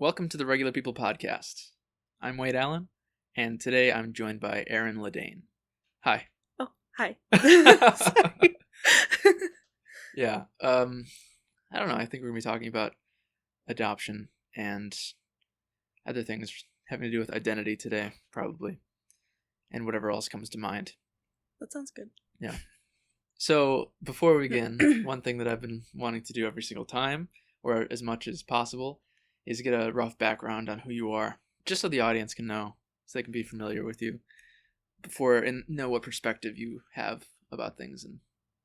Welcome to the Regular People Podcast. I'm Wade Allen, and today I'm joined by Erin Ledane. Hi. Oh, hi. Sorry. Yeah, I don't know, I think we're going to be talking about adoption and other things having to do with identity today, probably, and whatever else comes to mind. That sounds good. Yeah. So, before we begin, one thing that I've been wanting to do every single time, or as much as possible, is get a rough background on who you are, just so the audience can know, so they can be familiar with you, and know what perspective you have about things. And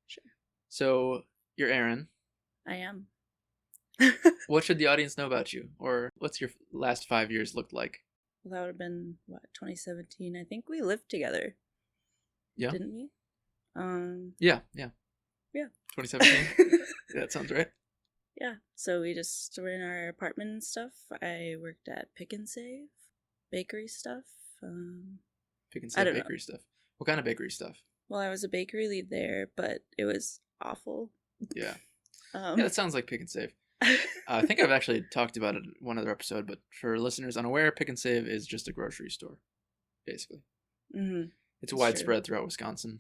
Sure. So, you're Erin. I am. What should the audience know about you, or what's your last 5 years looked like? Well, that would have been, 2017? I think we lived together. Yeah. Didn't we? Yeah. Yeah. 2017? That sounds right. Yeah. So we just were in our apartment and stuff. I worked at Pick and Save, bakery stuff. Pick and I Save don't bakery stuff. What kind of bakery stuff? Well, I was a bakery lead there, but it was awful. Yeah. Yeah, that sounds like Pick and Save. I think I've actually talked about it in one other episode, but for listeners unaware, Pick and Save is just a grocery store, basically. Mm-hmm. It's widespread throughout Wisconsin.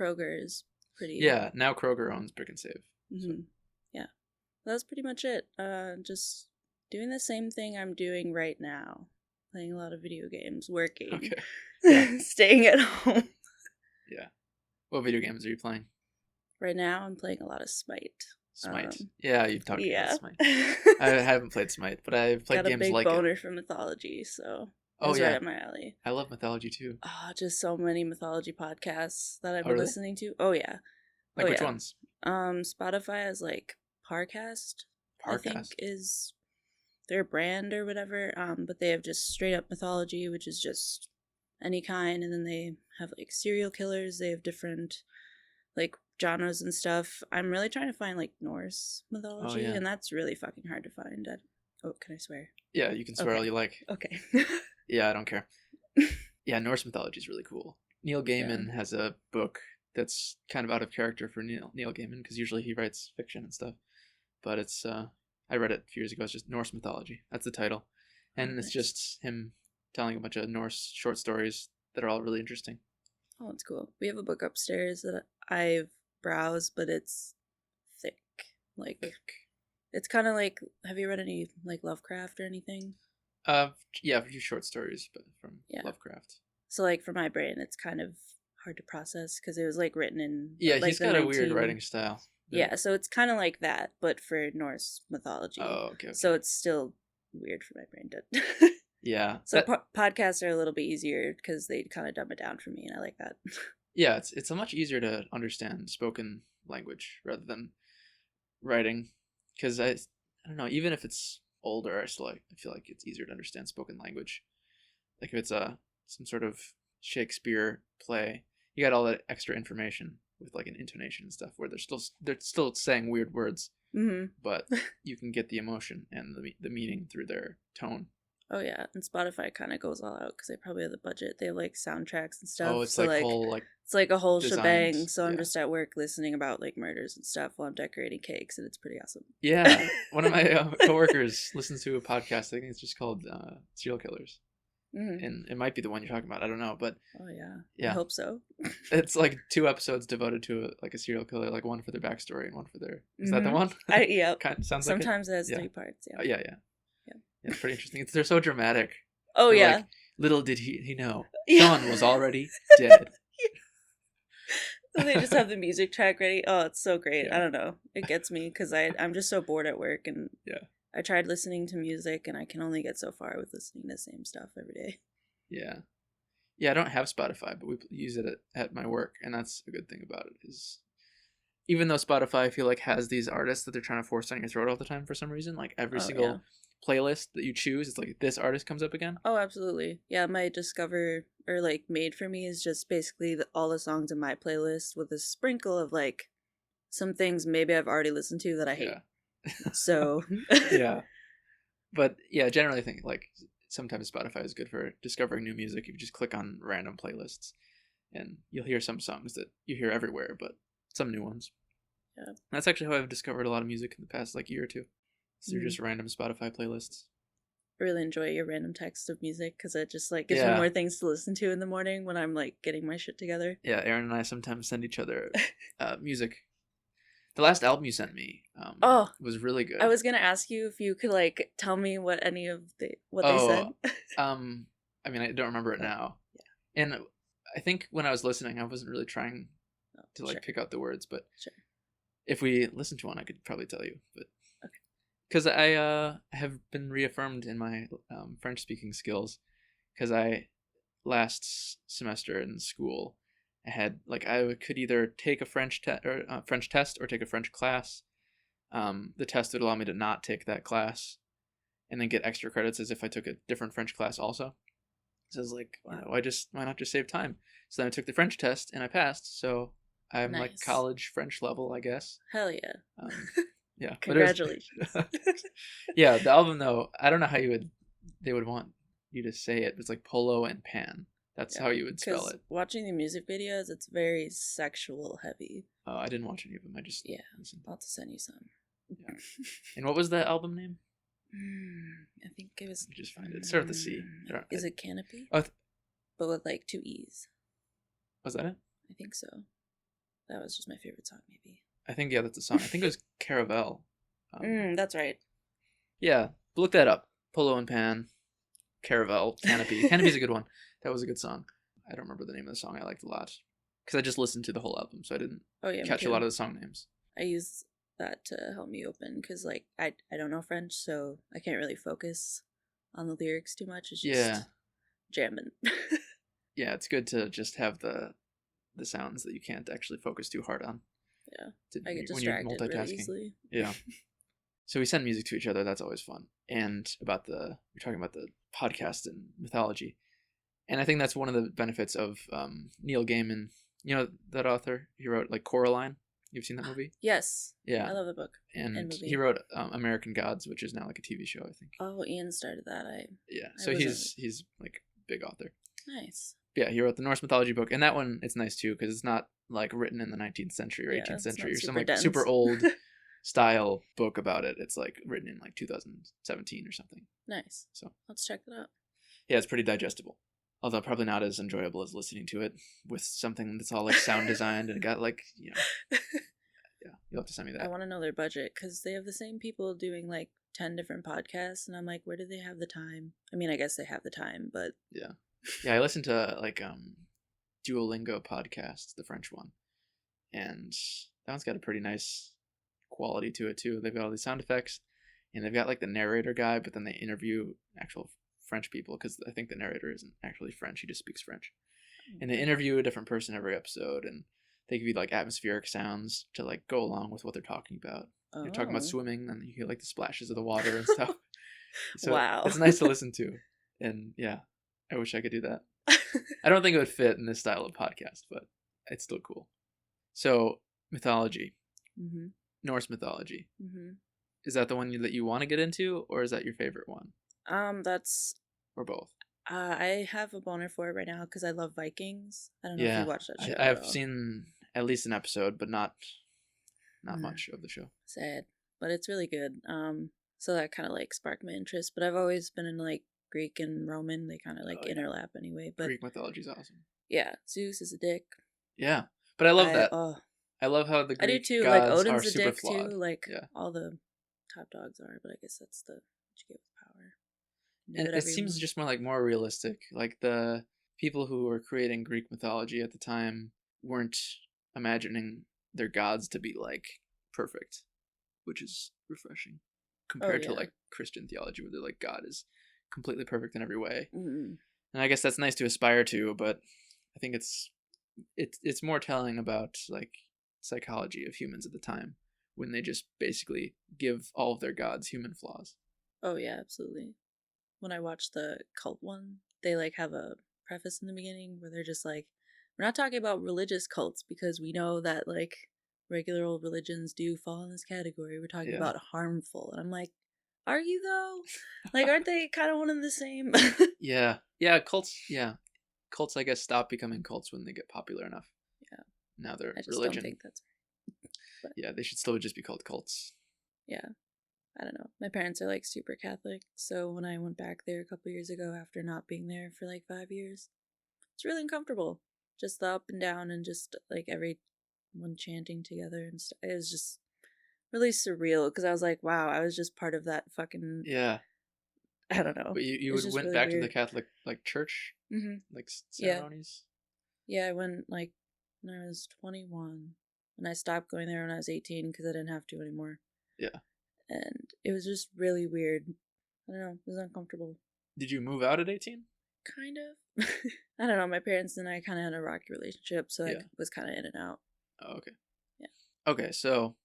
Kroger is pretty... Yeah, now Kroger owns Pick and Save. Mm-hmm. So. Yeah. That's pretty much it. Just doing the same thing I'm doing right now. Playing a lot of video games, working, okay. Yeah. Staying at home. Yeah. What video games are you playing? Right now, I'm playing a lot of Smite. Smite. Yeah, you've talked about Smite. I haven't played Smite, but I've played games like it. Got a big boner for Mythology, so it's right up my alley. I love Mythology too. Oh, just so many Mythology podcasts that I've been listening to. Oh yeah. Like which ones? Spotify has like Parcast. I think is their brand or whatever. But they have just straight up Mythology, which is just any kind, and then they have like serial killers. They have different like genres and stuff. I'm really trying to find like Norse mythology, and that's really fucking hard to find. Can I swear? Yeah, you can swear all you like. Okay. Yeah, I don't care. Yeah, Norse mythology is really cool. Neil Gaiman has a book that's kind of out of character for Neil Gaiman, because usually he writes fiction and stuff. But it's I read it a few years ago. It's just Norse mythology. That's the title, and it's just him telling a bunch of Norse short stories that are all really interesting. Oh, that's cool. We have a book upstairs that I've browsed, but it's thick. It's kind of like, have you read any like Lovecraft or anything? Yeah, a few short stories, but from Lovecraft. So like for my brain, it's kind of hard to process because it was like written in like, he's got a weird writing style. Yeah, so it's kind of like that, but for Norse mythology. Oh, okay. So it's still weird for my brain to. Yeah. So podcasts are a little bit easier because they kind of dumb it down for me, and I like that. Yeah, it's much easier to understand spoken language rather than writing, because I don't know, even if it's older, I feel like it's easier to understand spoken language. Like if it's some sort of Shakespeare play, you got all that extra information with like an intonation and stuff, where they're still saying weird words, but you can get the emotion and the meaning through their tone. Oh yeah, and Spotify kind of goes all out because they probably have the budget. They have like soundtracks and stuff. Oh, it's so like whole like it's like a whole designs, shebang. So I'm just at work listening about like murders and stuff while I'm decorating cakes, and it's pretty awesome. Yeah, one of my coworkers listens to a podcast. I think it's just called Serial Killers, and it might be the one you're talking about. I don't know, but oh yeah, I hope so. It's like 2 episodes devoted to a serial killer, like one for their backstory and one for their. Is that the one? Yeah, sounds sometimes like it has 3 parts. Yeah. Yeah. Yeah, it's pretty interesting. They're so dramatic. Oh, they're yeah. Like, little did he know. Sean was already dead. They just have the music track ready. Oh, it's so great. Yeah. I don't know. It gets me because I'm just so bored at work. And I tried listening to music, and I can only get so far with listening to the same stuff every day. Yeah. Yeah, I don't have Spotify, but we use it at my work. And that's a good thing about it is, even though Spotify, I feel like, has these artists that they're trying to force down your throat all the time for some reason, like every single playlist that you choose, it's like this artist comes up again. Oh, absolutely. Yeah, my Discover or like Made for Me is just basically all the songs in my playlist with a sprinkle of like some things maybe I've already listened to that I hate. So yeah, but yeah, generally I think like sometimes Spotify is good for discovering new music. If you just click on random playlists, and you'll hear some songs that you hear everywhere, but some new ones. Yeah, that's actually how I've discovered a lot of music in the past like year or two. So they're just random Spotify playlists. really enjoy your random text of music because it just like gives me more things to listen to in the morning when I'm like getting my shit together. Yeah, Aaron and I sometimes send each other music. The last album you sent me was really good. I was gonna ask you if you could like tell me what any of they said. I mean, I don't remember it now. Yeah. And I think when I was listening, I wasn't really trying to like pick out the words, but if we listen to one, I could probably tell you. But because I have been reaffirmed in my French speaking skills, because I last semester in school I had like I could either take a French test or take a French class. The test would allow me to not take that class, and then get extra credits as if I took a different French class also. So I was like, wow. Why not just save time? So then I took the French test and I passed. So I'm like college French level, I guess. Hell yeah. Yeah. Congratulations. Yeah, the album though, I don't know how they would want you to say it. It's like polo and pan. That's how you would spell it. Watching the music videos, it's very sexual heavy. Oh, I didn't watch any of them. I just listened. I'll have to send you some. Yeah. And what was the album name? I think it was. Just find it. Start with the C. Is it Canopy? Oh, but with like 2 E's. Was that it? I think so. That was just my favorite song, maybe. I think that's a song. I think it was Caravel. That's right. Yeah, look that up. Polo and Pan, Caravel, Canopy. Canopy's a good one. That was a good song. I don't remember the name of the song. I liked a lot because I just listened to the whole album, so I didn't catch a lot of the song names. I use that to help me open because like I don't know French, so I can't really focus on the lyrics too much. It's just jamming. Yeah, it's good to just have the sounds that you can't actually focus too hard on. Yeah, I get distracted really easily. Yeah. So we send music to each other. That's always fun. And we're talking about the podcast and mythology, and I think that's one of the benefits of Neil Gaiman. You know that author? He wrote like Coraline. You've seen that movie? Yes. Yeah. I love the book. And he wrote American Gods, which is now like a TV show, I think. Oh, Ian started that. So he's like a big author. Nice. Yeah, he wrote the Norse mythology book, and that one it's nice too because it's not like written in the 19th century or 18th century or some like super old style book about it. It's like written in like 2017 or something. Nice. So let's check that out. Yeah, it's pretty digestible. Although probably not as enjoyable as listening to it with something that's all like sound designed and got like, yeah, you'll have to send me that. I want to know their budget because they have the same people doing like 10 different podcasts, and I'm like, where do they have the time? I mean, I guess they have the time, but yeah, I listened to like Duolingo podcast, the French one, and that one's got a pretty nice quality to it too. They've got all these sound effects, and they've got like the narrator guy, but then they interview actual French people because I think the narrator isn't actually French; he just speaks French. And they interview a different person every episode, and they give you like atmospheric sounds to like go along with what they're talking about. You're talking about swimming, and you hear like the splashes of the water and stuff. So wow, it's nice to listen to, and yeah, I wish I could do that. I don't think it would fit in this style of podcast, but it's still cool. So mythology, Norse mythology. Is that the one that you want to get into, or is that your favorite one? That's or both. I have a boner for it right now because I love Vikings. I don't know if you watched that show. I've seen at least an episode, but not much of the show. Sad, but it's really good. So that kind of like sparked my interest. But I've always been in like Greek and Roman. They kind of like overlap anyway. But Greek mythology is awesome. Yeah, Zeus is a dick. Yeah, but I love that. I love how the Greek I do too. gods like Odin's are a super dick flawed. too. Like all the top dogs are, but I guess that's what you get with power. And it seems just more realistic. Like the people who were creating Greek mythology at the time weren't imagining their gods to be like perfect, which is refreshing compared to like Christian theology where they're like God is completely perfect in every way. And I guess that's nice to aspire to, but I think it's more telling about like psychology of humans at the time when they just basically give all of their gods human flaws. Oh yeah, absolutely. When I watched the cult one, they like have a preface in the beginning where they're just like, we're not talking about religious cults because we know that like regular old religions do fall in this category. We're talking about harmful. And I'm like, are you though? Like, aren't they kind of one and the same? Yeah, cults I guess stop becoming cults when they get popular enough. Yeah. Now they're I just religion. don't think that's right. But, yeah, they should still just be called cults. Yeah. I don't know. My parents are like super Catholic, so when I went back there a couple years ago after not being there for like 5 years, it's really uncomfortable. Just the up and down and just like everyone chanting together and stuff. It was just really surreal because I was like, wow, I was just part of that fucking. Yeah. I don't know. But you It's would just went really back to weird. the Catholic like church, like ceremonies. Yeah, I went like when I was 21, and I stopped going there when I was 18 because I didn't have to anymore. Yeah. And it was just really weird. I don't know. It was uncomfortable. Did you move out at 18? Kind of. I don't know. My parents and I kind of had a rocky relationship, so I Yeah. was kind of in and out. Oh, okay. Yeah. Okay, so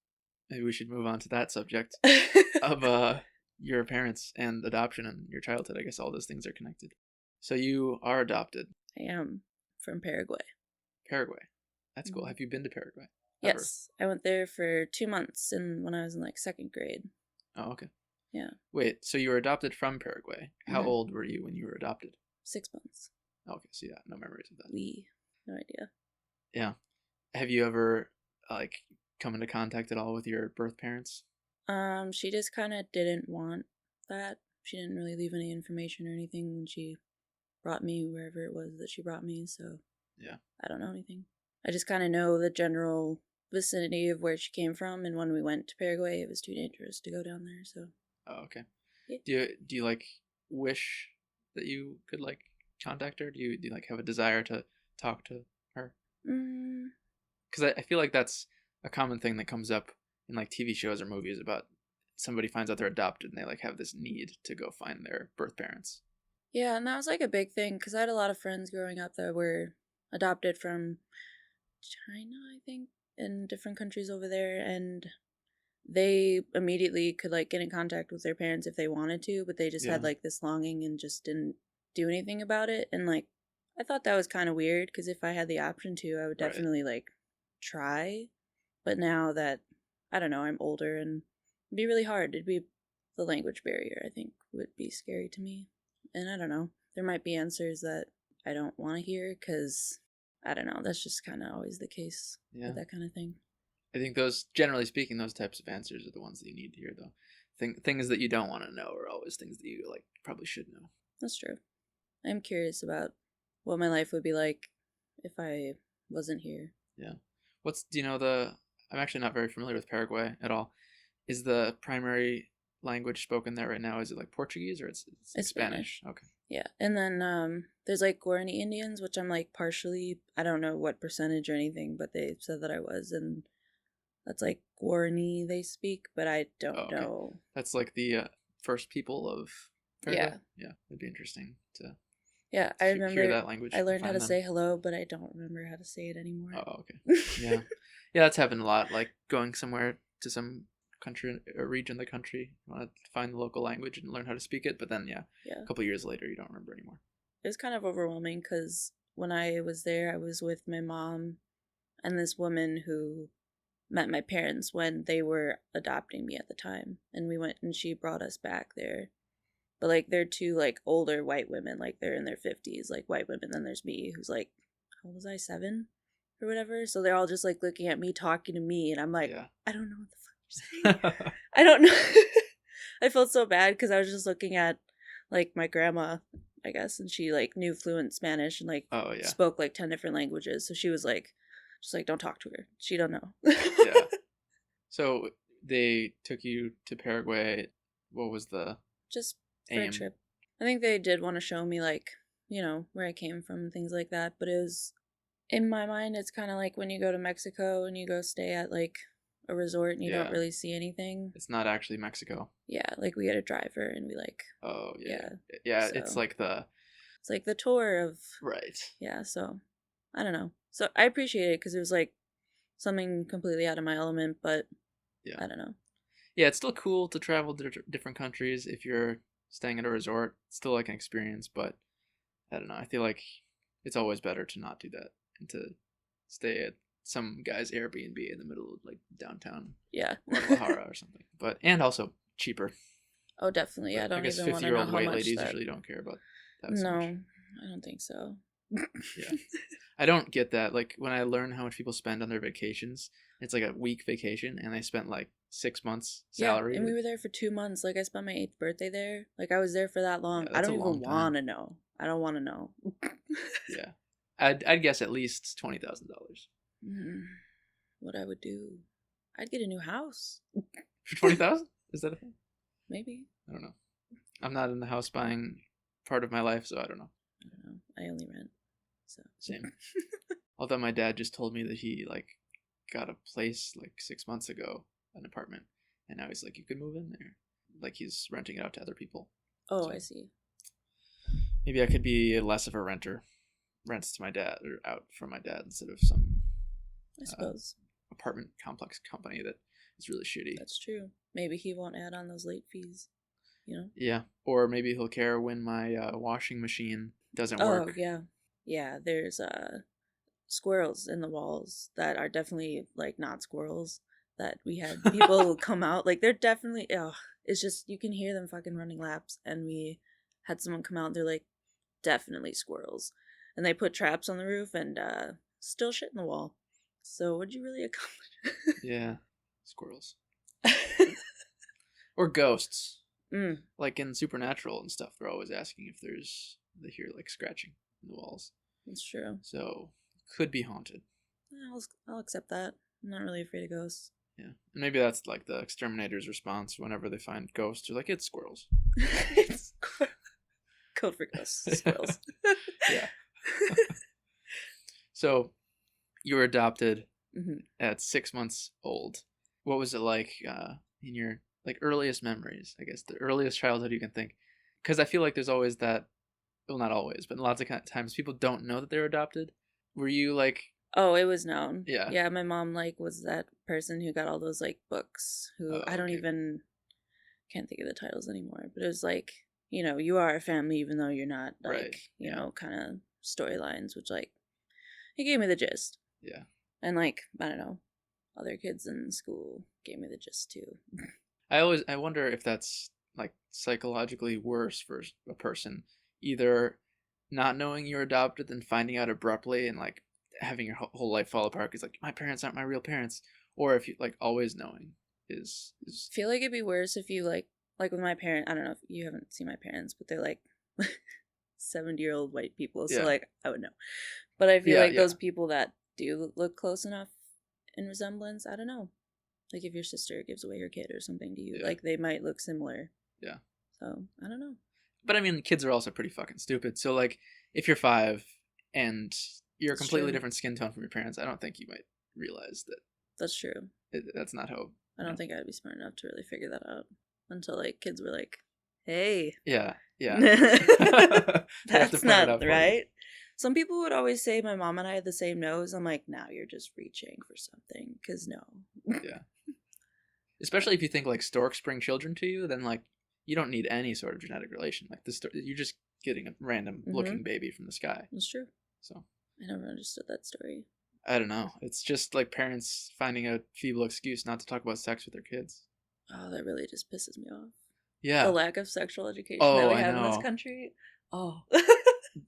maybe we should move on to that subject of your parents and adoption and your childhood. I guess all those things are connected. So you are adopted. I am from Paraguay. Paraguay. That's cool. Mhm. Have you been to Paraguay? Yes, I went there for 2 months when I was in like second grade. Oh, okay. Yeah. Wait, so you were adopted from Paraguay. How Mhm. old were you when you were adopted? 6 months. Okay, so yeah, no memories of that. No idea. Yeah. Have you ever like come into contact at all with your birth parents? She just kind of didn't want that. She didn't really leave any information or anything when she brought me wherever it was that she brought me, so Yeah. I don't know anything. I just kind of know the general vicinity of where she came from, and when we went to Paraguay, it was too dangerous to go down there, so. Oh, okay. Yeah. Do you like wish that you could like contact her? Do you like have a desire to talk to her? Because I feel like that's a common thing that comes up in like TV shows or movies about somebody finds out they're adopted and they like have this need to go find their birth parents. Yeah, and that was like a big thing because I had a lot of friends growing up that were adopted from China, I think, in different countries over there, and they immediately could like get in contact with their parents if they wanted to, but they just had Yeah. like this longing and just didn't do anything about it. And like I thought that was kind of weird because if I had the option to, I would Right. definitely like try. But now that I don't know, I'm older and it'd be really hard. It'd be the language barrier, I think, would be scary to me. And I don't know. There might be answers that I don't want to hear because I don't know. That's just kind of always the case with that kind of thing. I think those, generally speaking, those types of answers are the ones that you need to hear, though. Things that you don't want to know are always things that you like probably should know. That's true. I'm curious about what my life would be like if I wasn't here. Yeah. I'm actually not very familiar with Paraguay at all. Is the primary language spoken there right now, is it like Portuguese or it's Spanish? Okay. Yeah. And then there's like Guarani Indians, which I'm like partially, I don't know what percentage or anything, but they said that I was, and that's like Guarani they speak, but I don't know. That's like the first people of Paraguay? Yeah. Yeah, it'd be interesting to I remember hear that language. I learned how to say hello, but I don't remember how to say it anymore. Oh, okay. Yeah. Yeah, that's happened a lot, like going somewhere to some country or region of the country, you want to find the local language and learn how to speak it, but then a couple years later you don't remember anymore. It was kind of overwhelming because when I was there, I was with my mom and this woman who met my parents when they were adopting me at the time, and we went and she brought us back there. But like they're two like older white women, like they're in their 50s, like white women. Then there's me who's like, how old was I, 7 or whatever? So they're all just like looking at me, talking to me, and I'm like, I don't know what the fuck you're saying. I don't know. I felt so bad because I was just looking at like my grandma, I guess, and she like knew fluent Spanish and like spoke like 10 different languages. So she was like, just like, don't talk to her. She don't know. Yeah. So they took you to Paraguay. What was the just for a trip? I think they did want to show me like, you know, where I came from and things like that. But it was, in my mind, it's kind of like when you go to Mexico and you go stay at like a resort and you don't really see anything. It's not actually Mexico. Yeah, like we had a driver and we like. Oh yeah. Yeah, so it's like the tour of. Right. Yeah, so I don't know. So I appreciate it because it was like something completely out of my element, but I don't know. Yeah, it's still cool to travel to different countries if you're staying at a resort. It's still like an experience, but I don't know. I feel like it's always better to not do that and to stay at some guy's Airbnb in the middle of like downtown Guadalajara or something. And also cheaper. Oh, definitely. But I don't even want to know how much. 50-year-old white ladies usually don't care about that so No, much. I don't think so. Yeah. I don't get that. Like when I learn how much people spend on their vacations, it's like a week vacation and they spent like 6 months Yeah, salary. and we were there for 2 months. Like, I spent my 8th birthday there. Like, I was there for that long. Yeah, I that's don't a even long time. want to know. I don't want to know. Yeah. I'd guess at least $20,000. What I would do? I'd get a new house. For 20,000? Is that a thing? Maybe. I don't know. I'm not in the house buying part of my life, so I don't know. I don't know. I only rent. So Same. Although my dad just told me that he like got a place like 6 months ago, an apartment, and now he's like, you could move in there. Like he's renting it out to other people. Oh, So I see. maybe I could be less of a renter. Rents to my dad or out from my dad instead of some I suppose. apartment complex company that is really shitty. That's true. Maybe he won't add on those late fees. You know? Yeah. Or maybe he'll care when my washing machine doesn't work. Oh, yeah. Yeah, there's squirrels in the walls that are definitely like not squirrels that we had people come out. Like, they're definitely, it's just, you can hear them fucking running laps. And we had someone come out and they're like, definitely squirrels. And they put traps on the roof and still shit in the wall. So what'd you really accomplish? Yeah. Squirrels. Or ghosts. Like in Supernatural and stuff, they're always asking if they hear like scratching in the walls. That's true. So, could be haunted. I'll accept that. I'm not really afraid of ghosts. Yeah. And maybe that's like the exterminator's response whenever they find ghosts. They're like, it's squirrels. It's code for ghosts. Squirrels. Yeah. So, you were adopted at 6 months old. What was it like in your like earliest memories? I guess the earliest childhood you can think, because I feel like there's always that. Well, not always, but lots of times people don't know that they're adopted. Were you like? Oh, it was known. Yeah. Yeah, my mom like was that person who got all those like books. Who I don't even can't think of the titles anymore. But it was like, you know, you are a family even though you're not. Like, right. You know, kind of storylines, which like he gave me the gist. Yeah. And like, I don't know, other kids in school gave me the gist too. I wonder if that's like psychologically worse for a person, either not knowing you're adopted and finding out abruptly and like having your whole life fall apart because like my parents aren't my real parents, or if you like always knowing is. I feel like it'd be worse if you like with my parent. I don't know if you haven't seen my parents, but they're like 70-year-old white people, so like I would know. But I feel like those people that do look close enough in resemblance, I don't know. Like if your sister gives away her kid or something to you, like they might look similar. Yeah. So I don't know. But I mean, kids are also pretty fucking stupid. So like, if you're 5 and you're a completely different skin tone from your parents, I don't think you might realize that. That's true. That's not how. I don't think I'd be smart enough to really figure that out until like kids were like, "Hey." Yeah. Yeah. That's not right. Some people would always say my mom and I had the same nose. I'm like, now you're just reaching for something, because no. Yeah. Especially if you think like storks bring children to you, then like you don't need any sort of genetic relation. Like you're just getting a random looking baby from the sky. That's true. So I never understood that story. I don't know. It's just like parents finding a feeble excuse not to talk about sex with their kids. Oh, that really just pisses me off. Yeah. The lack of sexual education that we have in this country. Oh.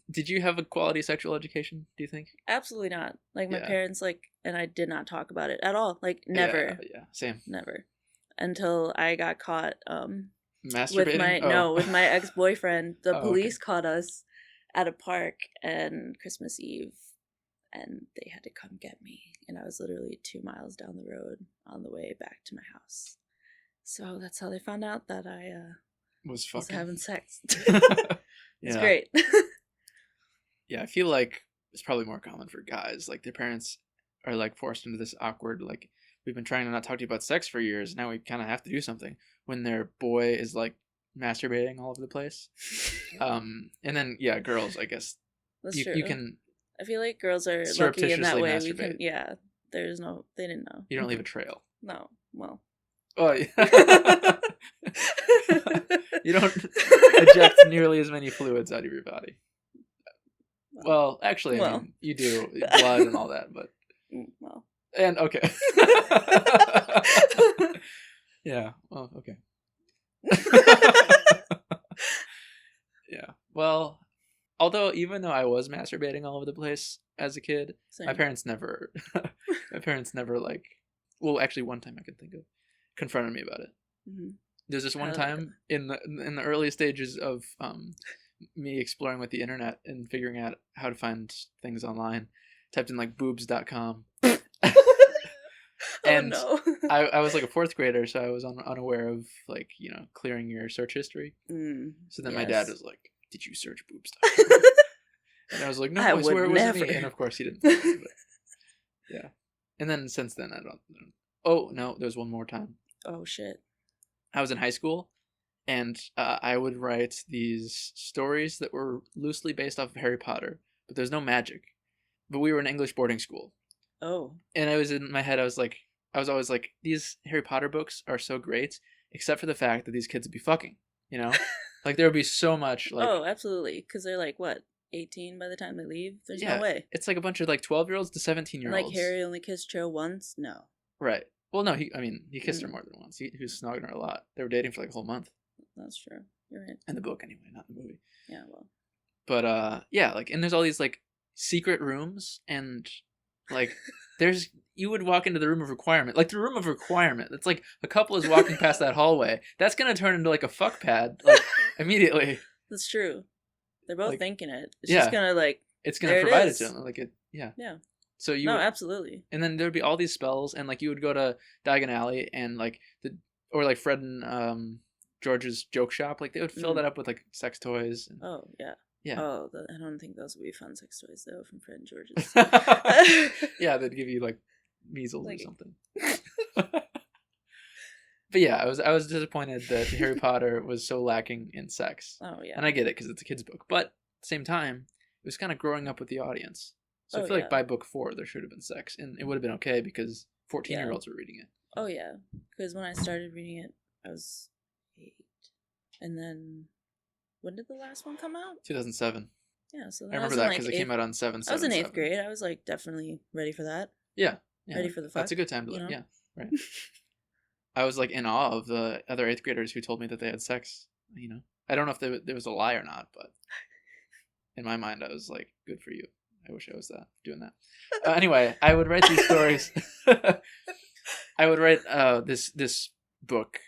Did you have a quality sexual education, do you think? Absolutely not. Like, my parents, like, and I did not talk about it at all. Like, never. Yeah, same. Never. Until I got caught, masturbating? With my ex-boyfriend. The police caught us at a park and Christmas Eve, and they had to come get me. And I was literally 2 miles down the road on the way back to my house. So that's how they found out that I was having sex. It's great. Yeah, I feel like it's probably more common for guys. Like, their parents are, like, forced into this awkward, like, we've been trying to not talk to you about sex for years. Now we kind of have to do something. When their boy is, like, masturbating all over the place. And then, yeah, girls, I guess. That's true. You can... I feel like girls are lucky in that way. We can, there's no... They didn't know. You don't leave a trail. No. Well... Oh, yeah. You don't eject nearly as many fluids out of your body. Well, actually, I mean, you do blood and all that, but well, and okay. Yeah. Well, okay. Yeah. Well, even though I was masturbating all over the place as a kid, my parents never like. Well, actually, one time I could think of, confronted me about it. Mm-hmm. There's this one time in the early stages of me exploring with the internet and figuring out how to find things online, typed in like boobs.com. And oh, no. I was like a fourth grader, so I was unaware of like, clearing your search history. So then my dad was like, "Did you search boobs.com?" And I was like, "No, I swear it wasn't me." And of course he didn't. But, yeah. And then since then I don't. Oh no, there was one more time. Oh shit. I was in high school, and I would write these stories that were loosely based off of Harry Potter, but there's no magic. But we were an English boarding school. Oh. And I was in my head, I was always like, these Harry Potter books are so great, except for the fact that these kids would be fucking, Like, there would be so much, like... Oh, absolutely. Because they're, like, what, 18 by the time they leave? There's no way. It's like a bunch of, like, 12-year-olds to 17-year-olds. Like, Harry only kissed Cho once? No. Right. Well, no, he kissed her more than once. He was snogging her a lot. They were dating for, like, a whole month. That's true. You're right. In the book, anyway, not in the movie. Yeah, well. But, yeah, like, and there's all these, like, secret rooms, and, like, you would walk into the room of requirement. Like, the room of requirement. It's like a couple is walking past that hallway. That's going to turn into, like, a fuck pad, like, immediately. That's true. They're both thinking it. It's yeah. just going to, like... It's going to provide it to them. Like, yeah. Yeah. So you No, absolutely. And then there would be all these spells, and, like, you would go to Diagon Alley, and, like, or, like, Fred and George's joke shop. Like, they would fill that up with, like, sex toys. And, oh, yeah. Yeah. Oh, I don't think those would be fun sex toys, though, from Fred and George's. Yeah, they'd give you, like, measles or something. But yeah, I was disappointed that Harry Potter was so lacking in sex. Oh, yeah. And I get it, because it's a kid's book. But at the same time, it was kind of growing up with the audience. So I feel like by book 4, there should have been sex. And it would have been okay, because 14-year-olds were reading it. Oh, yeah. Because when I started reading it, I was 8. And then... When did the last one come out? 2007. Yeah, so I remember that because it came out on 7/7/7. I was in 8th grade. I was like definitely ready for that. Yeah. Ready for the fuck. That's a good time to yeah, right. I was like in awe of the other 8th graders who told me that they had sex. I don't know if there was a lie or not, but in my mind, I was like, good for you. I wish I was doing that. Anyway, I would write these stories. I would write this book.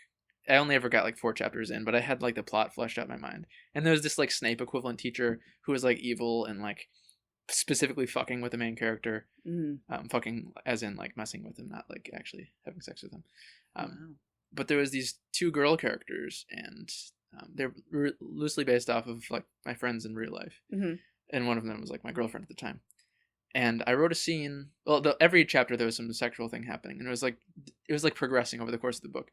I only ever got like 4 chapters in, but I had like the plot fleshed out in my mind. And there was this like Snape equivalent teacher who was like evil and like specifically fucking with the main character. Fucking as in like messing with him, not like actually having sex with him. Wow. But there was these 2 girl characters, and they're loosely based off of like my friends in real life. And one of them was like my girlfriend at the time. And I wrote a scene. Well, every chapter there was some sexual thing happening, and it was like progressing over the course of the book.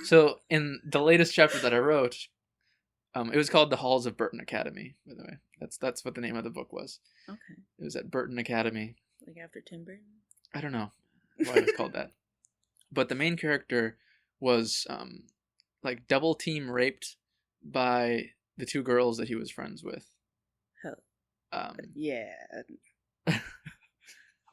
So in the latest chapter that I wrote, it was called "The Halls of Burton Academy." By the way, that's what the name of the book was. Okay. It was at Burton Academy. Like after Tim Burton. I don't know why it was called that, but the main character was like double team raped by the 2 girls that he was friends with. Yeah.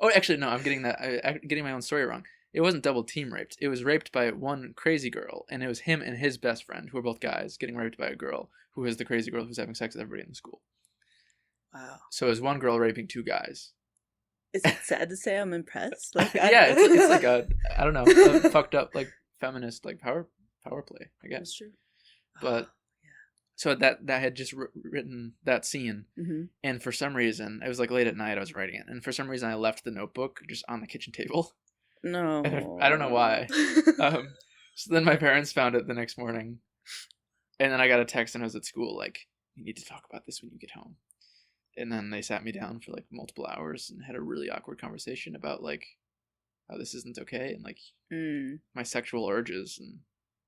Oh, actually, no. I'm getting my own story wrong. It wasn't double team raped. It was raped by one crazy girl, and it was him and his best friend, who were both guys, getting raped by a girl who was the crazy girl who was having sex with everybody in the school. Wow. So it was one girl raping 2 guys. Is it sad to say I'm impressed? Like, yeah, it's like I don't know, a fucked up like feminist like power play, I guess. That's true. But so that had just written that scene, and for some reason, it was like late at night I was writing it, and for some reason I left the notebook just on the kitchen table. No. And I don't know why. So then my parents found it the next morning, and then I got a text and I was at school like, "You need to talk about this when you get home." And then they sat me down for like multiple hours and had a really awkward conversation about like how this isn't okay, and like my sexual urges, and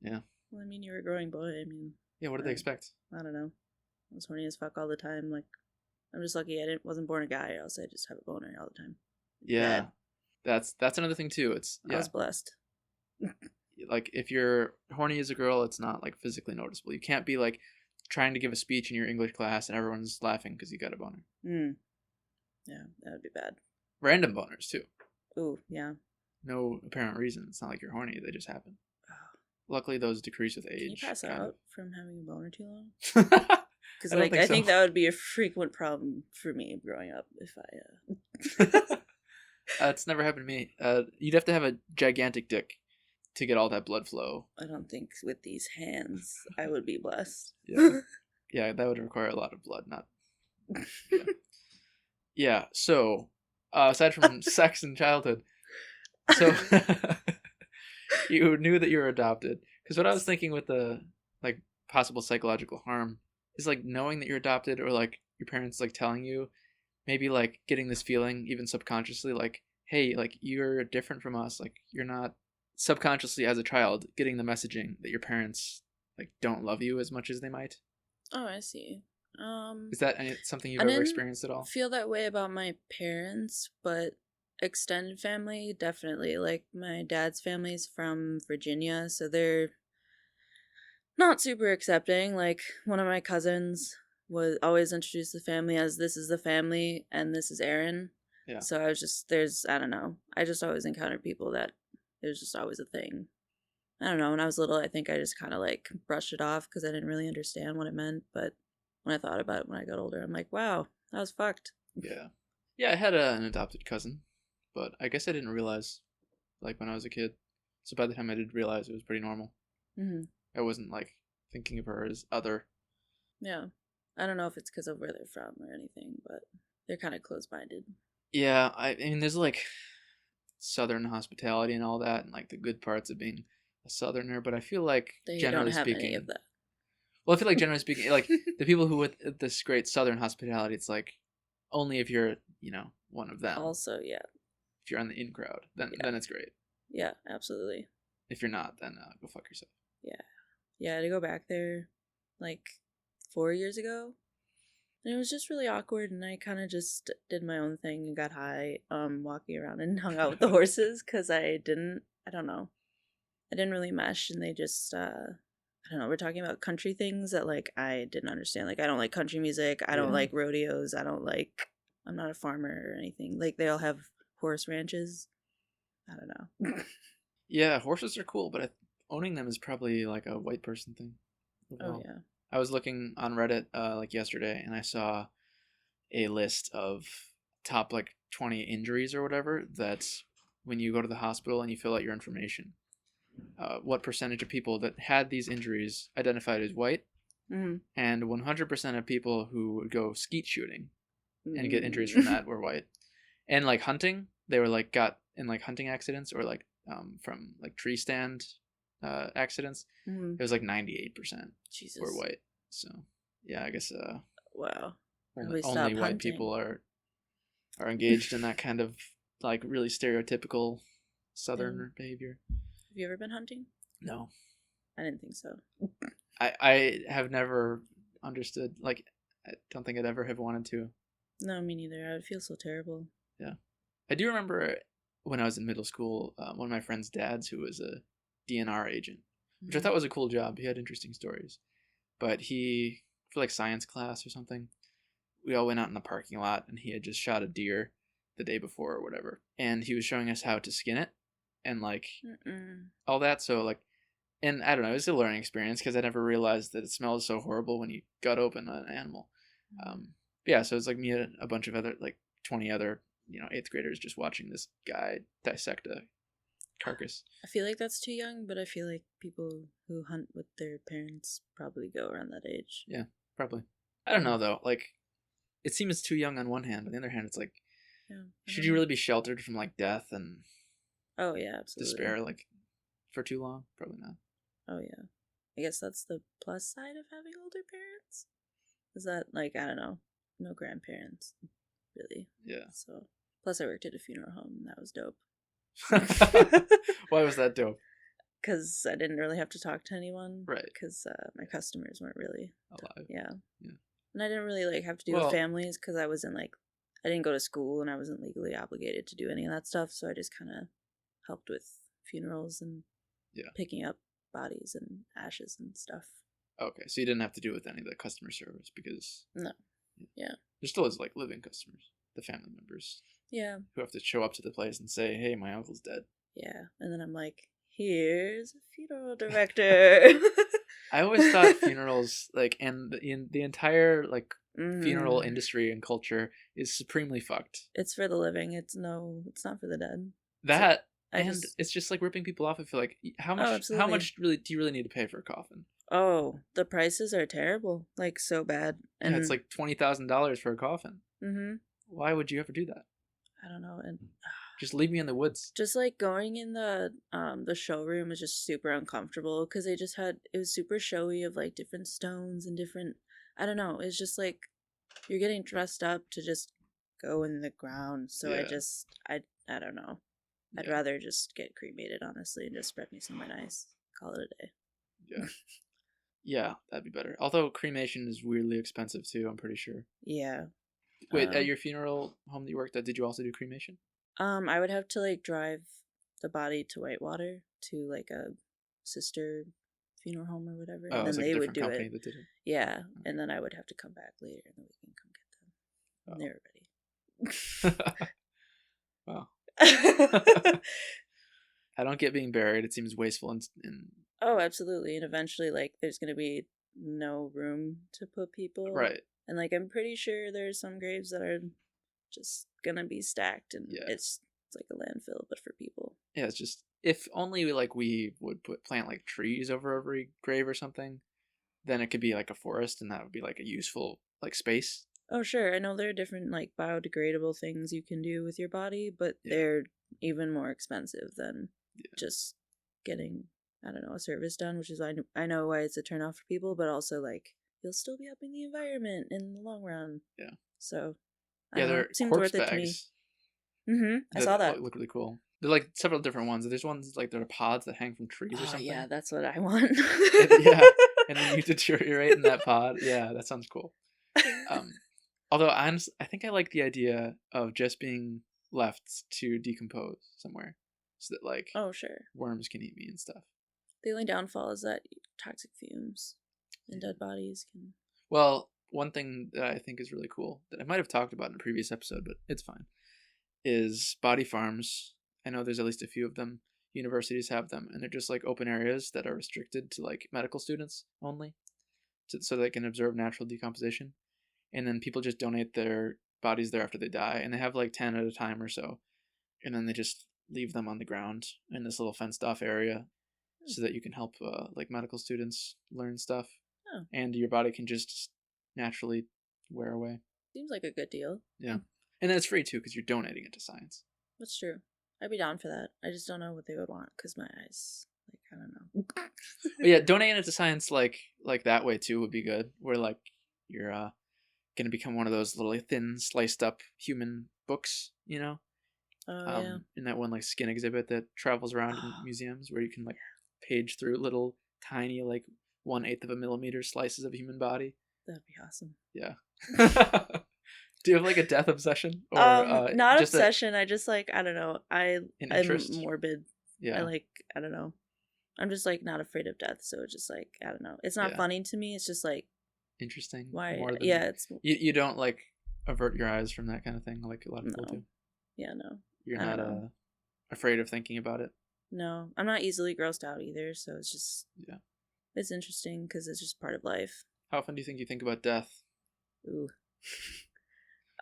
yeah. Well, I mean, you're a growing boy. I mean. Yeah, what did they expect? I don't know. I was horny as fuck all the time. Like, I'm just lucky I wasn't born a guy, or else I just have a boner all the time. Yeah, that's another thing too. I was blessed. Like, if you're horny as a girl, it's not like physically noticeable. You can't be like trying to give a speech in your English class and everyone's laughing because you got a boner. Yeah, that would be bad. Random boners too. Ooh, yeah. No apparent reason. It's not like you're horny. They just happen. Luckily, those decrease with age. Can you pass out from having a boner too long? Because I think that would be a frequent problem for me growing up if I. It's never happened to me. You'd have to have a gigantic dick to get all that blood flow. I don't think with these hands I would be blessed. Yeah. Yeah, that would require a lot of blood, not... Yeah. Yeah, so, aside from sex and childhood, so you knew that you were adopted. Because what I was thinking with the, like, possible psychological harm is, like, knowing that you're adopted, or, like, your parents, like, telling you, maybe, like, getting this feeling, even subconsciously, like, hey, like, you're different from us, like, you're not... Subconsciously, as a child, getting the messaging that your parents, like, don't love you as much as they might. Oh, I see. Is that something you've I ever didn't experienced at all? feel that way about my parents, but extended family, definitely. Like, my dad's family's from Virginia, so they're not super accepting. Like, one of my cousins was always introduced the family as, this is the family, and this is Aaron. Yeah. So I was just, I don't know. I just always encountered people that it was just always a thing. I don't know. When I was little, I think I just kind of, like, brushed it off because I didn't really understand what it meant, but when I thought about it when I got older, I'm like, wow, that was fucked. Yeah. Yeah, I had an adopted cousin, but I guess I didn't realize, like, when I was a kid. So by the time I did realize, it was pretty normal. Mm-hmm. I wasn't, like, thinking of her as other. Yeah. I don't know if it's because of where they're from or anything, but they're kind of close-minded. Yeah, I mean, there's, like, Southern hospitality and all that, and, like, the good parts of being a Southerner, but I feel like, They generally don't have speaking... any of that. Well, I feel like, generally speaking, like, the people who with this great Southern hospitality, it's like, only if you're, you know, one of them. Also, yeah. If you're on the in crowd, then it's great. Yeah, absolutely. If you're not, then go fuck yourself. Yeah. Yeah, to go back there, like, 4 years ago, and it was just really awkward, and I kind of just did my own thing and got high, walking around and hung out with the horses, because I don't know. I didn't really mesh, and they just, I don't know, we're talking about country things that, like, I didn't understand. Like, I don't like country music. I don't like rodeos. I'm not a farmer or anything. Like, they all have horse ranches. I don't know. Yeah, horses are cool, but owning them is probably, like, a white person thing. Oh, yeah. I was looking on Reddit, like, yesterday, and I saw a list of top, like, 20 injuries or whatever that when you go to the hospital and you fill out your information, what percentage of people that had these injuries identified as white, mm-hmm. and 100% of people who would go skeet shooting and get injuries from that were white. And, like, hunting, they were, like, got in, like, hunting accidents or, like, from, like, tree stand accidents. Mm-hmm. It was, like, 98% Jesus. were white. So, yeah, I guess wow. only white people are engaged in that kind of, like, really stereotypical Southern behavior. Have you ever been hunting? No. I didn't think so. I have never understood, like, I don't think I'd ever have wanted to. No, me neither. I would feel so terrible. Yeah. I do remember when I was in middle school, one of my friend's dads, who was a DNR agent, which I thought was a cool job. He had interesting stories. But he, for, like, science class or something, we all went out in the parking lot, and he had just shot a deer the day before or whatever. And he was showing us how to skin it and, like, all that. So, like, and I don't know, it was a learning experience because I never realized that it smells so horrible when you gut open an animal. Yeah, so it's like me and a bunch of other, like, 20 other, you know, 8th graders just watching this guy dissect a carcass. I feel like that's too young, but I feel like people who hunt with their parents probably go around that age. Yeah, probably. I don't know, though. Like, it seems too young on one hand. On the other hand, it's like, should you really be sheltered from, like, death and despair, like, for too long? Probably not. Oh, yeah. I guess that's the plus side of having older parents. Is that, like, I don't know, no grandparents, really. Yeah. So, plus I worked at a funeral home, and that was dope. Why was that dope? Because I didn't really have to talk to anyone. Right. Because my customers weren't really alive. Yeah. And I didn't really, like, have to deal with families because I wasn't, like, I didn't go to school and I wasn't legally obligated to do any of that stuff. So I just kind of helped with funerals and picking up bodies and ashes and stuff. Okay, so you didn't have to do with any of the customer service because... No. Yeah. There still is, like, living customers, the family members. Yeah. Who have to show up to the place and say, hey, my uncle's dead. Yeah. And then I'm like, here's a funeral director. I always thought funerals, like, and the entire, like, funeral industry and culture is supremely fucked. It's for the living. It's not for the dead. That... It's just like ripping people off. I feel like how absolutely. much really do you really need to pay for a coffin? Oh, the prices are terrible, like so bad. And yeah, it's like $20,000 for a coffin. Mm-hmm. Why would you ever do that? I don't know. And just leave me in the woods. just like going in the showroom was just super uncomfortable because it was super showy of like different stones and different, I don't know, it's just like you're getting dressed up to just go in the ground. So Yeah. I don't know. I'd rather just get cremated, honestly, and just spread me somewhere nice. Call it a day. Yeah. Yeah, that'd be better. Although cremation is weirdly expensive too, I'm pretty sure. Yeah. Wait, at your funeral home that you worked at, did you also do cremation? I would have to like drive the body to Whitewater to like a sister funeral home or whatever, Oh, and then like they a would different do company it. that did it. Yeah, and then I would have to come back later, and then we can come get them. Oh. They're ready. Wow. I don't get being buried. It seems wasteful and Oh, absolutely. And eventually, like, there's going to be no room to put people. Right. And, like, I'm pretty sure there's some graves that are just going to be stacked, and it's like a landfill, but for people. Yeah, it's just, if only, like, we would plant, like, trees over every grave or something, then it could be, like, a forest, and that would be, like, a useful, like, space. Oh, sure. I know there are different, like, biodegradable things you can do with your body, but they're even more expensive than just getting, I don't know, a service done, which is, I know why it's a turnoff for people, but also, like, you'll still be helping the environment in the long run. Yeah. So, They're seems corpse worth it bags. to me. Mm-hmm. I saw that. Look really cool. They're, like, several different ones. There's ones, like, there are pods that hang from trees or something. Yeah, that's what I want. And then you deteriorate in that pod. Yeah, that sounds cool. Although I think I like the idea of just being left to decompose somewhere, so that, like, oh, sure, worms can eat me and stuff. The only downfall is that toxic fumes and dead bodies can. Well, one thing that I think is really cool that I might have talked about in a previous episode, but it's fine, is body farms. I know there's at least a few of them. Universities have them, and they're just like open areas that are restricted to like medical students only, so they can observe natural decomposition. And then people just donate their bodies there after they die, and they have like 10 at a time or so, and then they just leave them on the ground in this little fenced off area, so that you can help like medical students learn stuff, and your body can just naturally wear away. Seems like a good deal. Yeah, and then it's free too because you're donating it to science. That's true. I'd be down for that. I just don't know what they would want because my eyes, like, I don't know. But yeah, donating it to science like that way too would be good. Where like you're gonna become one of those little thin sliced up human books, you know? In that one like skin exhibit that travels around in museums where you can like page through little tiny like 1/8 of a millimeter slices of a human body. That'd be awesome. Yeah. Do you have like a death obsession or not obsession? I just like, I don't know. I'm morbid. Yeah. I don't know. I'm just like not afraid of death, so it's just like, I don't know. It's not funny to me. It's just like interesting. Why? More than, it's you don't like avert your eyes from that kind of thing like a lot of people do. Yeah, no. You're not afraid of thinking about it. No, I'm not easily grossed out either, so it's just it's interesting because it's just part of life. How often do you think about death? Ooh.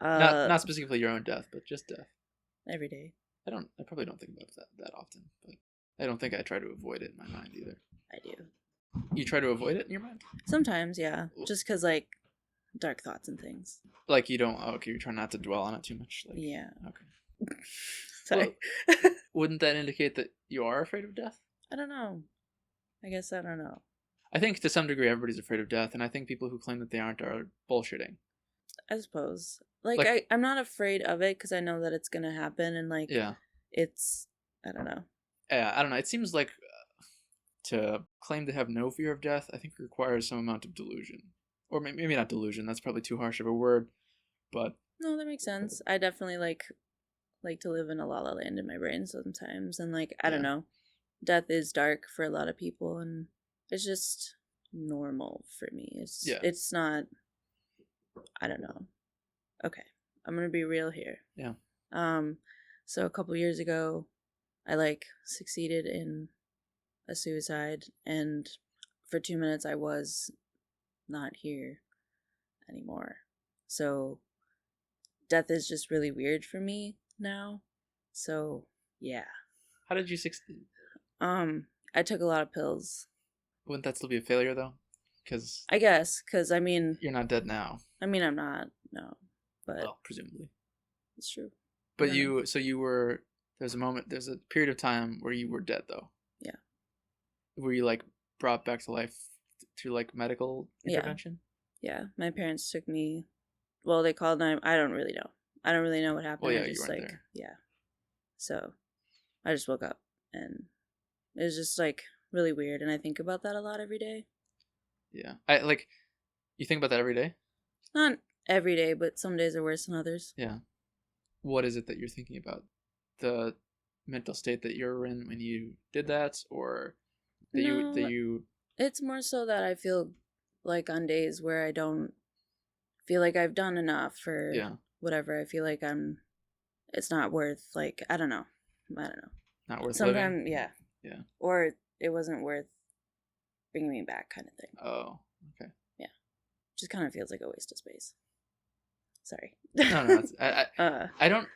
Not specifically your own death, but just death. Every day. I probably don't think about that often, but I don't think I try to avoid it in my mind either. I do. You try to avoid it in your mind? Sometimes, yeah. Just because, like, dark thoughts and things. Like you don't. Oh, okay, you try not to dwell on it too much. Like, yeah. Okay. Sorry. Well, wouldn't that indicate that you are afraid of death? I don't know. I guess I don't know. I think to some degree everybody's afraid of death, and I think people who claim that they aren't are bullshitting. I suppose. Like I'm not afraid of it because I know that it's gonna happen, and like it's, I don't know. Yeah, I don't know. It seems like to claim to have no fear of death, I think requires some amount of delusion, or maybe not delusion. That's probably too harsh of a word, but no, that makes sense. I definitely like to live in a la la land in my brain sometimes, and like I don't know, death is dark for a lot of people, and it's just normal for me. It's not. I don't know. Okay, I'm gonna be real here. Yeah. So a couple years ago, I succeeded in a suicide, and for 2 minutes I was not here anymore. So death is just really weird for me now. So yeah. How did you succeed? I took a lot of pills. Wouldn't that still be a failure though? Because I guess, because I mean, you're not dead now. I mean, I'm not, no, but Well, presumably. it's true. But you were. There's a period of time where you were dead though. Yeah. Were you like brought back to life through like medical intervention? Yeah, my parents took me. Well, they called 9. I don't really know. I don't really know what happened. Well, yeah, I just you weren't like there. yeah. So, I just woke up and it was just like really weird, and I think about that a lot every day. Yeah, you think about that every day. Not every day, but some days are worse than others. Yeah. What is it that you're thinking about? The mental state that you were in when you did that, or that you It's more so that I feel like on days where I don't feel like I've done enough or whatever, I feel like it's not worth, like, I don't know. Not worth Sometimes, living? yeah. Yeah. Or it wasn't worth bringing me back kind of thing. Oh, okay. Yeah. Just kind of feels like a waste of space. Sorry. No, I don't.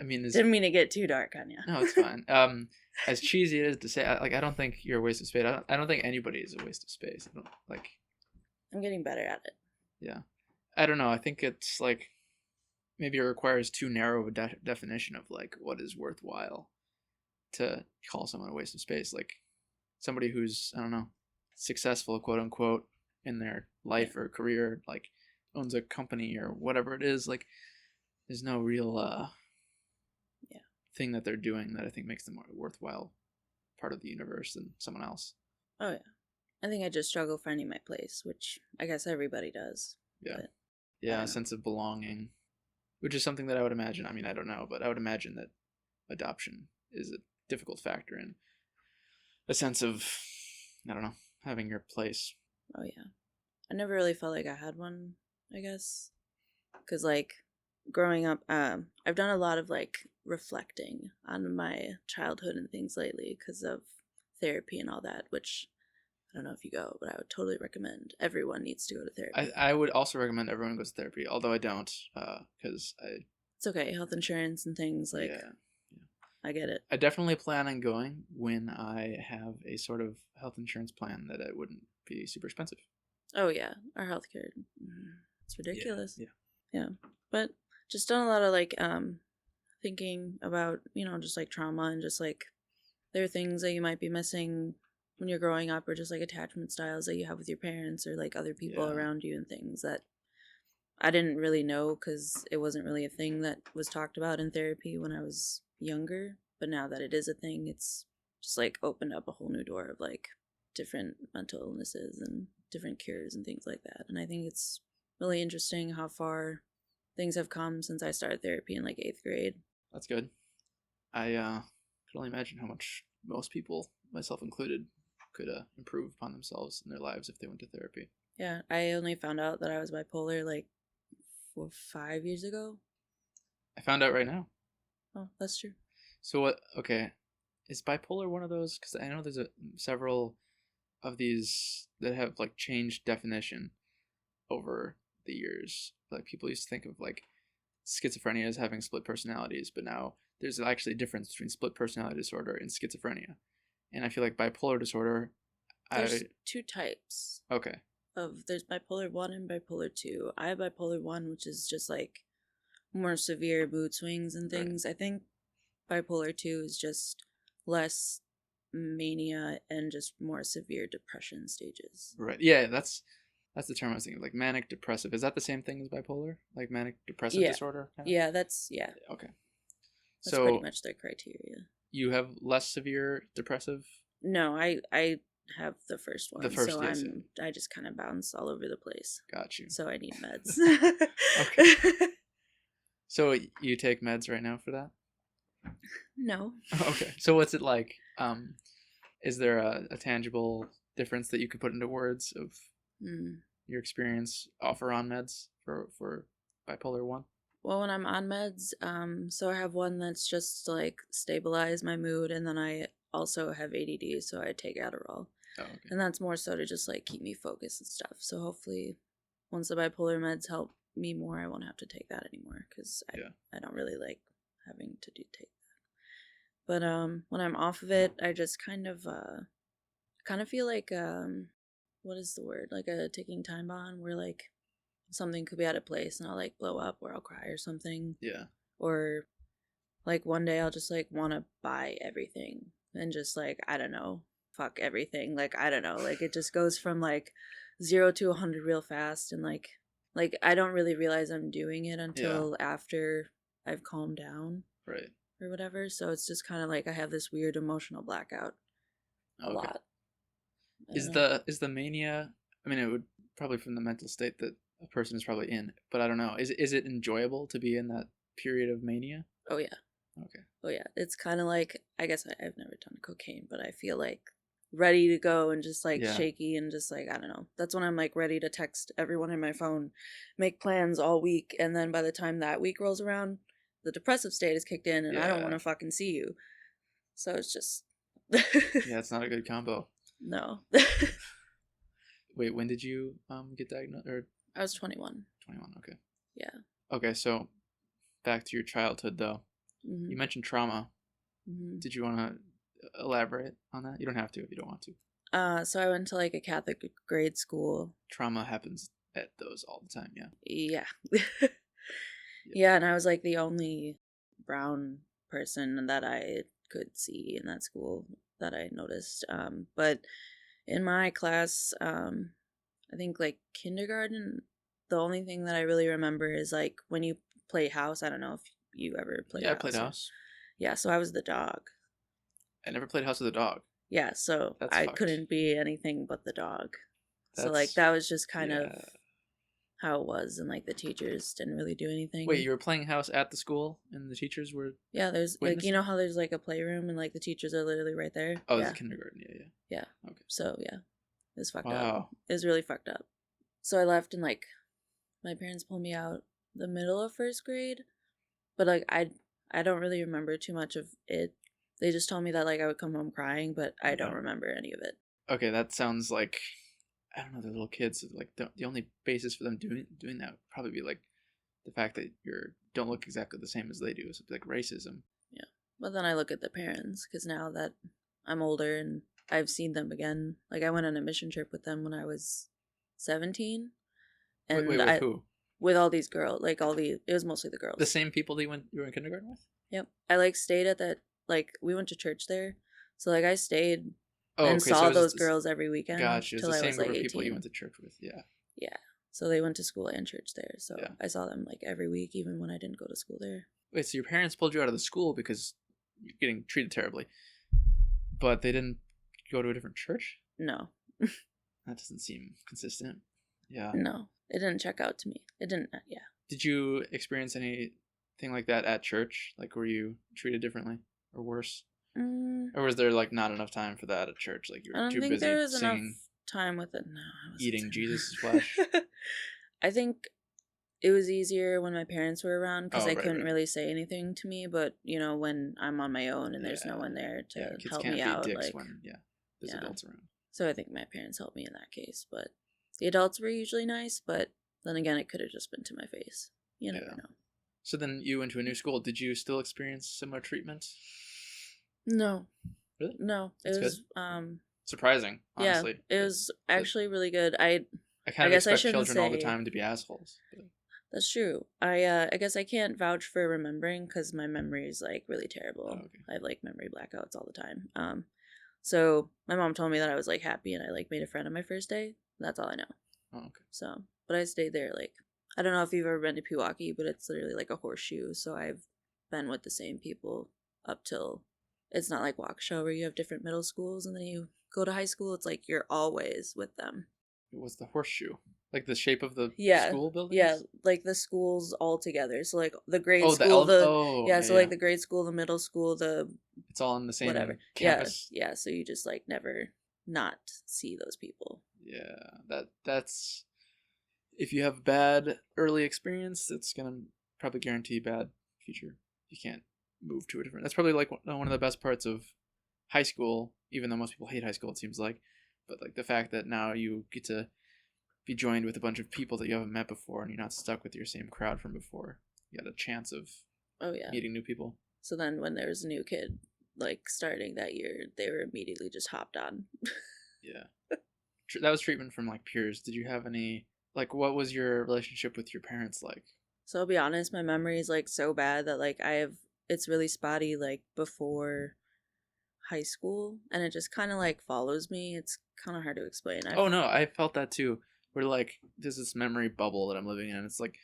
I mean, didn't mean to get too dark on you. No, it's fine. As cheesy it is to say, I don't think you're a waste of space. I don't think anybody is a waste of space. I don't like. I'm getting better at it. Yeah, I don't know. I think it's like maybe it requires too narrow a definition of like what is worthwhile to call someone a waste of space. Like somebody who's, I don't know, successful, quote unquote, in their life or career, like owns a company or whatever it is. Like there's no real thing that they're doing that I think makes them a worthwhile part of the universe than someone else. Oh yeah, I think I just struggle finding my place, which I guess everybody does. Yeah, yeah, a sense of belonging, which is something that I would imagine. I mean, I don't know, but I would imagine that adoption is a difficult factor in a sense of, I don't know, having your place. Oh yeah, I never really felt like I had one, I guess, because like growing up, I've done a lot of like reflecting on my childhood and things lately because of therapy and all that, which I don't know if you go, but I would totally recommend everyone needs to go to therapy. I would also recommend everyone goes to therapy, although I don't, because it's okay, health insurance and things like. Yeah. I get it. I definitely plan on going when I have a sort of health insurance plan that it wouldn't be super expensive. Oh yeah, our healthcare, it's ridiculous. Yeah. But just done a lot of like thinking about, just like trauma and just like there are things that you might be missing when you're growing up, or just like attachment styles that you have with your parents or like other people around you, and things that I didn't really know because it wasn't really a thing that was talked about in therapy when I was younger. But now that it is a thing, it's just like opened up a whole new door of like different mental illnesses and different cures and things like that. And I think it's really interesting how far things have come since I started therapy in like 8th grade. That's good. I could only imagine how much most people, myself included, could improve upon themselves in their lives if they went to therapy. Yeah, I only found out that I was bipolar like 4 or 5 years ago. I found out right now. Oh, that's true. So what? Okay, is bipolar one of those? Because I know there's several of these that have like changed definition over the years. Like people used to think of like schizophrenia as having split personalities, but now there's actually a difference between split personality disorder and schizophrenia. And I feel like bipolar disorder. There's 2 types. Okay. There's bipolar 1 and bipolar 2. I have bipolar 1, which is just like more severe mood swings and things. Right. I think bipolar 2 is just less mania and just more severe depression stages. Right. Yeah, that's the term I was thinking of, like manic depressive. Is that the same thing as bipolar? Like manic depressive disorder? Kind of? Yeah, that's Okay. That's pretty much their criteria. You have less severe depressive? No, I have the first one. The first, so yes. I just kind of bounce all over the place. Got you. So I need meds. Okay. So you take meds right now for that? No. Okay. So what's it like? Is there a tangible difference that you could put into words of your experience off or on meds for bipolar 1? Well, when I'm on meds, so I have one that's just to like stabilize my mood, and then I also have ADD, so I take Adderall. Oh, okay. And that's more so to just like keep me focused and stuff. So hopefully once the bipolar meds help me more, I won't have to take that anymore, because I don't really like having to take that. But when I'm off of it, I just kind of feel like what is the word? Like a ticking time bomb where like something could be out of place and I'll like blow up or I'll cry or something. Yeah. Or like one day I'll just like want to buy everything and just like, I don't know, fuck everything. Like, I don't know, like it just goes from like 0 to 100 real fast. And like I don't really realize I'm doing it until after I've calmed down. Right. Or whatever. So it's just kind of like I have this weird emotional blackout a lot. Is the mania, I mean, it would probably from the mental state that a person is probably in, but I don't know. Is it enjoyable to be in that period of mania? Oh yeah. Okay. Oh yeah. It's kind of like, I guess I've never done cocaine, but I feel like ready to go and just like shaky and just like, I don't know. That's when I'm like ready to text everyone in my phone, make plans all week, and then by the time that week rolls around, the depressive state is kicked in and I don't want to fucking see you. So it's just yeah, it's not a good combo. No. Wait, when did you get diagnosed? Or I was 21. 21, okay. Yeah. Okay, so back to your childhood though. Mm-hmm. You mentioned trauma. Mm-hmm. Did you want to elaborate on that? You don't have to if you don't want to. So I went to like a Catholic grade school. Trauma happens at those all the time, yeah. Yeah. Yeah, and I was like the only brown person that I could see in that school that I noticed. But in my class, I think like kindergarten, the only thing that I really remember is like when you play house. I don't know if you ever played house. Yeah, I played house. Yeah, so I was the dog. I never played house with a dog. Yeah, so I couldn't be anything but the dog. So like that was just kind of how it was, and like the teachers didn't really do anything. Wait, you were playing house at the school and the teachers were there's like, you know how there's like a playroom and like the teachers are literally right there? Oh, it's kindergarten. Yeah. Okay. So yeah, it was fucked up. It was really fucked up. So I left and like my parents pulled me out the middle of first grade, but like I don't really remember too much of it. They just told me that like I would come home crying, but I don't remember any of it. Okay, that sounds like, I don't know, the little kids, like the only basis for them doing that would probably be like the fact that don't look exactly the same as they do. So it's like racism. Yeah. But then I look at the parents, because now that I'm older and I've seen them again, like I went on a mission trip with them when I was 17. And wait, with who? With all these girls, like it was mostly the girls. The same people that you were in kindergarten with? Yep. I like stayed at that, like we went to church there. So like I stayed and saw those girls every weekend. Gotcha. It's the same group of 18. people you went to church with, yeah. Yeah. So they went to school and church there. So I saw them like every week, even when I didn't go to school there. Wait, so your parents pulled you out of the school because you're getting treated terribly, but they didn't go to a different church? No. That doesn't seem consistent. Yeah. No, it didn't check out to me. It didn't, yeah. Did you experience anything like that at church? Like, were you treated differently or worse? Or was there like not enough time for that at church? Like you were too busy there was singing, enough time with it. No, eating Jesus' flesh. I think it was easier when my parents were around because they couldn't really say anything to me. But you know, when I'm on my own and there's no one there to help me out, like there's adults around. So I think my parents helped me in that case. But the adults were usually nice. But then again, it could have just been to my face. You never know. So then you went to a new school. Did you still experience similar treatment? No. Really? No. It was surprising, honestly. Yeah, it was actually really good. I kind of expect children all the time to be assholes. But... That's true. I guess I can't vouch for remembering because my memory is like really terrible. Oh, okay. I have like memory blackouts all the time. So my mom told me that I was like happy and I like made a friend on my first day. That's all I know. Oh, okay. So, but I stayed there like, I don't know if you've ever been to Pewaukee, but it's literally like a horseshoe. So I've been with the same people up till, it's not like Waukesha where you have different middle schools and then you go to high school. It's like you're always with them. It was the horseshoe, like the shape of the school buildings? Yeah, like the schools all together. So like the grade school, so like the grade school, the middle school, it's all in the same campus. Yeah. So you just like never not see those people. Yeah, that's if you have bad early experience, that's gonna probably guarantee bad future. You can't move to a different. That's probably like one of the best parts of high school, even though most people hate high school, it seems like. But like the fact that now you get to be joined with a bunch of people that you haven't met before, and you're not stuck with your same crowd from before. You got a chance of meeting new people. So then when there's a new kid, like starting that year, they were immediately just hopped on. Yeah. That was treatment from like peers. Did you have any, like, what was your relationship with your parents like? So I'll be honest, my memory is like so bad that like it's really spotty like before high school, and it just kind of like follows me. It's kind of hard to explain. Oh no, I felt that too. Where like there's this memory bubble that I'm living in. It's like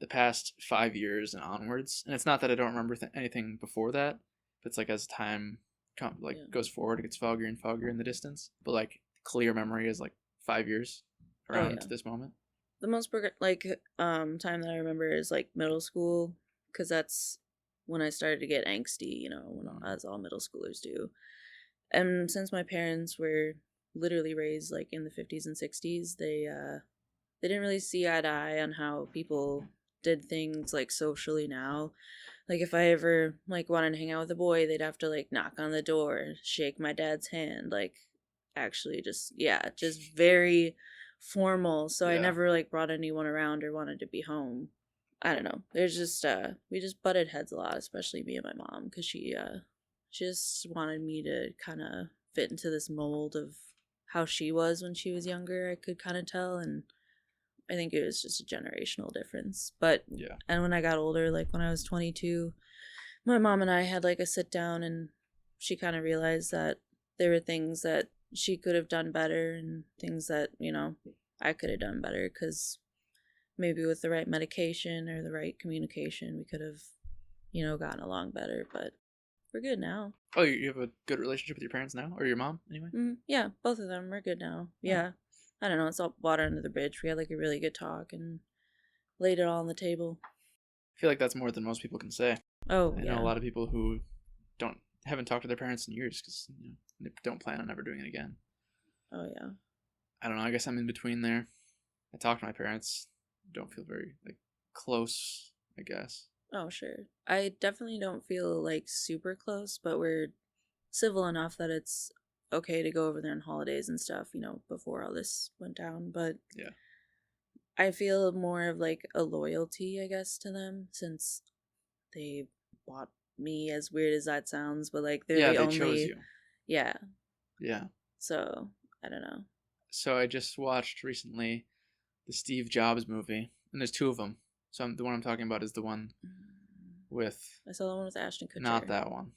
the past 5 years and onwards, and it's not that I don't remember anything before that, but it's like as time goes forward, it gets foggier and foggier in the distance. But like clear memory is like 5 years around this moment. The most time that I remember is like middle school, because that's when I started to get angsty, as all middle schoolers do. And since my parents were literally raised like in the 50s and 60s, they didn't really see eye to eye on how people did things like socially now. Like if I ever like wanted to hang out with a boy, they'd have to like knock on the door, shake my dad's hand, like actually just very formal. So I never like brought anyone around or wanted to be home. I don't know. There's just we just butted heads a lot, especially me and my mom, because she just wanted me to kind of fit into this mold of how she was when she was younger. I could kind of tell, and I think it was just a generational difference. But and when I got older, like when I was 22, my mom and I had like a sit down, and she kind of realized that there were things that she could have done better and things that, I could have done better, because maybe with the right medication or the right communication, we could have, gotten along better. But we're good now. Oh, you have a good relationship with your parents now? Or your mom, anyway? Yeah, both of them. We're good now. Yeah. I don't know. It's all water under the bridge. We had like a really good talk and laid it all on the table. I feel like that's more than most people can say. Oh, I know a lot of people who haven't talked to their parents in years because they don't plan on ever doing it again. Oh, yeah. I don't know. I guess I'm in between there. I talk to my parents. Don't feel very like close, I guess. Oh, sure. I definitely don't feel like super close, but we're civil enough that it's okay to go over there on holidays and stuff, before all this went down. But yeah, I feel more of like a loyalty, I guess, to them, since they bought me, as weird as that sounds, but like they chose you. Yeah. So I don't know. So I just watched recently the Steve Jobs movie, and there's two of them. So the one I'm talking about is the one with... I saw the one with Ashton Kutcher. Not that one.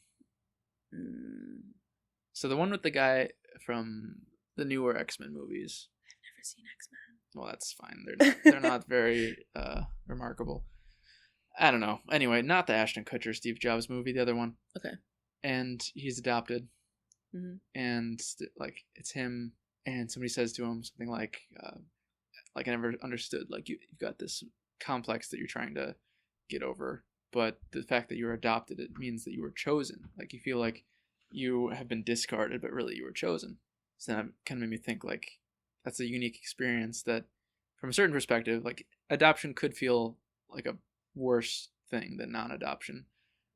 So the one with the guy from the newer X-Men movies. I've never seen X-Men. Well, that's fine. They're not very remarkable. I don't know. Anyway, not the Ashton Kutcher Steve Jobs movie, the other one. Okay. And he's adopted. Mm-hmm. And like it's him, and somebody says to him something like I never understood, like you've got this complex that you're trying to get over, but the fact that you're adopted, it means that you were chosen. Like you feel like you have been discarded, but really you were chosen. So that kind of made me think like that's a unique experience that from a certain perspective, like adoption could feel like a worse thing than non-adoption.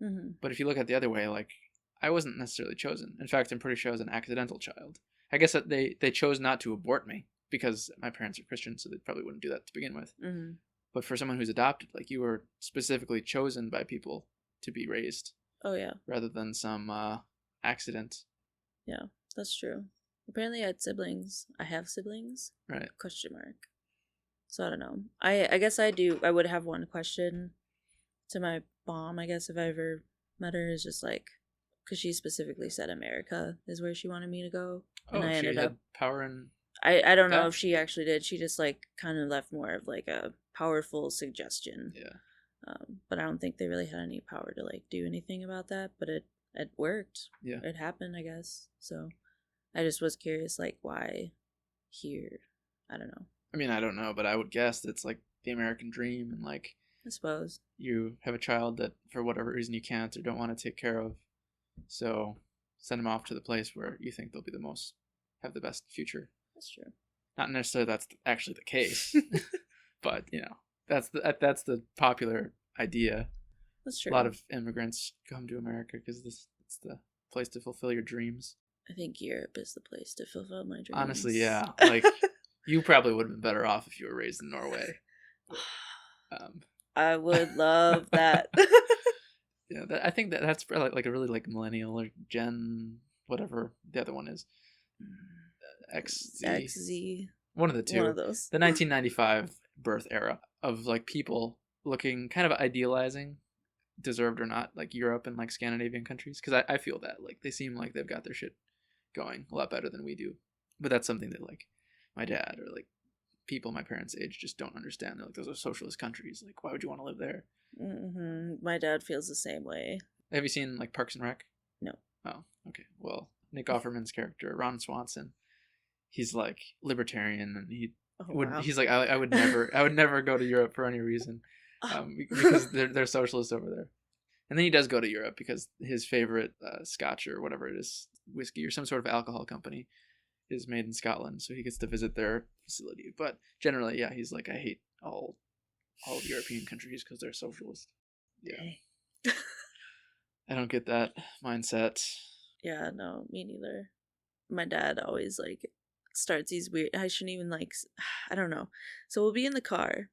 Mm-hmm. But if you look at it the other way, like I wasn't necessarily chosen. In fact, I'm pretty sure I was an accidental child. I guess that they chose not to abort me because my parents are Christian, so they probably wouldn't do that to begin with. Mm-hmm. But for someone who's adopted, like you were specifically chosen by people to be raised. Oh, yeah. Rather than some accident. Yeah, that's true. Apparently I had siblings. I have siblings? Right. Question mark. So I don't know. I guess I would have one question to my mom, I guess, if I ever met her, is just like, because she specifically said America is where she wanted me to go. And I ended up power in... I don't know if she actually did. She just like kind of left more of like a powerful suggestion. Yeah. But I don't think they really had any power to like do anything about that. But it worked. Yeah. It happened, I guess. So I just was curious, like, why here? I don't know. I mean, I don't know, but I would guess that's like the American dream, and like I suppose you have a child that for whatever reason you can't or don't want to take care of, so send them off to the place where you think they'll be have the best future. That's true. Not necessarily that's actually the case, but that's the popular idea. That's true. A lot of immigrants come to America because it's the place to fulfill your dreams. I think Europe is the place to fulfill my dreams. Honestly, yeah. Like you probably would have been better off if you were raised in Norway. I would love that. Yeah, I think that's probably like a really like millennial or Gen whatever the other one is. XZ. XZ. One of the One two. of those. The 1995 birth era of like people looking kind of idealizing, deserved or not, like Europe and like Scandinavian countries. Because I feel that like they seem like they've got their shit going a lot better than we do. But that's something that like my dad or like people my parents' age just don't understand. They're like, those are socialist countries. Like, why would you want to live there? My dad feels the same way. Have you seen like Parks and Rec? No. Oh, okay. Well, Nick Offerman's character, Ron Swanson, he's like libertarian, and he's like, I would never go to Europe for any reason, because they're socialists over there. And then he does go to Europe because his favorite Scotch or whatever it is, whiskey or some sort of alcohol company, is made in Scotland, so he gets to visit their facility. But generally, yeah, he's like, I hate all European countries because they're socialist. Yeah. I don't get that mindset. Yeah, no, me neither. My dad always like starts these weird, I shouldn't even like, I don't know. So we'll be in the car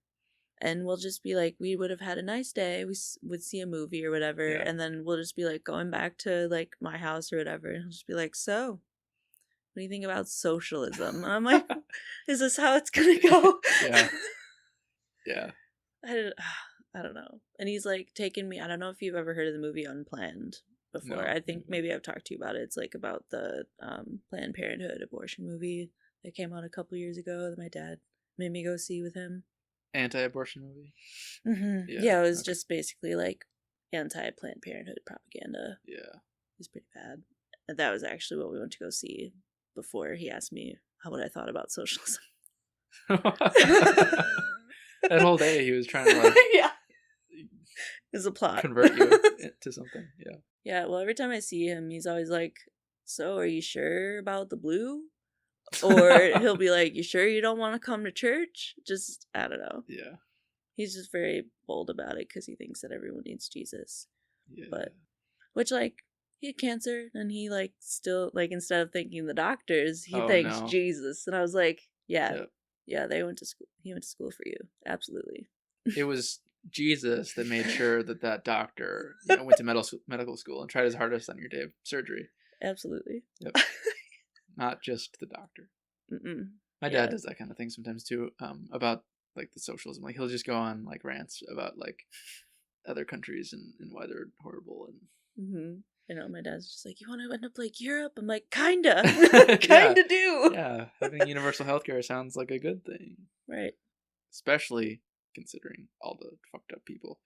and we'll just be like, we would have had a nice day. We would see a movie or whatever. Yeah. And then we'll just be like going back to like my house or whatever. And he'll just be like, so what do you think about socialism? And I'm like, is this how it's going to go? Yeah. Yeah. I don't know. And he's like taken me, I don't know if you've ever heard of the movie Unplanned before. No. I think maybe I've talked to you about it. It's like about the Planned Parenthood abortion movie that came out a couple years ago that my dad made me go see with him. Anti-abortion movie? Mm-hmm. Yeah, it was just basically like anti-Planned Parenthood propaganda. Yeah. It was pretty bad. And that was actually what we went to go see before he asked me what I thought about socialism. That whole day he was trying to like yeah. It's a plot. Convert you to something. Yeah. Yeah, well, every time I see him, he's always like, so are you sure about the blue? Or he'll be like, you sure you don't want to come to church? Just, I don't know. Yeah. He's just very bold about it because he thinks that everyone needs Jesus. Yeah. But, which like, he had cancer and he like still, like instead of thanking the doctors, he thanks Jesus. And I was like, yeah, they went to school. He went to school for you. Absolutely. It was Jesus that made sure that doctor went to medical school and tried his hardest on your day of surgery. Absolutely. Yep. Not just the doctor. My dad does that kind of thing sometimes too, about like the socialism. Like he'll just go on like rants about like other countries and why they're horrible. And I know my dad's just like, you want to end up like Europe? I'm like, kinda. Do. Yeah, having universal healthcare sounds like a good thing. Right. Especially considering all the fucked up people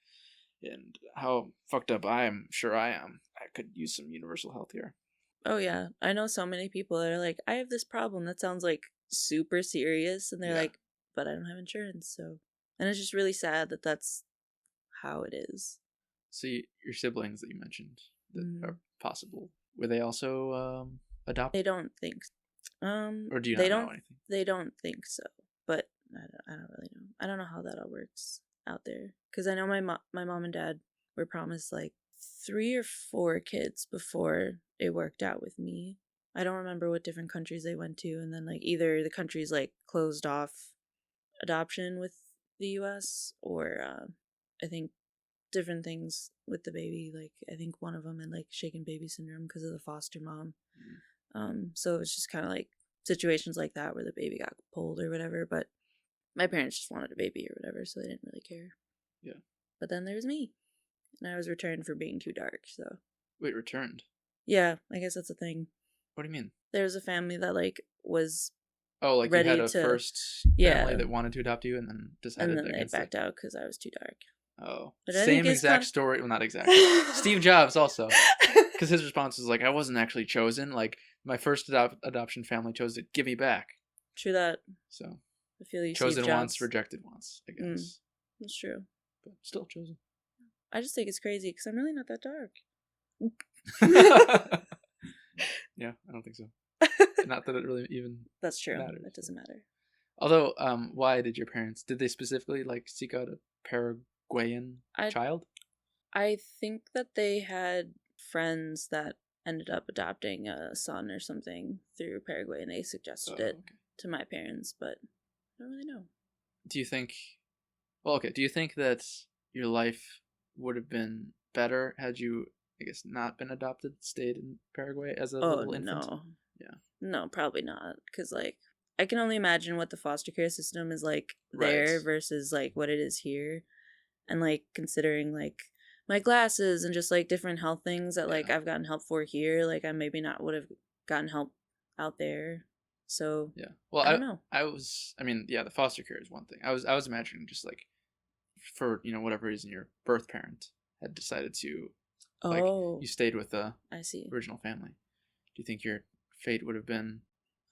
and how fucked up I am. Sure I am. I could use some universal healthcare. Oh yeah, I know so many people that are like, I have this problem that sounds like super serious, and they're like, but I don't have insurance, so. And it's just really sad that that's how it is. So your siblings that you mentioned that are possible, were they also adopted? They don't think so. Or do you not know anything? They don't think so, but I don't really know. I don't know how that all works out there, because I know my mom and dad were promised like 3 or 4 kids before it worked out with me. I don't remember what different countries they went to, and then like either the countries like closed off adoption with the US, or I think different things with the baby. Like I think one of them had like shaken baby syndrome because of the foster mom. So it was just kind of like situations like that where the baby got pulled or whatever, but my parents just wanted a baby or whatever, so they didn't really care. Yeah. But then there was me, and I was returned for being too dark. So wait, returned? Yeah, I guess that's a thing. What do you mean? There was a family that like was like ready you had a first family that wanted to adopt you and then decided and then they backed out because I was too dark. Oh, but same exact story. Well, not exactly. Steve Jobs also, because his response was like, I wasn't actually chosen. Like my first adoption family chose to give me back. True that. So I feel you. Chosen once, rejected once, I guess. That's true. But still chosen. I just think it's crazy because I'm really not that dark. Yeah, I don't think so. Not that it really even That's true. matters. It doesn't matter. Although, why did they specifically like seek out a Paraguayan child? I think that they had friends that ended up adopting a son or something through Paraguay, and they suggested it to my parents, but I don't really know. Do you think... Well, okay, do you think that your life would have been better had you, I guess, not been adopted, stayed in Paraguay as a Oh, little infant? no. Yeah. No, probably not. Because, like, I can only imagine what the foster care system is like Right. there versus, like, what it is here. And, like, considering, like, my glasses and just, like, different health things that, like, Yeah. I've gotten help for here, like, I maybe not would have gotten help out there. So, Yeah. Well, I don't know. I mean, yeah, the foster care is one thing. I was imagining just like, for, whatever reason, your birth parent had decided to, like, Oh, you stayed with the I see. original family. Do you think your fate would have been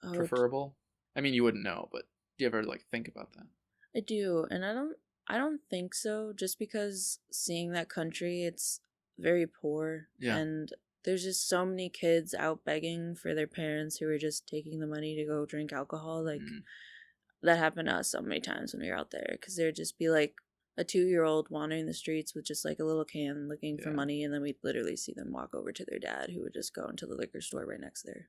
Oh, preferable? I mean, you wouldn't know, but do you ever like think about that? I do, and I don't think so, just because seeing that country, it's very poor, Yeah. and there's just so many kids out begging for their parents who are just taking the money to go drink alcohol. Like, that happened to us so many times when we were out there, because there'd just be like a 2-year-old wandering the streets with just like a little can looking for Yeah. money, and then we'd literally see them walk over to their dad, who would just go into the liquor store right next there.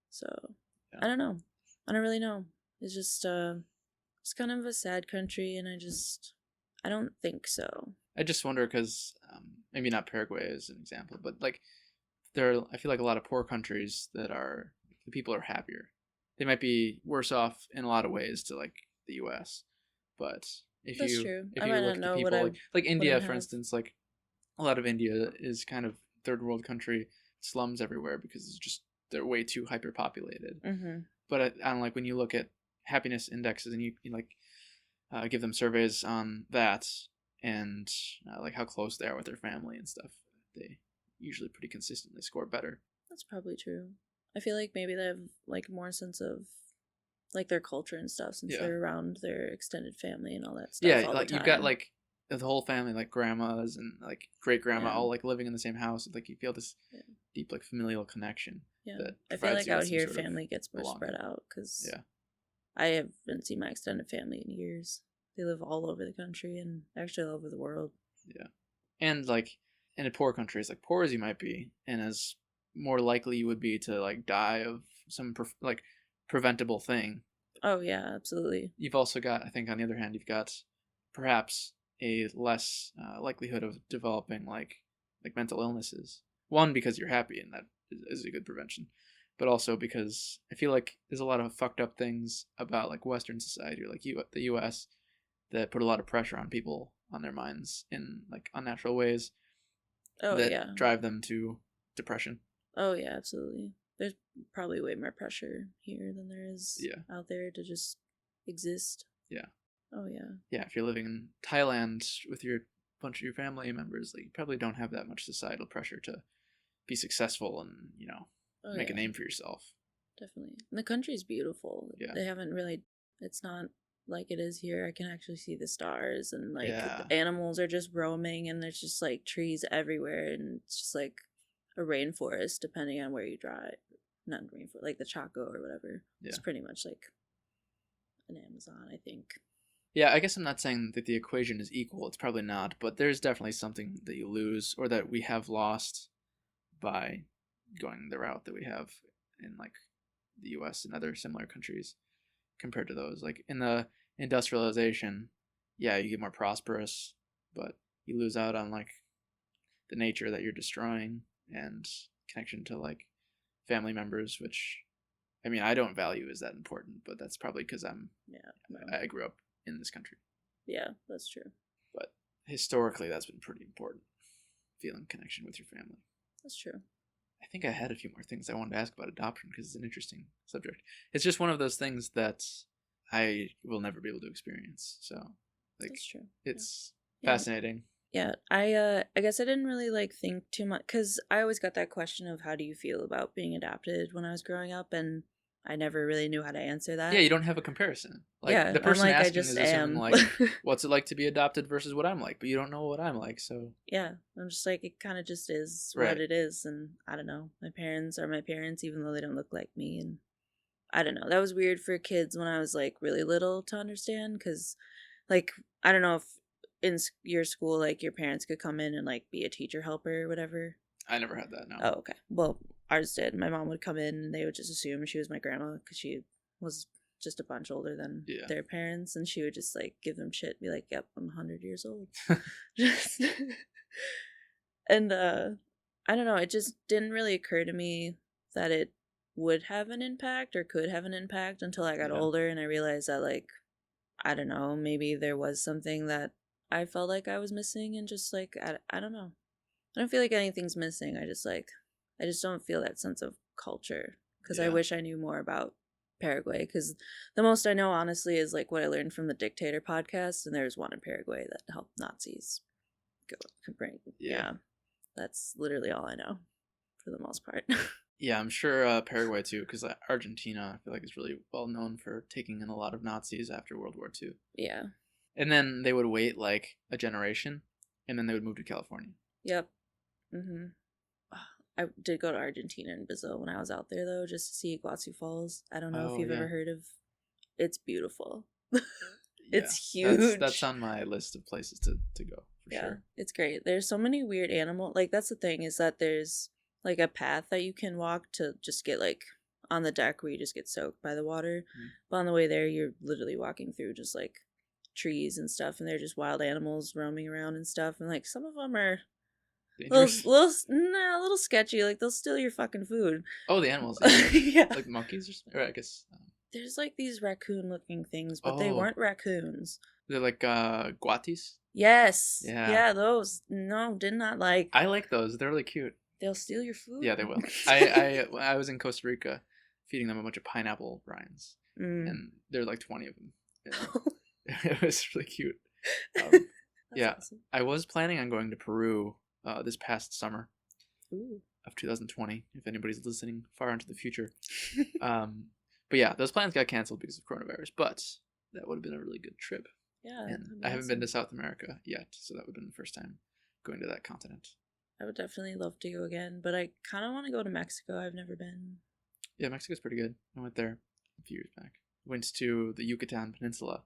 So, Yeah. I don't know. I don't really know. It's just it's kind of a sad country, and I don't think so. I just wonder because maybe not Paraguay as an example, but like I feel like a lot of poor countries that are the people are happier. They might be worse off in a lot of ways to like the U.S., but That's true. if I you might look not at the know what people I like India, wouldn't for have. instance, like a lot of India is kind of third world country, slums everywhere because it's just they're way too hyper populated. Mm-hmm. But on like when you look at happiness indexes and you like give them surveys on that and like how close they are with their family and stuff, they usually pretty consistently score better. That's probably true. I feel like maybe they have like more sense of like their culture and stuff, since Yeah. they're around their extended family and all that stuff. Yeah, all like the time. you've got like the whole family, like grandmas and like great grandma, Yeah. all like living in the same house. Like you feel this Yeah. deep like familial connection. Yeah, That I feel provides like you with out some here sort of family gets more belonging. spread out, because Yeah. I haven't seen my extended family in years. They live all over the country and actually all over the world. Yeah. And like in a poor country, as like poor as you might be, and as more likely you would be to like die of some like preventable thing. Oh yeah, absolutely. You've also got, I think, on the other hand, you've got perhaps a less likelihood of developing like mental illnesses. One, because you're happy, and that is a good prevention, but also because I feel like there's a lot of fucked up things about like Western society, or like the U.S., that put a lot of pressure on people, on their minds in like unnatural ways. Oh that yeah. drive them to depression. Oh yeah, absolutely. There's probably way more pressure here than there is out there to just exist. Yeah. Oh yeah. Yeah, if you're living in Thailand with your bunch of your family members, like you probably don't have that much societal pressure to be successful and make a name for yourself. Definitely. And the country's beautiful. Yeah. They haven't really. It's not like it is here. I can actually see the stars, and like Yeah. the animals are just roaming, and there's just like trees everywhere, and it's just like a rainforest depending on where you drive. Not rainforest, like the Chaco or whatever. Yeah. It's pretty much like an Amazon, I think. Yeah, I guess I'm not saying that the equation is equal. It's probably not, but there's definitely something that you lose or that we have lost by going the route that we have in like the US and other similar countries compared to those. Like in the industrialization, yeah, you get more prosperous, but you lose out on like the nature that you're destroying and connection to like family members, which I mean I don't value as that important, but that's probably because I grew up in this country. Yeah, that's true. But historically, that's been pretty important. Feeling connection with your family. That's true. I think I had a few more things I wanted to ask about adoption because it's an interesting subject. It's just one of those things that I will never be able to experience. So, like, that's true. It's fascinating. Yeah, I guess I didn't really like think too much, because I always got that question of how do you feel about being adopted when I was growing up, and I never really knew how to answer that. Yeah, you don't have a comparison. Like, yeah, the person like, asking is assuming, like, what's it like to be adopted versus what I'm like, but you don't know what I'm like, so... Yeah, I'm just like, it kind of just is what it is, and I don't know. My parents are my parents, even though they don't look like me, and I don't know. That was weird for kids when I was, like, really little to understand, because, like, I don't know if in your school, like, your parents could come in and, like, be a teacher helper or whatever. I never had that, no. Oh, okay. Well, ours did. My mom would come in and they would just assume she was my grandma because she was just a bunch older than their parents, and she would just like give them shit, be like, yep, I'm 100 years old. just And I don't know, it just didn't really occur to me that it would have an impact or could have an impact until I got older and I realized that, like, I don't know, maybe there was something that I felt like I was missing, and just like I don't know. I don't feel like anything's missing. I just don't feel that sense of culture, because I wish I knew more about Paraguay, because the most I know honestly is like what I learned from the Dictator podcast, and there's one in Paraguay that helped Nazis go bring. Yeah, that's literally all I know for the most part. Yeah, I'm sure Paraguay too, because Argentina, I feel like, is really well known for taking in a lot of Nazis after World War II. Yeah. And then they would wait like a generation, and then they would move to California. Yep. Mm-hmm. I did go to Argentina and Brazil when I was out there, though, just to see Iguazu Falls. I don't know if you've ever heard of. It's beautiful. It's huge. That's on my list of places to go for sure. It's great. There's so many weird animals. Like, that's the thing, is that there's like a path that you can walk to just get like on the deck where you just get soaked by the water. But on the way there, you're literally walking through just like trees and stuff, and they're just wild animals roaming around and stuff. And like some of them are a little sketchy. Like, they'll steal your fucking food. Oh, the animals. Yeah. Like monkeys or something? Or I guess. There's like these raccoon-looking things, but they weren't raccoons. They're like guatis? Yes. Yeah, those. No, did not like. I like those. They're really cute. They'll steal your food. Yeah, they will. I was in Costa Rica feeding them a bunch of pineapple rinds. And there are like 20 of them. It was really cute. Awesome. I was planning on going to Peru this past summer of 2020, if anybody's listening far into the future. But yeah, those plans got canceled because of coronavirus, but that would have been a really good trip. Yeah. And I haven't been to South America yet, so that would have been the first time going to that continent. I would definitely love to go again, but I kind of want to go to Mexico. I've never been. Yeah, Mexico's pretty good. I went there a few years back. Went to the Yucatan Peninsula,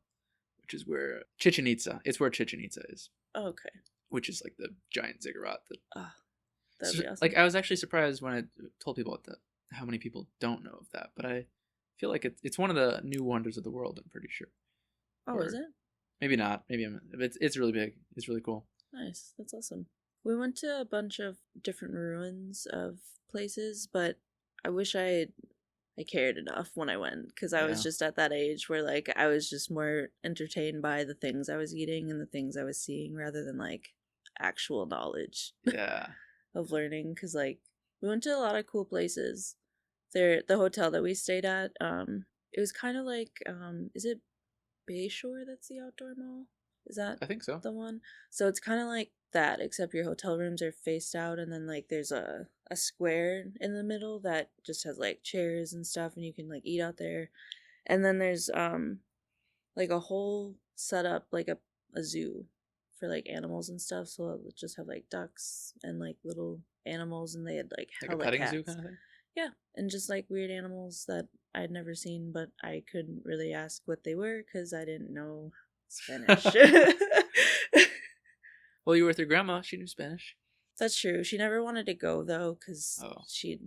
which is where Chichen Itza. It's where Chichen Itza is. Oh, okay. Which is like the giant ziggurat. That'd be awesome. Like, I was actually surprised when I told people about that, how many people don't know of that. But I feel like it's one of the new wonders of the world, I'm pretty sure. Oh, is it? Maybe not. Maybe it's really big. It's really cool. Nice. That's awesome. We went to a bunch of different ruins of places, but I wish I cared enough when I went, because I was just at that age where like I was just more entertained by the things I was eating and the things I was seeing rather than like actual knowledge. Yeah. Of learning, because like we went to a lot of cool places. The hotel that we stayed at, it was kind of like, is it Bayshore that's the outdoor mall? Is that, I think so, the one? So it's kind of like that, except your hotel rooms are faced out, and then like there's a square in the middle that just has like chairs and stuff, and you can like eat out there. And then there's like a whole setup, like a zoo for like animals and stuff. So it'll just have like ducks and like little animals, and they had like a petting zoo kind of thing. Yeah, and just like weird animals that I'd never seen, but I couldn't really ask what they were because I didn't know Spanish. Well, you were with your grandma. She knew Spanish. That's true. She never wanted to go though, because she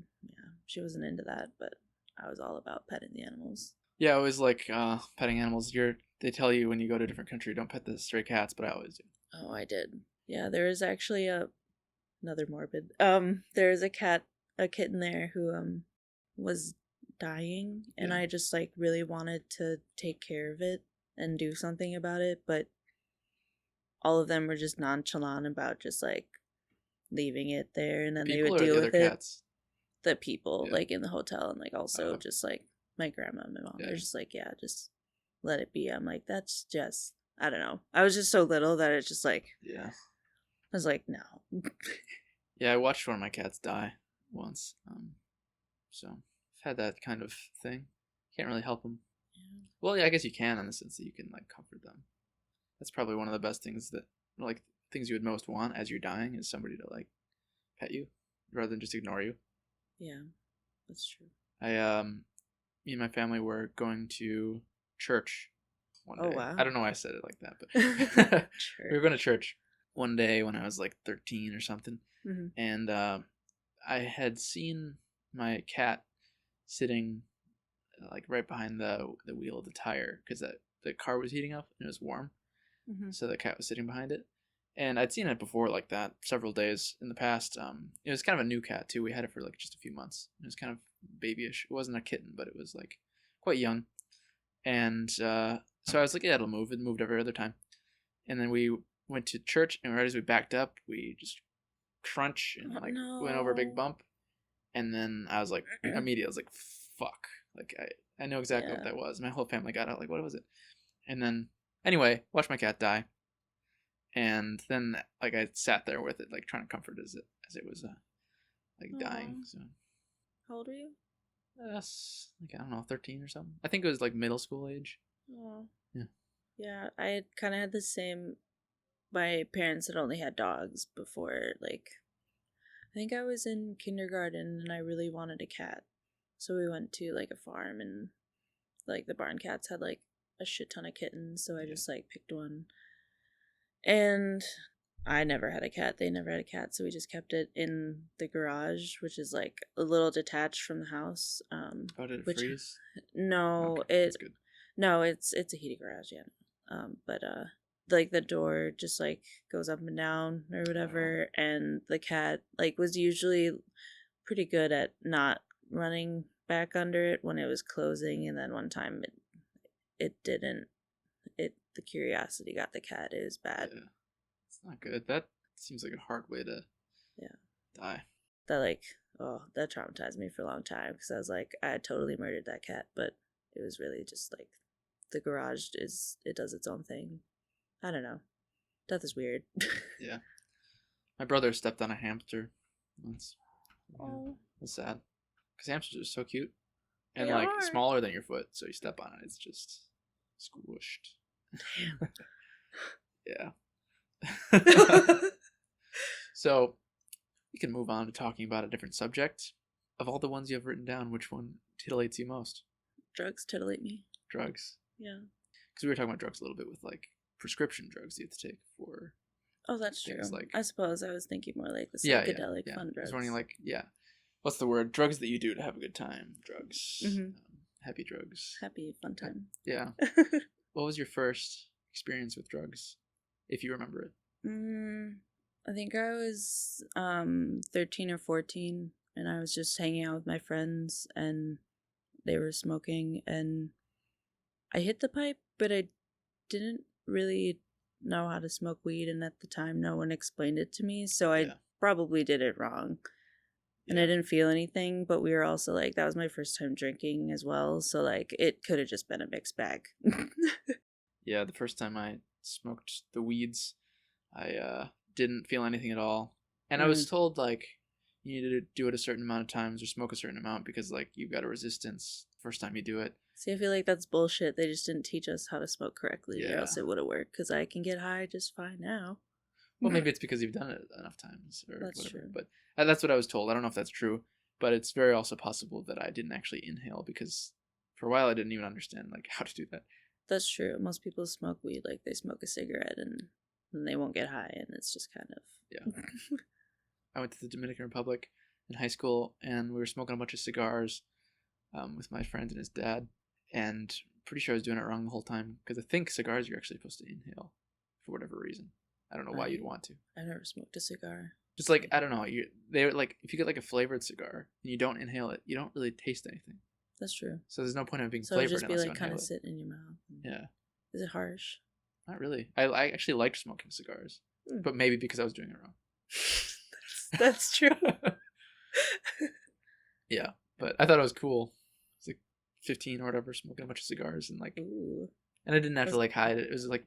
wasn't into that. But I was all about petting the animals. Yeah, I always like petting animals. They tell you when you go to a different country, don't pet the stray cats, but I always do. Oh, I did. Yeah, there was actually another morbid. There was a kitten there who was dying, and I just like really wanted to take care of it and do something about it, but all of them were just nonchalant about just like leaving it there, and then they would deal with it. Cats? The people like in the hotel, and like also just like my grandma and my mom. They're just like, just let it be. I'm like, that's just, I don't know. I was just so little that it's just like, I was like, no. Yeah, I watched one of my cats die once. So I've had that kind of thing. Can't really help them. Yeah. Well, yeah, I guess you can, in the sense that you can like comfort them. That's probably one of the best things things you would most want as you're dying is somebody to like pet you rather than just ignore you. Yeah, that's true. Me and my family were going to church one day. Oh, wow. I don't know why I said it like that, but we were going to church one day when I was like 13 or something. Mm-hmm. And I had seen my cat sitting like right behind the wheel of the tire, because the car was heating up and it was warm. Mm-hmm. So the cat was sitting behind it. And I'd seen it before like that several days in the past. It was kind of a new cat too. We had it for like just a few months. It was kind of babyish. It wasn't a kitten, but it was like quite young. And so I was like, yeah, it'll move. It moved every other time. And then we went to church, and right as we backed up, we just crunch and like went over a big bump. And then I was like, immediately, I was like, fuck. Like I know exactly what that was. My whole family got out. Like, what was it? And then anyway, watched my cat die. And then like I sat there with it, like trying to comfort as it was like dying. So how old are you? Like I don't know, 13 or something. I think it was like middle school age. Oh. Yeah. Yeah, I kind of had the same. My parents had only had dogs before, like, I think I was in kindergarten and I really wanted a cat. So we went to like a farm and like the barn cats had like a shit ton of kittens. So I just like picked one. And I never had a cat. They never had a cat. So we just kept it in the garage, which is like a little detached from the house. Oh, did it freeze? No, okay, that's good. No, it's a heated garage, yeah. But like the door just like goes up and down or whatever, and the cat like was usually pretty good at not running back under it when it was closing, and then one time it didn't. The curiosity got the cat. It was bad. Yeah. It's not good. That seems like a hard way to die. That traumatized me for a long time because I was like, I had totally murdered that cat, but it was really just like the garage it does its own thing. I don't know. Death is weird. Yeah. My brother stepped on a hamster once. Oh. It's sad. Because hamsters are so cute. And They like are. smaller than your foot, so you step on it, it's just squished. Yeah. So we can move on to talking about a different subject. Of all the ones you have written down, which one titillates you most? Drugs titillate me. Drugs. Yeah. Because we were talking about drugs a little bit with like prescription drugs you have to take for. Oh, that's true. Like, I suppose I was thinking more like the psychedelic fun drugs. I was wondering, like, what's the word? Drugs that you do to have a good time. Drugs. Happy drugs. Happy fun time. Yeah. What was your first experience with drugs, if you remember it? I think I was 13 or 14, and I was just hanging out with my friends, and they were smoking, and I hit the pipe, but I didn't really know how to smoke weed, and at the time no one explained it to me, so I probably did it wrong. And I didn't feel anything, but we were also like, that was my first time drinking as well, so like it could have just been a mixed bag. Yeah, the first time I smoked the weeds, I didn't feel anything at all. And I was told like you need to do it a certain amount of times or smoke a certain amount because like you've got a resistance the first time you do it. See, I feel like that's bullshit. They just didn't teach us how to smoke correctly, or else it would have worked, because I can get high just fine now. Well, maybe it's because you've done it enough times or that's whatever. True. But that's what I was told. I don't know if that's true, but it's very also possible that I didn't actually inhale because for a while I didn't even understand like how to do that. That's true. Most people smoke weed like they smoke a cigarette and they won't get high, and it's just kind of... Yeah. I went to the Dominican Republic in high school, and we were smoking a bunch of cigars with my friend and his dad, and pretty sure I was doing it wrong the whole time because I think cigars you're actually supposed to inhale for whatever reason. I don't know why you'd want to. I've never smoked a cigar. Just like, I don't know, they're like, if you get like a flavored cigar and you don't inhale it, you don't really taste anything. That's true. So there's no point of being flavored. So it'd just be like kind of sit in your mouth. Yeah. Is it harsh? Not really. I actually liked smoking cigars, but maybe because I was doing it wrong. That's true. Yeah, but I thought it was cool. I was like 15 or whatever, smoking a bunch of cigars and like, ooh. And I didn't have to like hide it. It was like,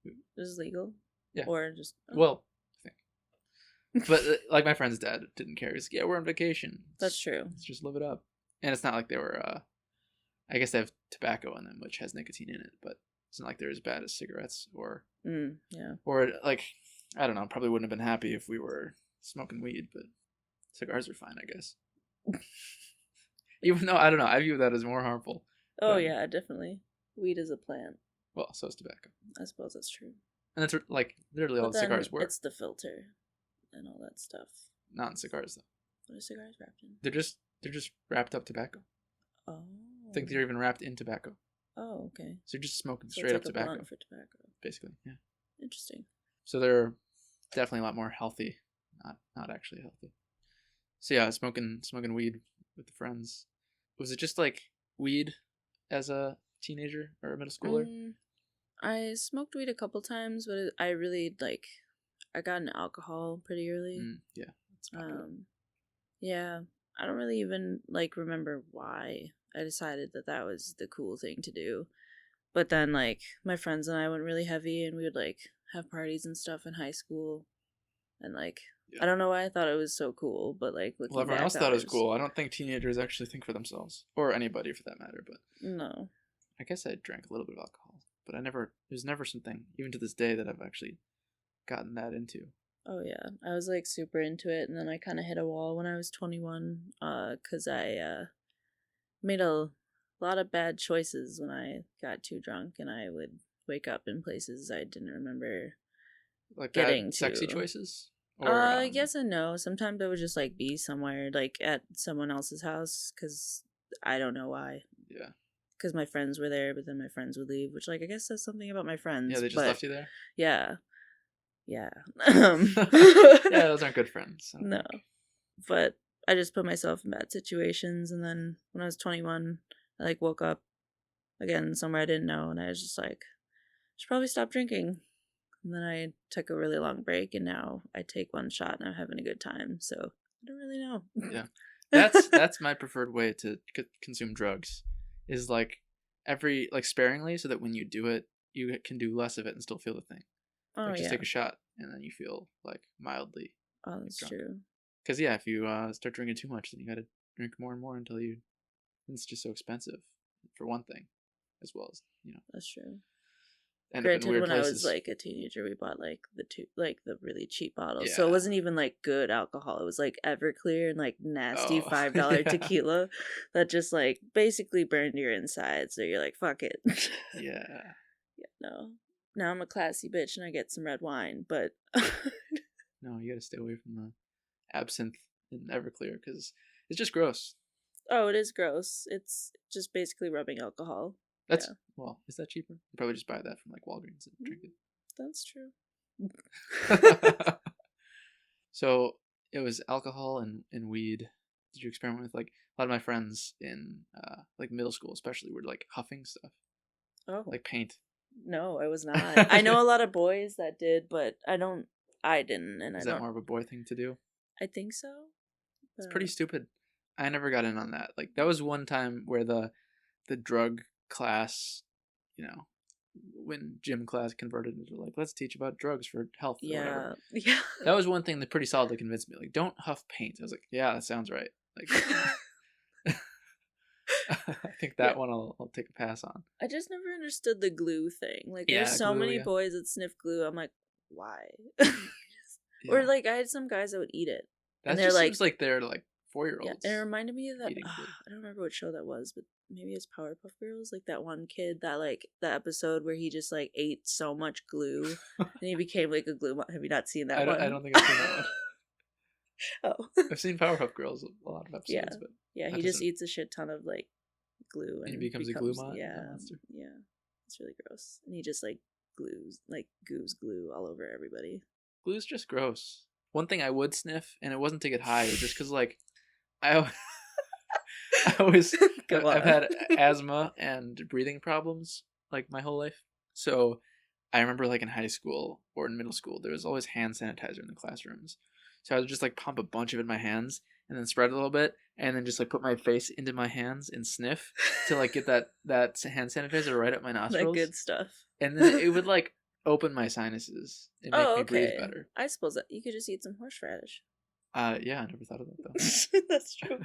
it was legal. Yeah. Or just well, I think. But like my friend's dad didn't care. He's like, yeah, we're on vacation. That's true. Let's just live it up. And it's not like they were. I guess they have tobacco in them, which has nicotine in it, but it's not like they're as bad as cigarettes or. Yeah. Or like, I don't know. Probably wouldn't have been happy if we were smoking weed, but cigars are fine, I guess. Even though I don't know, I view that as more harmful. Oh yeah, definitely. Weed is a plant. Well, so is tobacco. I suppose that's true. And that's like literally all the cigars were. It's the filter and all that stuff. Not in cigars though. What are cigars wrapped in? They're just wrapped up tobacco. Oh. I think they're even wrapped in tobacco. Oh, okay. So you're just smoking so straight it's up like a tobacco. blunt for tobacco. Basically, yeah. Interesting. So they're definitely a lot more healthy. Not actually healthy. So yeah, smoking weed with the friends. Was it just like weed as a teenager or a middle schooler? I smoked weed a couple times, but I really like. I got into alcohol pretty early. Yeah, that's popular. Yeah, I don't really even like remember why I decided that that was the cool thing to do. But then like my friends and I went really heavy, and we would like have parties and stuff in high school, and like I don't know why I thought it was so cool, but like looking Well, everyone back, else thought it was cool. I don't think teenagers actually think for themselves, or anybody for that matter. But no, I guess I drank a little bit of alcohol, but it was never something, even to this day, that I've actually gotten that into. Oh yeah, I was like super into it, and then I kind of hit a wall when I was 21, cause I made a lot of bad choices when I got too drunk, and I would wake up in places I didn't remember Like getting bad to. sexy choices. Or Yes and no. Sometimes I would just like be somewhere like at someone else's house, cause I don't know why. Yeah. Because my friends were there, but then my friends would leave, which like I guess says something about my friends. Yeah, they just left you there. Yeah. Yeah. Yeah, those aren't good friends. No. But I just put myself in bad situations, and then when I was 21, I like woke up again somewhere I didn't know, and I was just like, I should probably stop drinking. And then I took a really long break, and now I take one shot and I'm having a good time. So I don't really know. Yeah. That's my preferred way to consume drugs, is like sparingly, so that when you do it, you can do less of it and still feel the thing. Oh, like just yeah. take a shot and then you feel like mildly. Oh, that's true. Because yeah, if you start drinking too much, then you gotta drink more and more until it's just so expensive, for one thing, as well as That's true. end Granted, up in weird when places. I was like a teenager, we bought like the really cheap bottles, Yeah. so it wasn't even like good alcohol. It was like Everclear and like nasty $5 tequila that just like basically burned your insides. So you're like, fuck it. Yeah. No. Now I'm a classy bitch and I get some red wine, but no, you gotta stay away from the absinthe and Everclear because it's just gross. Oh, it is gross. It's just basically rubbing alcohol. Well, is that cheaper? You probably just buy that from like Walgreens and drink it. That's true. So it was alcohol and weed. Did you experiment with like a lot of my friends in like middle school, especially, were like huffing stuff? Oh, like paint. No, I was not. I know a lot of boys that did, but I didn't, and Is that more of a boy thing to do? I think so. It's pretty stupid. I never got in on that. Like that was one time where the drug class, when gym class converted into like, let's teach about drugs for health or whatever. Yeah. That was one thing that pretty solidly convinced me. Like, don't huff paint. I was like, yeah, that sounds right. Like, I think that one I'll take a pass on. I just never understood the glue thing. Like, there's so many boys that sniff glue. I'm like, why? Or like, I had some guys that would eat it. That just seems like they're like 4-year-olds. Yeah, it reminded me of that. I don't remember what show that was, but maybe it's Powerpuff Girls. Like that one kid that like the episode where he just like ate so much glue and he became like a glue. Have you not seen that one? I don't think I've seen that one. Oh, I've seen Powerpuff Girls a lot of episodes, but he just eats a shit ton of like glue and he becomes a glue monster. Yeah, it's really gross, and he just like goos glue all over everybody. Glue's just gross. One thing I would sniff, and it wasn't to get high, just because like I've had asthma and breathing problems like my whole life. So I remember like in high school or in middle school, there was always hand sanitizer in the classrooms. So I would just like pump a bunch of it in my hands and then spread it a little bit and then just like put my face into my hands and sniff to like get that hand sanitizer right up my nostrils. That good stuff. And then it would like open my sinuses and make me breathe better. I suppose that you could just eat some horseradish. Yeah, I never thought of that though. That's true.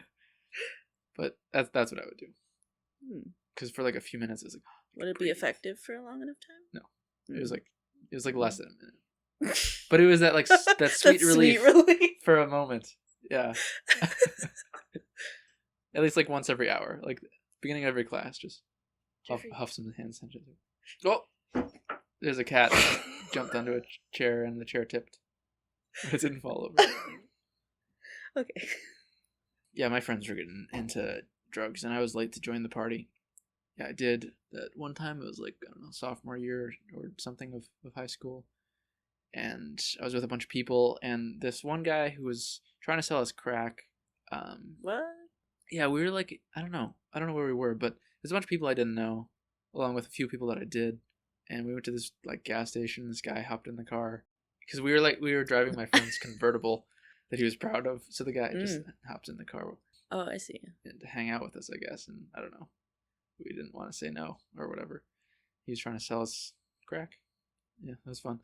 But that's what I would do. Because for like a few minutes, it was like, would it be effective for a long enough time? No, it was like less than a minute. But it was that like that sweet relief for a moment. Yeah. At least like once every hour, like beginning of every class, just huff some hand sanitizer. Oh, there's a cat that jumped onto a chair and the chair tipped. It didn't fall over. Okay. Yeah, my friends were getting into drugs, and I was late to join the party. Yeah, I did that one time. It was like, I don't know, sophomore year or something of high school. and I was with a bunch of people, and this one guy who was trying to sell us crack. What? Yeah, we were like, I don't know where we were, but there's a bunch of people I didn't know, along with a few people that I did, and we went to this like gas station. This guy hopped in the car because we were driving my friend's convertible that he was proud of, so the guy just hopped in the car. Oh, I see. To hang out with us, I guess, and I don't know. We didn't want to say no or whatever. He was trying to sell us crack. Yeah, it was fun.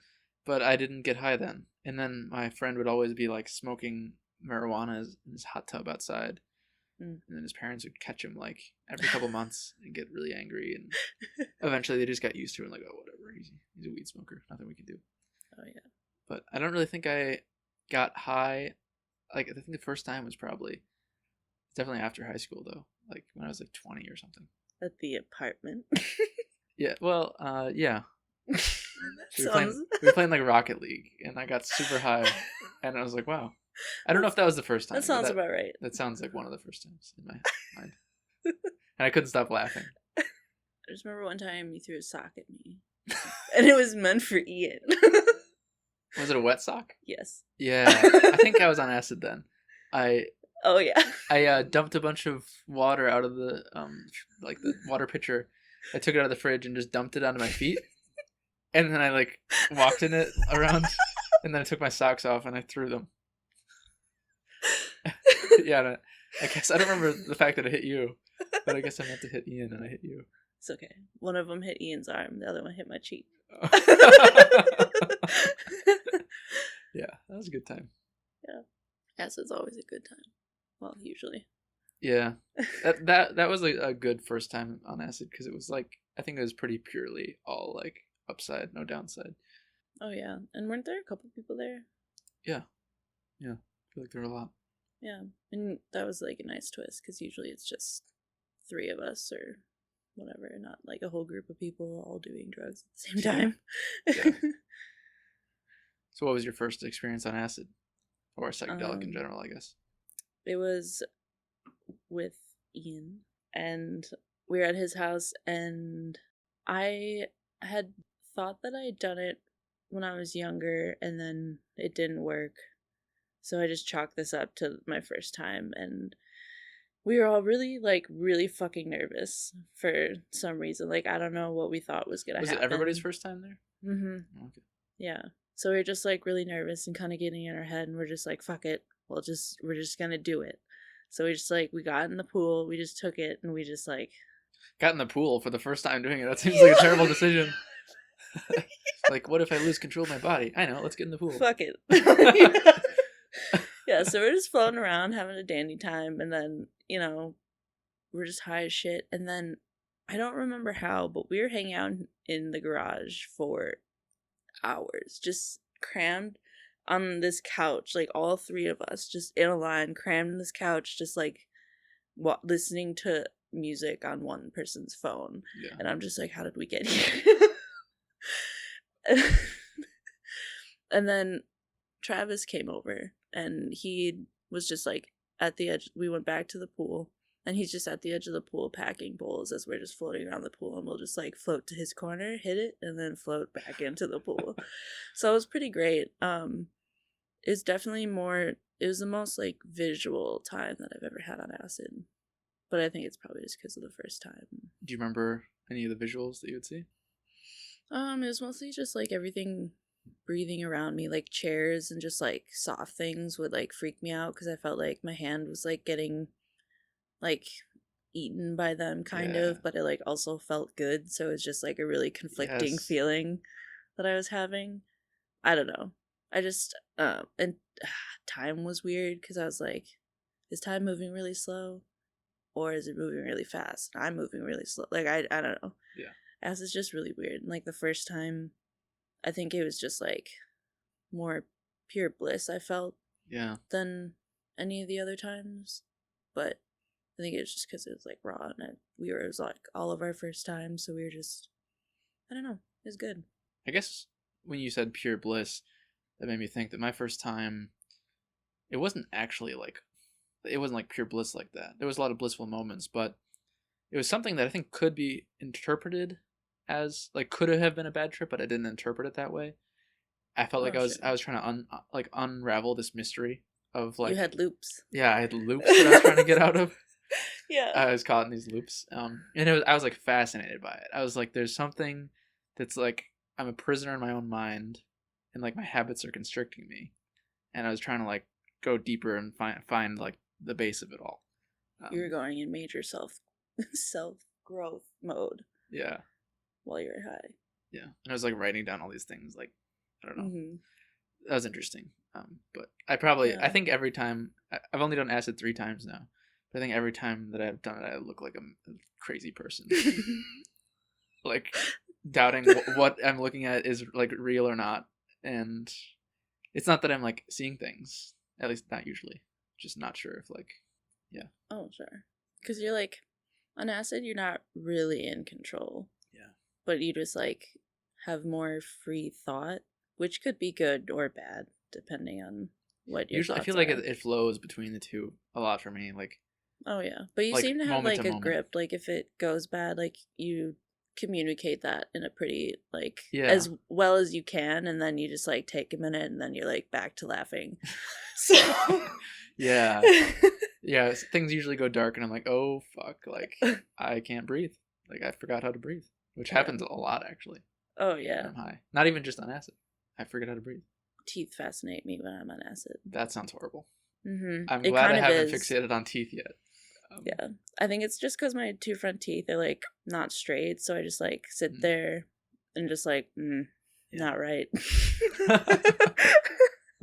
But I didn't get high then. And then my friend would always be like smoking marijuana in his hot tub outside. And then his parents would catch him like every couple months and get really angry. And eventually they just got used to it and like, oh, whatever. He's a weed smoker. Nothing we can do. Oh, yeah. But I don't really think I got high. Like, I think the first time was definitely after high school, though. Like when I was like 20 or something. At the apartment. Yeah, well, yeah. We Sounds... were playing like Rocket League, and I got super high, and I was like, wow. I don't know if that was the first time. That sounds about right. That sounds like one of the first times in my mind. And I couldn't stop laughing. I just remember one time you threw a sock at me, and it was meant for Ian. Was it a wet sock? Yes. Yeah, I think I was on acid then. Oh yeah. I dumped a bunch of water out of the the water pitcher. I took it out of the fridge and just dumped it onto my feet. And then I like walked in it around, and then I took my socks off and I threw them. Yeah, I guess I don't remember the fact that it hit you, but I guess I meant to hit Ian and I hit you. It's okay. One of them hit Ian's arm, the other one hit my cheek. Yeah, that was a good time. Yeah, acid's always a good time. Well, usually. Yeah, that was like a good first time on acid because it was like I think it was pretty purely all like upside, no downside. Oh yeah, and weren't there a couple people there? Yeah, I feel like there were a lot. Yeah, and that was like a nice twist because usually it's just 3 of us or whatever, not like a whole group of people all doing drugs at the same time. Yeah. So what was your first experience on acid? Or psychedelic in general, I guess? It was with Ian, and we were at his house, and I had thought that I had done it when I was younger, and then it didn't work. So I just chalked this up to my first time, and we were all really fucking nervous for some reason. Like, I don't know what we thought was gonna happen. Was it everybody's first time there? Mm-hmm. Okay. Yeah. So we were just like really nervous and kind of getting in our head, and we're just like, fuck it. We're just gonna do it. So we just we got in the pool, we just took it, and we just got in the pool for the first time doing it. That seems like a terrible decision. Like, what if I lose control of my body? I know, let's get in the pool. Fuck it. Yeah, so we're just floating around having a dandy time, and then, we're just high as shit. And then I don't remember how, but we were hanging out in the garage for hours, just crammed on this couch, like all 3 of us just in a line, crammed in this couch, just listening to music on one person's phone. Yeah. And I'm just like, how did we get here? And then Travis came over, and he was just at the edge. We went back to the pool, and he's just at the edge of the pool packing bowls as we're just floating around the pool, and we'll just float to his corner, hit it, and then float back into the pool. So it was pretty great. It's definitely it was the most visual time that I've ever had on acid, but I think it's probably just because of the first time. Do you remember any of the visuals that you would see? It was mostly just everything breathing around me, chairs and just soft things would freak me out because I felt like my hand was getting eaten by them kind of, but it also felt good, so it's just a really conflicting feeling that I was having. I don't know. I just and time was weird because I was like, is time moving really slow or is it moving really fast? I'm moving really slow. I don't know. Yeah. As it's just really weird. And the first time, I think it was just more pure bliss I felt. Yeah. Than any of the other times. But I think it was just because it was raw, and it was all of our first time, so we were just, I don't know, it was good. I guess when you said pure bliss, that made me think that my first time, it wasn't actually it wasn't pure bliss like that. There was a lot of blissful moments, but it was something that I think could be interpreted as could have been a bad trip, but I didn't interpret it that way. I felt like Oh, I was trying to unravel this mystery of like you had loops. yeah, I had loops that I was trying to get out of. Yeah. I was caught in these loops. And I was like fascinated by it. I was like, there's something that's like I'm a prisoner in my own mind, and like my habits are constricting me, and I was trying to like go deeper and find like the base of it all. You were going in major self growth mode. Yeah. While you're high. Yeah, and I was like writing down all these things. Like, I don't know. Mm-hmm. That was interesting. But I think every time I've only done acid 3 times now. But I think every time that I've done it, I look like a crazy person. Like doubting what I'm looking at is like real or not. And it's not that I'm like seeing things, at least not usually. Just not sure if like, yeah. Oh, sure. Because you're like, on acid, you're not really in control. Yeah. But you just like have more free thought, which could be good or bad, depending on what your usually I feel like it flows between the two a lot for me. Like, oh yeah, but you like, seem to have moment like to a moment. grip. Like if it goes bad, like you communicate that in a pretty like Yeah. as well as you can, and then you just like take a minute, and then you're like back to laughing. So yeah. Yeah, things usually go dark and I'm like, oh fuck, like I can't breathe. Like I forgot how to breathe, which happens a lot actually. Oh When yeah, I'm high. Not even just on acid. I forget how to breathe. teeth fascinate me when I'm on acid. That sounds horrible. Mm-hmm. I'm glad I haven't fixated on teeth yet. Yeah, I think it's just because my 2 front teeth are like not straight, so I just like sit there and just like, not right.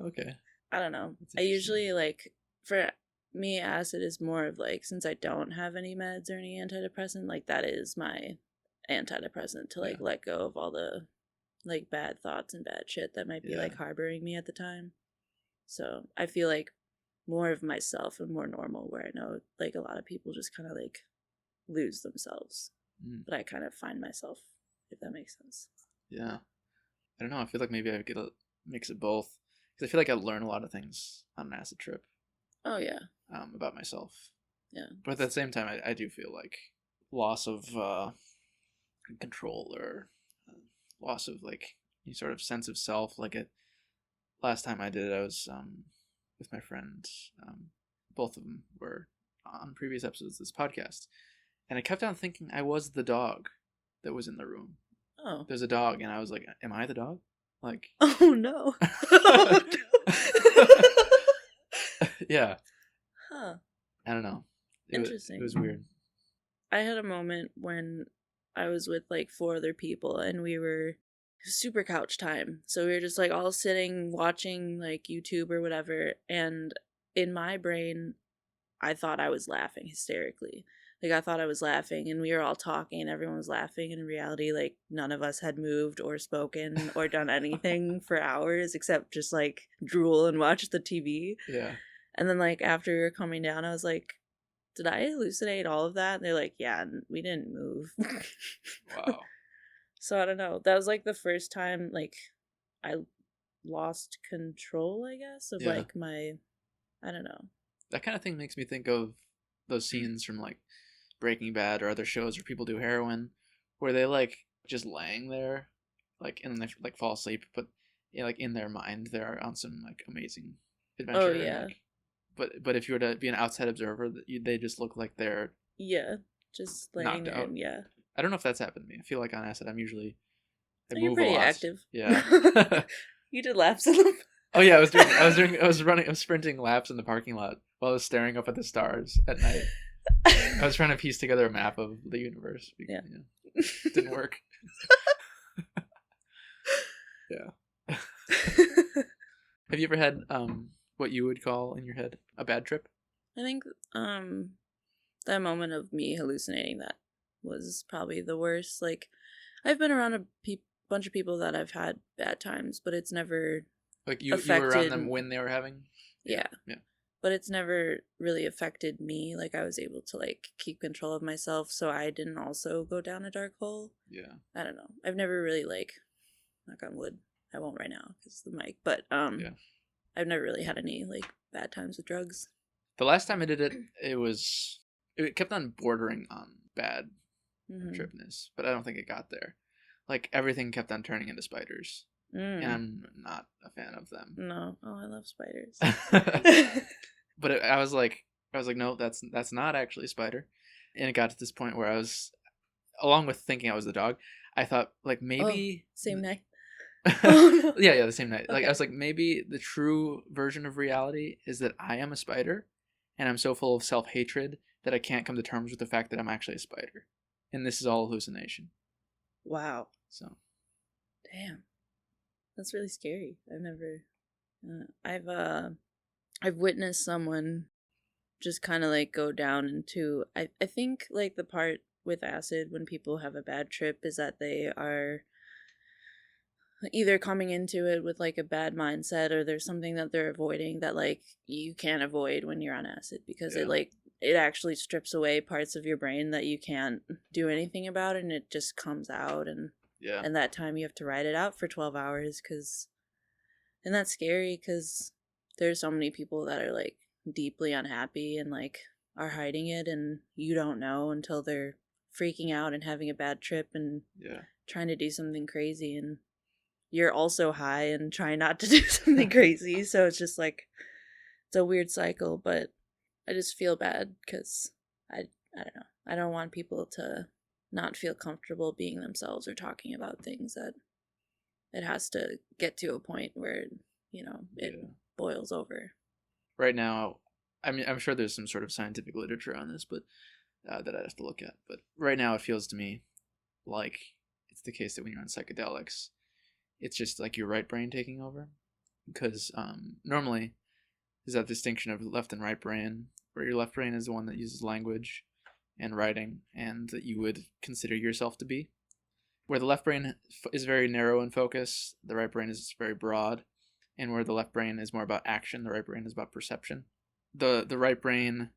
Okay. I don't know. I usually like, for me, acid is more of like, since I don't have any meds or any antidepressant, like that is my antidepressant to like let go of all the like bad thoughts and bad shit that might be like harboring me at the time. So I feel like more of myself and more normal, where I know like a lot of people just kind of like lose themselves, but I kind of find myself, if that makes sense. Yeah. I don't know. I feel like maybe I get a mix of both, because I feel like I learn a lot of things on an acid trip. Oh yeah. About myself. Yeah. But at the same time, I do feel like loss of control, or loss of like any sort of sense of self. Like last time I did it, I was with my friend. Both of them were on previous episodes of this podcast, and I kept on thinking I was the dog that was in the room. Oh. There's a dog, and I was like, am I the dog? Like, oh no. Yeah. Huh. I don't know. Interesting. It was weird. I had a moment when I was with like 4 other people, and we were super couch time. So we were just like all sitting watching like YouTube or whatever, and in my brain I thought I was laughing hysterically. Like I thought I was laughing, and we were all talking and everyone was laughing, and in reality like none of us had moved or spoken or done anything for hours except just like drool and watch the TV. Yeah. And then like after we were coming down, I was like, did I hallucinate all of that? And they're like, yeah, we didn't move. Wow. So I don't know. That was like the first time like I lost control, I guess, of like my, I don't know. That kind of thing makes me think of those scenes from like Breaking Bad or other shows where people do heroin, where they like just laying there, like, and then they like fall asleep, but like in their mind they're on some like amazing adventure. Oh yeah. And, like, but if you were to be an outside observer, they just look like they're just laying there. Out. And, I don't know if that's happened to me. I feel like on acid I move you're pretty a lot. active. Yeah. You did laps in them. Oh yeah, I was sprinting laps in the parking lot while I was staring up at the stars at night. I was trying to piece together a map of the universe. Yeah. It didn't work. Yeah. Have you ever had what you would call in your head a bad trip? I think that moment of me hallucinating that was probably the worst. Like I've been around a bunch of people that I've had bad times, but it's never like you were around them when they were having. Yeah. But it's never really affected me. Like I was able to like keep control of myself, so I didn't also go down a dark hole. Yeah. I don't know. I've never really like, knock on wood, I won't right now because the mic. But I've never really had any like bad times with drugs. The last time I did it, it kept on bordering on bad tripness, but I don't think it got there. Like everything kept on turning into spiders. and I'm not a fan of them. No. Oh, I love spiders. But I was like, no, that's not actually a spider. And it got to this point where I was, along with thinking I was the dog, I thought like maybe same night. Oh, no. Yeah, the same night. Okay. Like I was like, maybe the true version of reality is that I am a spider, and I'm so full of self-hatred that I can't come to terms with the fact that I'm actually a spider, and this is all hallucination. Wow. So, damn, that's really scary. I've witnessed someone just kind of like go down into. I think like the part with acid when people have a bad trip is that they are either coming into it with like a bad mindset, or there's something that they're avoiding that like you can't avoid when you're on acid, because it actually strips away parts of your brain that you can't do anything about, and it just comes out, and that time you have to ride it out for 12 hours and that's scary because there's so many people that are like deeply unhappy and like are hiding it, and you don't know until they're freaking out and having a bad trip and trying to do something crazy, and you're also high and trying not to do something crazy. So it's just like, it's a weird cycle, but I just feel bad because I don't know. I don't want people to not feel comfortable being themselves or talking about things. That it has to get to a point where, it boils over. Right now, I mean, I'm sure there's some sort of scientific literature on this, but that I'd have to look at. But right now, it feels to me like it's the case that when you're on psychedelics, it's just like your right brain taking over, because normally there's that distinction of left and right brain, where your left brain is the one that uses language and writing, and that you would consider yourself to be, where the left brain is very narrow in focus, the right brain is very broad, and where the left brain is more about action, the right brain is about perception. The right brain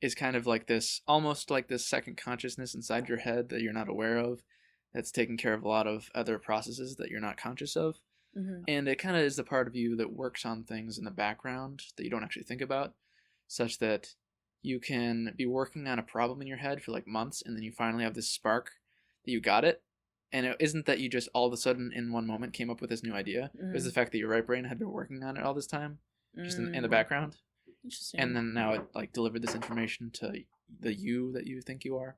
is kind of like this, almost like this second consciousness inside your head that you're not aware of, that's taking care of a lot of other processes that you're not conscious of. Mm-hmm. And it kind of is the part of you that works on things in the background that you don't actually think about, such that you can be working on a problem in your head for like months, and then you finally have this spark that you got it. And it isn't that you just all of a sudden in one moment came up with this new idea. It was the fact that your right brain had been working on it all this time, just in the background. Interesting. And then now it like delivered this information to the you that you think you are.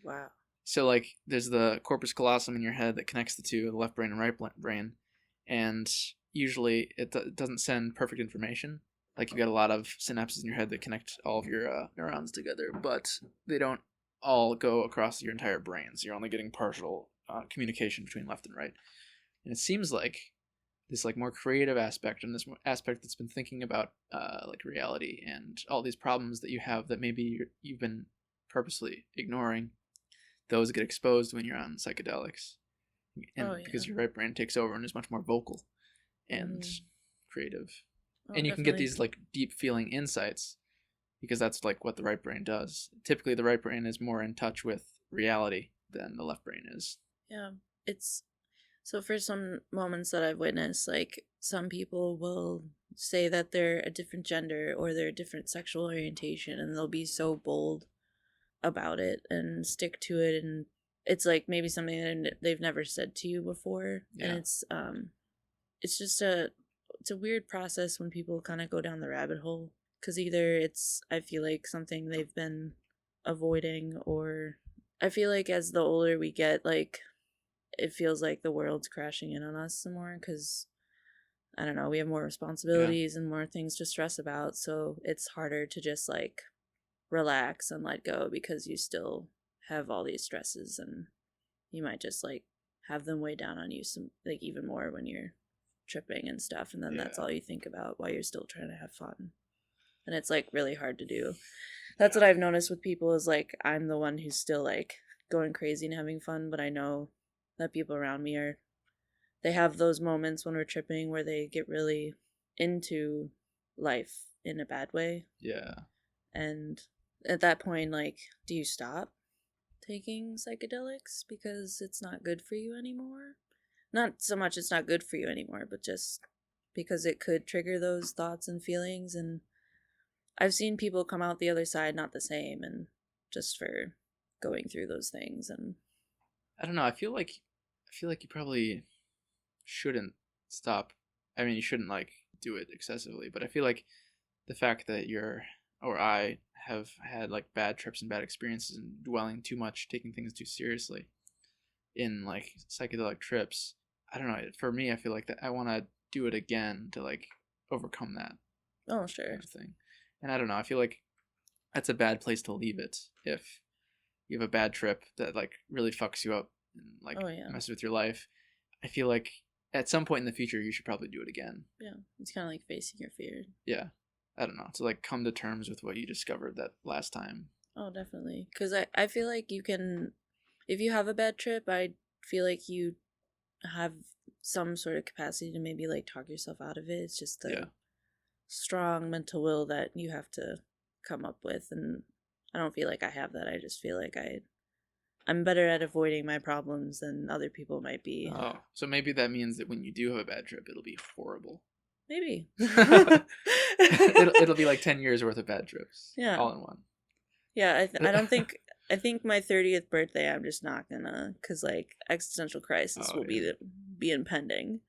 Wow. So like there's the corpus callosum in your head that connects the two, the left brain and right brain, and usually it doesn't send perfect information. Like you got a lot of synapses in your head that connect all of your neurons together, but they don't all go across your entire brain. So you're only getting partial communication between left and right. And it seems like this like more creative aspect, and this aspect that's been thinking about like reality and all these problems that you have that maybe you've been purposely ignoring, those get exposed when you're on psychedelics, and because your right brain takes over and is much more vocal and creative. And you can get these like deep feeling insights because that's like what the right brain does. Typically the right brain is more in touch with reality than the left brain is. Yeah, it's so for some moments that I've witnessed, like some people will say that they're a different gender or they're a different sexual orientation, and they'll be so bold about it and stick to it, and it's like maybe something that they've never said to you before. And it's just it's a weird process when people kind of go down the rabbit hole, because either it's, I feel like, something they've been avoiding, or I feel like as the older we get, like it feels like the world's crashing in on us some more, because I don't know, we have more responsibilities and more things to stress about, so it's harder to just like relax and let go, because you still have all these stresses, and you might just like have them weigh down on you some, like even more when you're tripping and stuff, and then that's all you think about while you're still trying to have fun, and it's like really hard to do. That's what I've noticed with people, is like I'm the one who's still like going crazy and having fun, but I know that people around me they have those moments when we're tripping where they get really into life in a bad way. Yeah. And at that point, like, do you stop taking psychedelics because it's not good for you anymore? Not so much it's not good for you anymore, but just because it could trigger those thoughts and feelings. And I've seen people come out the other side not the same, and just for going through those things. And I don't know, I feel like you probably shouldn't stop. I mean, you shouldn't like do it excessively, but I feel like the fact that I have had like bad trips and bad experiences and dwelling too much, taking things too seriously in like psychedelic trips. I don't know. For me, I feel like that I want to do it again to like overcome that Oh, sure. kind of thing. And I don't know. I feel like that's a bad place to leave it if you have a bad trip that like really fucks you up and like messes with your life. I feel like at some point in the future you should probably do it again. Yeah, it's kind of like facing your fear. Yeah, I don't know, to like come to terms with what you discovered that last time. Oh, definitely. Because I feel like you can, if you have a bad trip, I feel like you have some sort of capacity to maybe like talk yourself out of it. It's just a strong mental will that you have to come up with, and I don't feel like I have that. I just feel like I'm better at avoiding my problems than other people might be. Oh, so maybe that means that when you do have a bad trip, it'll be horrible. Maybe. it'll be like 10 years worth of bad trips. Yeah. All in one. Yeah, I don't think, I think my 30th birthday, I'm just not gonna, because like existential crisis will be impending.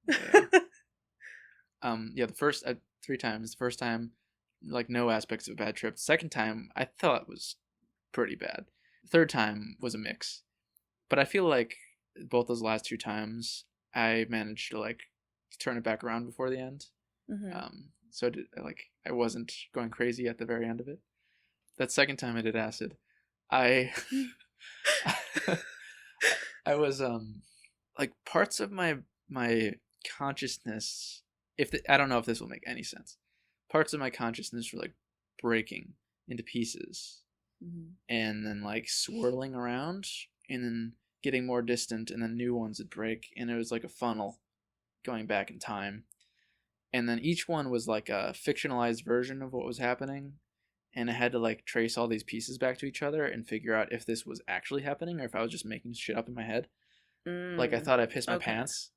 Yeah. The first 3 times. The first time, like no aspects of a bad trip. The second time, I thought was pretty bad. The third time was a mix, but I feel like both those last 2 times, I managed to like turn it back around before the end. Mm-hmm. So I wasn't going crazy at the very end of it. That second time I did acid, I was like parts of my consciousness. I don't know if this will make any sense. Parts of my consciousness were like breaking into pieces, and then like swirling around, and then getting more distant, and then new ones would break, and it was like a funnel going back in time. And then each one was like a fictionalized version of what was happening, and I had to like trace all these pieces back to each other and figure out if this was actually happening or if I was just making shit up in my head. Like I thought I pissed my pants.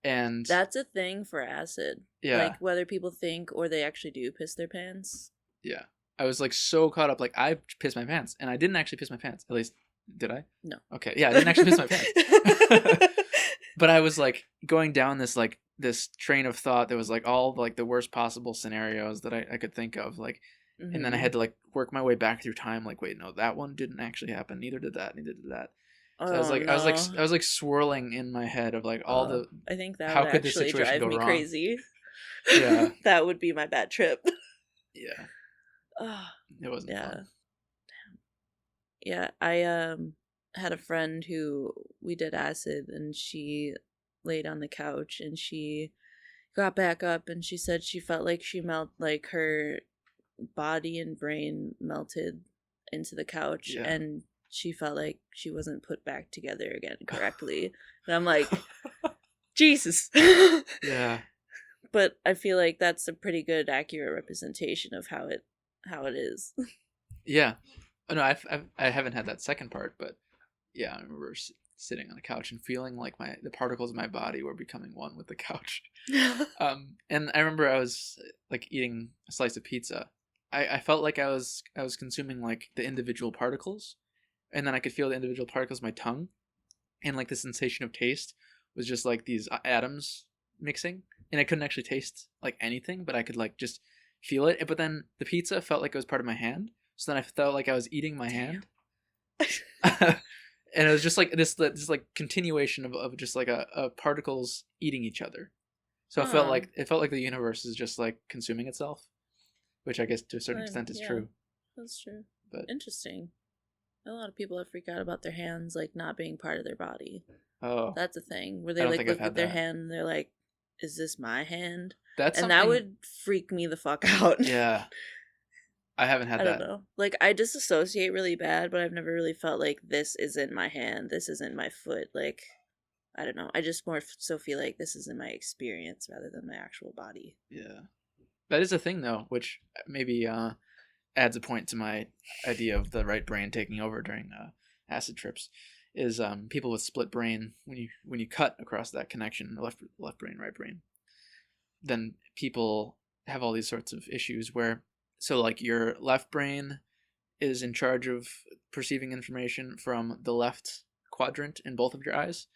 And that's a thing for acid. Yeah. Like whether people think or they actually do piss their pants. Yeah. I was like so caught up, like I pissed my pants, and I didn't actually piss my pants. At least, did I? No. Okay. Yeah, I didn't actually piss my pants. But I was like going down this train of thought that was like all like the worst possible scenarios that I could think of, like, and then I had to like work my way back through time, like, wait, no, that one didn't actually happen, neither did that. So I was like swirling in my head of like all the. I think that how would could this actually situation drive go me wrong? crazy. Yeah. That would be my bad trip. Yeah. Oh, It wasn't fun. Damn. Yeah, I had a friend who we did acid, and she laid on the couch, and she got back up, and she said she felt like like her body and brain melted into the couch, and she felt like she wasn't put back together again correctly. And I'm like, Jesus. Yeah. But I feel like that's a pretty good, accurate representation of how it is. Yeah. Oh, no, I haven't had that second part, but yeah, I remember sitting on the couch and feeling like the particles of my body were becoming one with the couch. And I remember I was like eating a slice of pizza. I felt like I was consuming like the individual particles, and then I could feel the individual particles in my tongue, and like the sensation of taste was just like these atoms mixing, and I couldn't actually taste like anything, but I could like just feel it. But then the pizza felt like it was part of my hand, so then I felt like I was eating my hand. And it was just like this like continuation of just like a particles eating each other. So it felt like the universe is just like consuming itself, which I guess to a certain extent is true. That's true. But interesting. A lot of people have freaked out about their hands like not being part of their body. Oh, that's a thing where they like look at their hand and they're like, "Is this my hand?" That would freak me the fuck out. Yeah, I haven't had that. I don't know. Like I disassociate really bad, but I've never really felt like this isn't my hand, this isn't my foot. Like I don't know. I just more so feel like this is in my experience rather than my actual body. Yeah, that is a thing though, which maybe adds a point to my idea of the right brain taking over during acid trips. Is people with split brain, when you cut across that connection, left brain, right brain, then people have all these sorts of issues where, so like your left brain is in charge of perceiving information from the left quadrant in both of your eyes,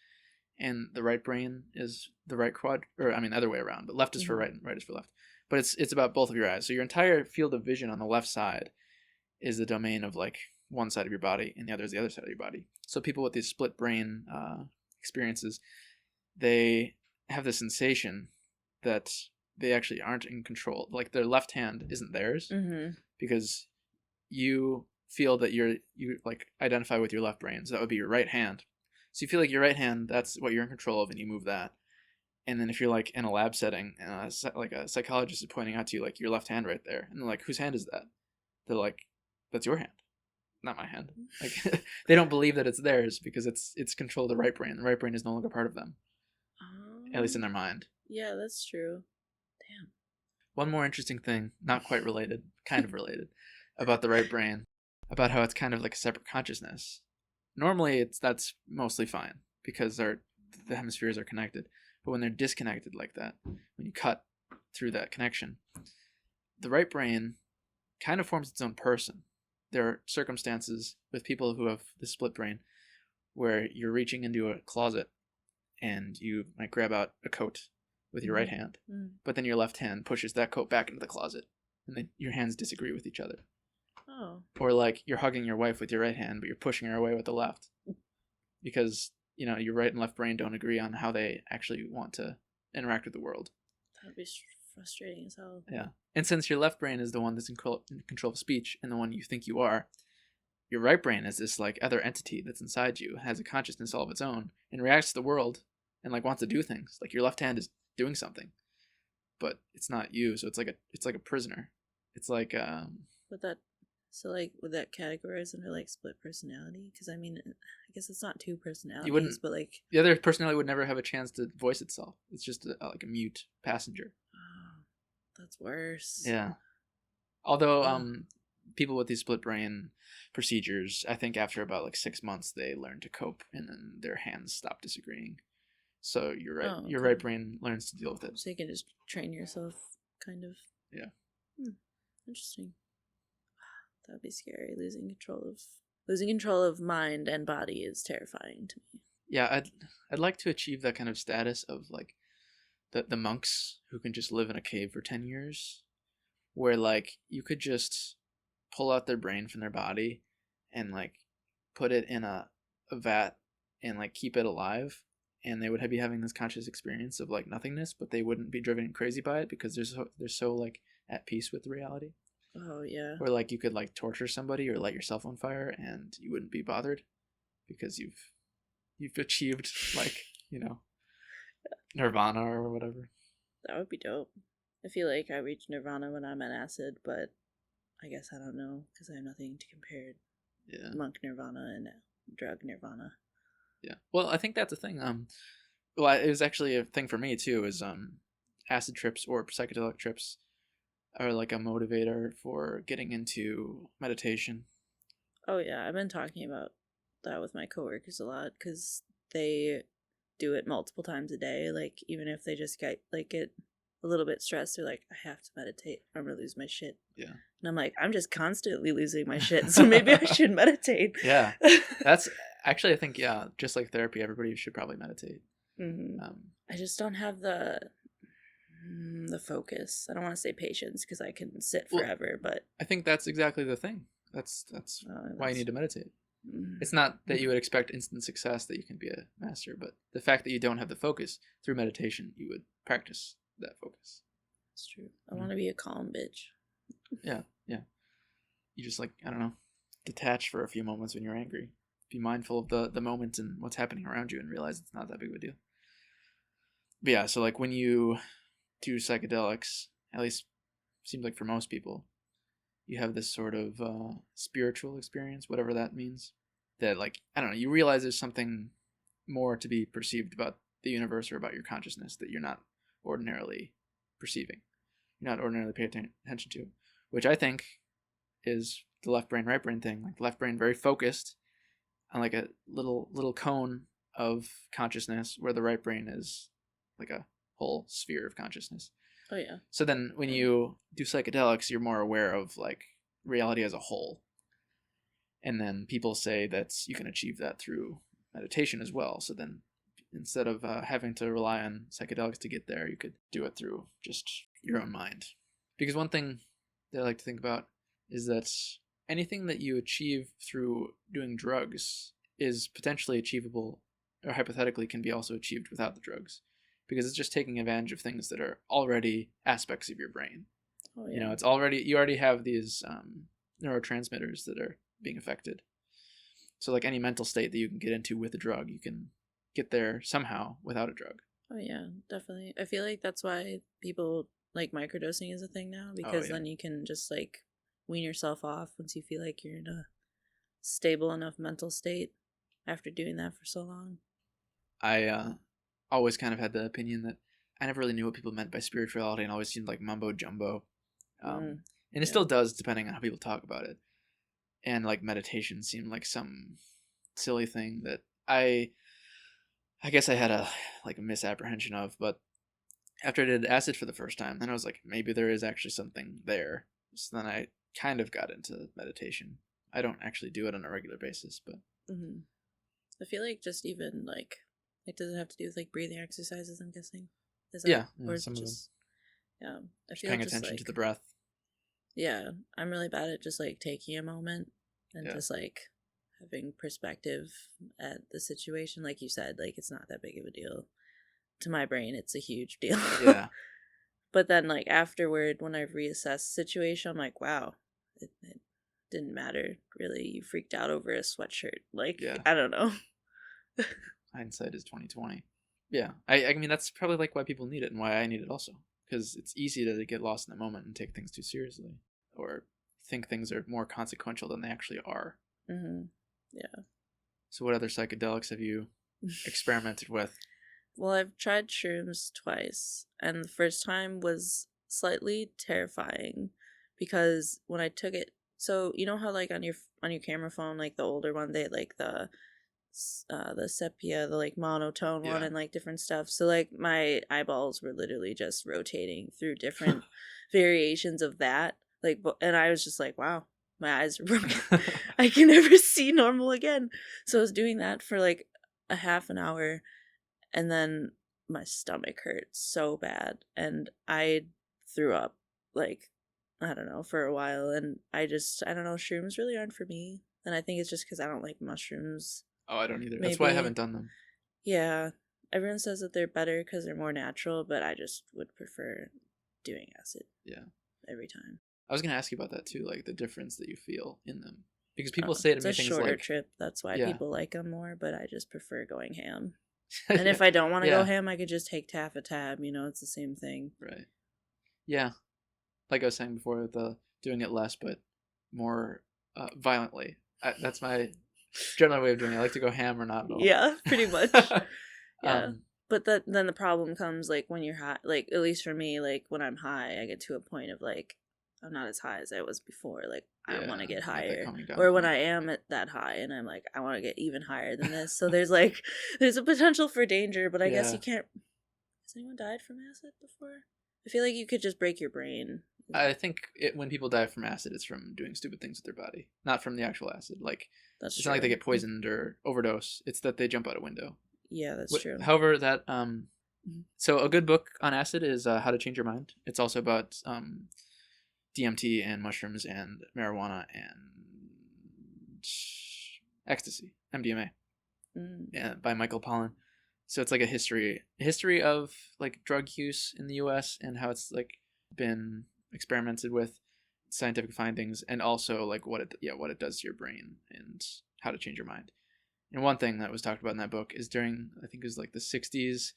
and the right brain is the right quad, or I mean, other way around, but left is for right and right is for left. But it's about both of your eyes. So your entire field of vision on the left side is the domain of like one side of your body, and the other is the other side of your body. So people with these split brain experiences, they have the sensation that they actually aren't in control. Like their left hand isn't theirs because you feel that you like identify with your left brain. So that would be your right hand. So you feel like your right hand, that's what you're in control of, and you move that. And then if you're like in a lab setting, like a psychologist is pointing out to you like your left hand right there, and they're like, whose hand is that? They're like, that's your hand, not my hand. Like they don't believe that it's theirs because it's control of the right brain. The right brain is no longer part of them, at least in their mind. Yeah, that's true. Damn. One more interesting thing, not quite related, kind of related, about the right brain, about how it's kind of like a separate consciousness. Normally, that's mostly fine because the hemispheres are connected. But when they're disconnected like that, when you cut through that connection, the right brain kind of forms its own person. There are circumstances with people who have the split brain where you're reaching into a closet and you might grab out a coat with your right hand, but then your left hand pushes that coat back into the closet, and then your hands disagree with each other. Oh. Or like you're hugging your wife with your right hand, but you're pushing her away with the left because your right and left brain don't agree on how they actually want to interact with the world. That would be frustrating as hell. Yeah. And since your left brain is the one that's in control of speech and the one you think you are, your right brain is this like other entity that's inside you, has a consciousness all of its own, and reacts to the world and like wants to do things. Like your left hand is doing something, but it's not you. So it's like a prisoner. It's like would that categorize under like split personality? Because I mean, I guess it's not two personalities, you wouldn't, but like the other personality would never have a chance to voice itself. It's just like a mute passenger. Oh, that's worse. Yeah. Although people with these split brain procedures, I think after about like 6 months they learn to cope, and then their hands stop disagreeing. So you're right. Oh, okay. Your right brain learns to deal with it. So you can just train yourself, kind of. Yeah. Interesting. That'd be scary. Losing control of mind and body is terrifying to me. Yeah, I'd like to achieve that kind of status of like the monks who can just live in a cave for 10 years, where like you could just pull out their brain from their body and like put it in a vat and like keep it alive, and they would be having this conscious experience of like nothingness, but they wouldn't be driven crazy by it because they're so like at peace with reality. Oh yeah. Or like you could like torture somebody or light yourself on fire and you wouldn't be bothered because you've achieved like nirvana or whatever. That would be dope. I feel like I reached nirvana when I'm on acid, but I guess I don't know because I have nothing to compare. Yeah. Monk nirvana and drug nirvana. Yeah. Well, I think that's a thing. Well, it was actually a thing for me too. Is acid trips or psychedelic trips are like a motivator for getting into meditation. Oh yeah, I've been talking about that with my coworkers a lot because they do it multiple times a day. Like even if they just get a little bit stressed, they're like, I have to meditate. I'm gonna lose my shit. Yeah. And I'm like, I'm just constantly losing my shit, so maybe I should meditate. Yeah. That's actually, I think, yeah, just like therapy, everybody should probably meditate. Mm-hmm. I just don't have the focus. I don't want to say patience because I can sit forever, but I think that's exactly the thing. That's why you need to meditate. It's not that you would expect instant success, that you can be a master, but the fact that you don't have the focus through meditation, you would practice that focus. That's true. I want to be a calm bitch. Yeah. You just like, I don't know, detach for a few moments when you're angry. Be mindful of the moment and what's happening around you and realize it's not that big of a deal. But yeah, so like when you do psychedelics, at least seems like for most people, you have this sort of spiritual experience, whatever that means, that like, I don't know, you realize there's something more to be perceived about the universe or about your consciousness that you're not ordinarily perceiving. You're not ordinarily paying attention to, which I think is the left brain, right brain thing. Like left brain very focused on like a little cone of consciousness, where the right brain is like a whole sphere of consciousness. Oh yeah. So then when you do psychedelics, you're more aware of like reality as a whole. And then people say that you can achieve that through meditation as well. So then instead of having to rely on psychedelics to get there, you could do it through just your own mind. Because one thing that I like to think about is that anything that you achieve through doing drugs is potentially achievable, or hypothetically can be also achieved without the drugs, because it's just taking advantage of things that are already aspects of your brain. Oh, yeah. You know, you already have these neurotransmitters that are being affected. So like any mental state that you can get into with a drug, you can get there somehow without a drug. Oh yeah, definitely. I feel like that's why people like microdosing is a thing now, because then you can just like wean yourself off once you feel like you're in a stable enough mental state after doing that for so long. I always kind of had the opinion that I never really knew what people meant by spirituality, and always seemed like mumbo jumbo. And it still does, depending on how people talk about it. And like meditation seemed like some silly thing that I guess I had a misapprehension of. But after I did acid for the first time, then I was like, maybe there is actually something there. So then I kind of got into meditation. I don't actually do it on a regular basis, but I feel like just even like it doesn't have to do with like breathing exercises, I'm guessing. Is that, or some of them. Yeah, I feel paying attention to the breath. Yeah, I'm really bad at just like taking a moment and just like having perspective at the situation. Like you said, like it's not that big of a deal. To my brain, it's a huge deal. Yeah. But then like afterward, when I reassess the situation, I'm like, wow, it didn't matter really. You freaked out over a sweatshirt. Like, I don't know. Hindsight is 20/20. Yeah, I mean that's probably like why people need it and why I need it also, because it's easy to get lost in the moment and take things too seriously, or think things are more consequential than they actually are. Yeah. So what other psychedelics have you experimented with? Well, I've tried shrooms twice, and the first time was slightly terrifying because when I took it, so you know how like on your camera phone, like the older one, they had like the sepia, the like monotone one, and like different stuff. So like my eyeballs were literally just rotating through different variations of that. Like, and I was just like, wow, my eyes are broken. I can never see normal again. So I was doing that for like a half an hour, and then my stomach hurt so bad, and I threw up like, I don't know, for a while. And I don't know, shrooms really aren't for me. And I think it's just because I don't like mushrooms. Oh, I don't either. Maybe. That's why I haven't done them. Yeah. Everyone says that they're better because they're more natural, but I just would prefer doing acid. Yeah. Every time. I was going to ask you about that too, like the difference that you feel in them. Because people say to me things like... It's a shorter trip. That's why people like them more, but I just prefer going ham. And if I don't want to go ham, I could just take tab. You know, it's the same thing. Right. Yeah. Like I was saying before, doing it less, but more violently. That's my general way of doing it. I like to go ham or not at all. Yeah, pretty much. Yeah. But then the problem comes like when you're high. Like at least for me, like when I'm high, I get to a point of like I'm not as high as I was before. Like I want to get higher. Or when I am at that high and I'm like I want to get even higher than this. So there's a potential for danger, but I guess you can't. Has anyone died from acid before? I feel like you could just break your brain. I think when people die from acid, it's from doing stupid things with their body, not from the actual acid. Like it's not like they get poisoned or overdose. It's that they jump out a window. Yeah, that's true. However, that so a good book on acid is How to Change Your Mind. It's also about DMT and mushrooms and marijuana and ecstasy, MDMA, by Michael Pollan. So it's like a history of like drug use in the U.S. and how it's like been experimented with, scientific findings, and also like what it does to your brain and how to change your mind. And one thing that was talked about in that book is during, I think it was like the 60s,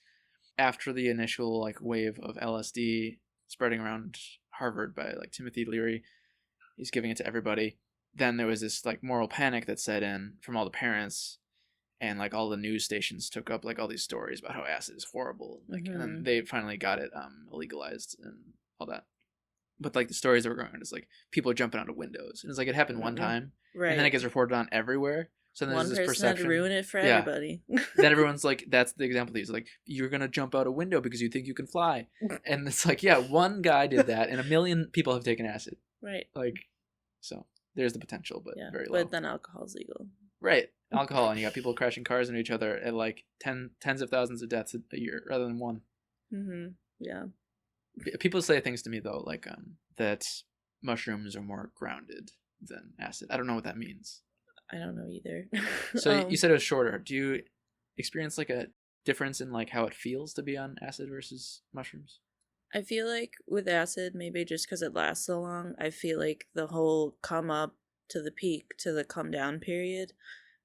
after the initial like wave of LSD spreading around Harvard by like Timothy Leary, he's giving it to everybody. Then there was this like moral panic that set in from all the parents, and like all the news stations took up like all these stories about how acid is horrible. Like, and then they finally got it legalized and all that. But like the stories that were going on is like people are jumping out of windows, and it's like it happened one time, right? And then it gets reported on everywhere. So then there's this perception. One person had to ruin it for everybody. Then everyone's like, that's the example. He's like, you're gonna jump out a window because you think you can fly, and it's like, yeah, one guy did that, and 1 million people have taken acid. Right. Like, so there's the potential, but very low. But then alcohol's legal. Right. alcohol, and you got people crashing cars into each other at like tens of thousands of deaths a year rather than one. Yeah. People say things to me though, like that mushrooms are more grounded than acid. I don't know what that means. I don't know either. So you said it was shorter. Do you experience like a difference in like how it feels to be on acid versus mushrooms? I feel like with acid, maybe just because it lasts so long, I feel like the whole come up to the peak to the come down period.